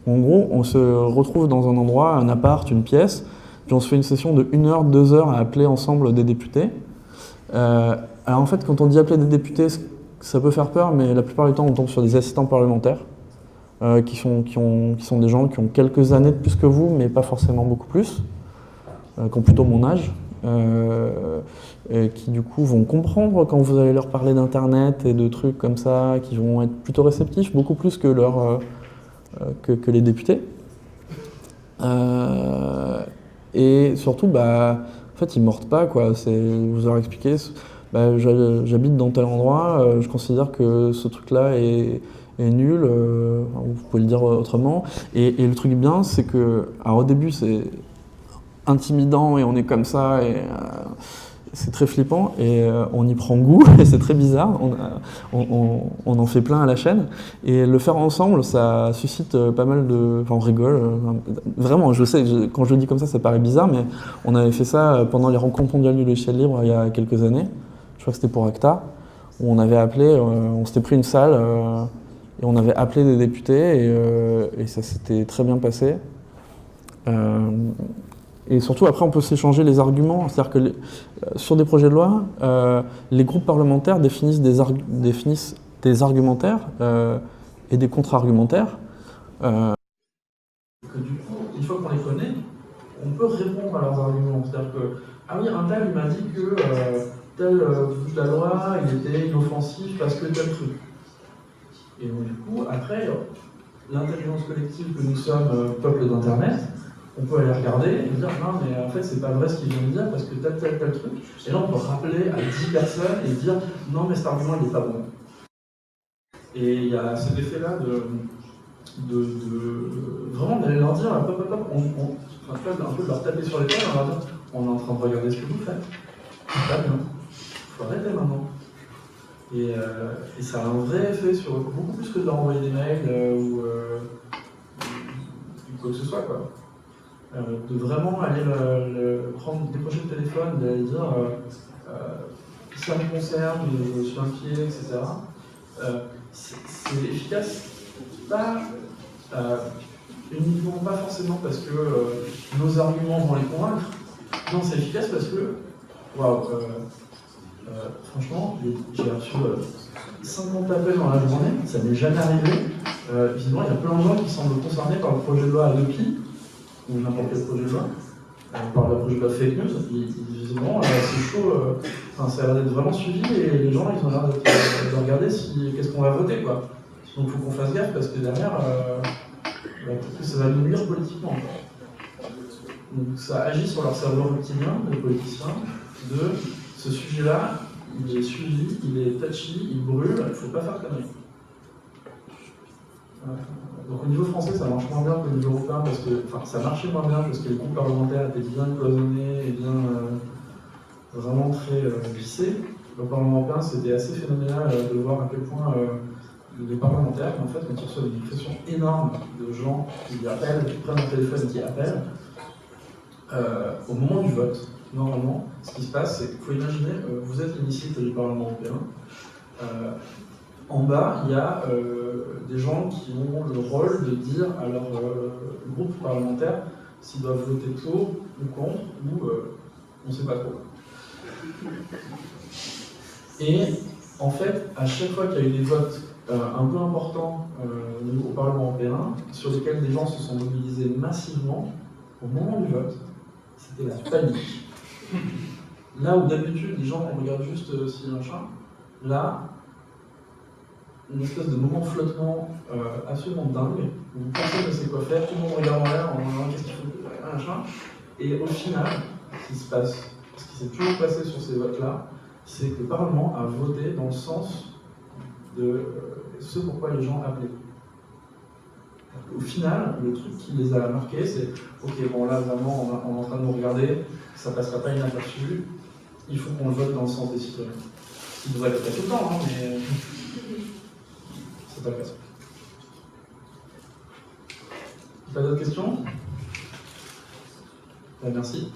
S3: En gros, on se retrouve dans un endroit, un appart, une pièce, puis on se fait une session de 1 heure, 2 heures à appeler ensemble des députés. Alors en fait, quand on dit appeler des députés, ça peut faire peur, mais la plupart du temps, on tombe sur des assistants parlementaires qui sont des gens qui ont quelques années de plus que vous, mais pas forcément beaucoup plus, qui ont plutôt mon âge, et qui du coup vont comprendre quand vous allez leur parler d'internet et de trucs comme ça, qui vont être plutôt réceptifs, beaucoup plus que que les députés. Et surtout, en fait, ils mordent pas, quoi. Vous leur expliquez, j'habite dans tel endroit, je considère que ce truc-là est nul, vous pouvez le dire autrement. Et le truc bien, c'est que, alors au début, c'est intimidant et on est comme ça, et c'est très flippant, et on y prend goût, et c'est très bizarre, on en fait plein à la chaîne, et le faire ensemble, ça suscite pas mal de... Enfin, on rigole, vraiment, je sais, quand je le dis comme ça paraît bizarre, mais on avait fait ça pendant les rencontres mondiales du logiciel libre il y a quelques années, je crois que c'était pour Acta, où on avait appelé, on s'était pris une salle, et on avait appelé des députés, et ça s'était très bien passé. Et surtout, après, on peut s'échanger les arguments. C'est-à-dire que sur des projets de loi, les groupes parlementaires définissent des argumentaires et des contre-argumentaires.
S13: Que du coup, une fois qu'on les connaît, on peut répondre à leurs arguments. C'est-à-dire que, ah oui, un tel, il m'a dit que tel bout de la loi, il était inoffensif parce que tel truc. Et donc, du coup, après, l'intelligence collective que nous sommes, peuple d'Internet, on peut aller regarder et dire non mais en fait c'est pas vrai ce qu'il vient de dire parce que tel truc. Et là on peut rappeler à 10 personnes et dire non mais cet argument il est pas bon. Et il y a cet effet là de vraiment d'aller leur dire un peu de leur taper sur l'épaule en leur dire on est en train de regarder ce que vous faites. C'est pas bien. Il faut arrêter maintenant. Et ça a un vrai effet sur beaucoup plus que de leur envoyer des mails ou quoi que ce soit quoi. De vraiment aller décrocher le téléphone, d'aller dire ça me concerne, je suis inquiet, etc. C'est efficace, pas uniquement, pas forcément parce que nos arguments vont les convaincre. Non, c'est efficace parce que, franchement, j'ai reçu 50 appels dans la journée, ça m'est jamais arrivé. Visiblement, il y a plein de gens qui semblent concernés par le projet de loi Adopi, ou n'importe quel projet de loi, par le projet de loi fake news, visiblement c'est chaud, ça a l'air d'être vraiment suivi et les gens ils ont l'air de regarder qu'est-ce qu'on va voter quoi. Donc il faut qu'on fasse gaffe parce que derrière, peut-être que ça va nous nuire politiquement. Donc ça agit sur leur cerveau reptilien, les politiciens, de ce sujet-là, il est suivi, il est touchy, il brûle, il ne faut pas faire connerie. Donc au niveau français, ça marche moins bien qu'au niveau européen, parce que, ça marchait moins bien parce que les groupes parlementaires étaient bien cloisonnés et bien vraiment très vissés. Au Parlement européen, c'était assez phénoménal de voir à quel point les parlementaires, en fait, quand ils reçoivent une pression énorme de gens qui appellent, qui prennent un téléphone et qui appellent, au moment du vote, normalement, ce qui se passe, c'est qu'il faut imaginer, vous êtes l'hémicycle du Parlement européen. En bas, il y a des gens qui ont le rôle de dire à leur groupe parlementaire s'ils doivent voter pour ou contre, ou on ne sait pas trop. Et en fait, à chaque fois qu'il y a eu des votes un peu importants au Parlement européen, sur lesquels des gens se sont mobilisés massivement, au moment du vote, c'était la panique. Là où d'habitude, les gens regardent juste si machin, là, une espèce de moment de flottement absolument dingue, où vous pensez ne sait quoi faire, tout le monde regarde en l'air, en disant qu'est-ce qu'il faut, machin. Et au final, ce qui se passe, ce qui s'est toujours passé sur ces votes-là, c'est que le Parlement a voté dans le sens de ce pourquoi les gens appelaient. Au final, le truc qui les a marqués, c'est ok, bon là vraiment on est en train de nous regarder, ça passera pas inaperçu, il faut qu'on le vote dans le sens des citoyens. Il devrait le faire tout le temps, hein, mais c'est pas le cas. Pas d'autres questions? Merci.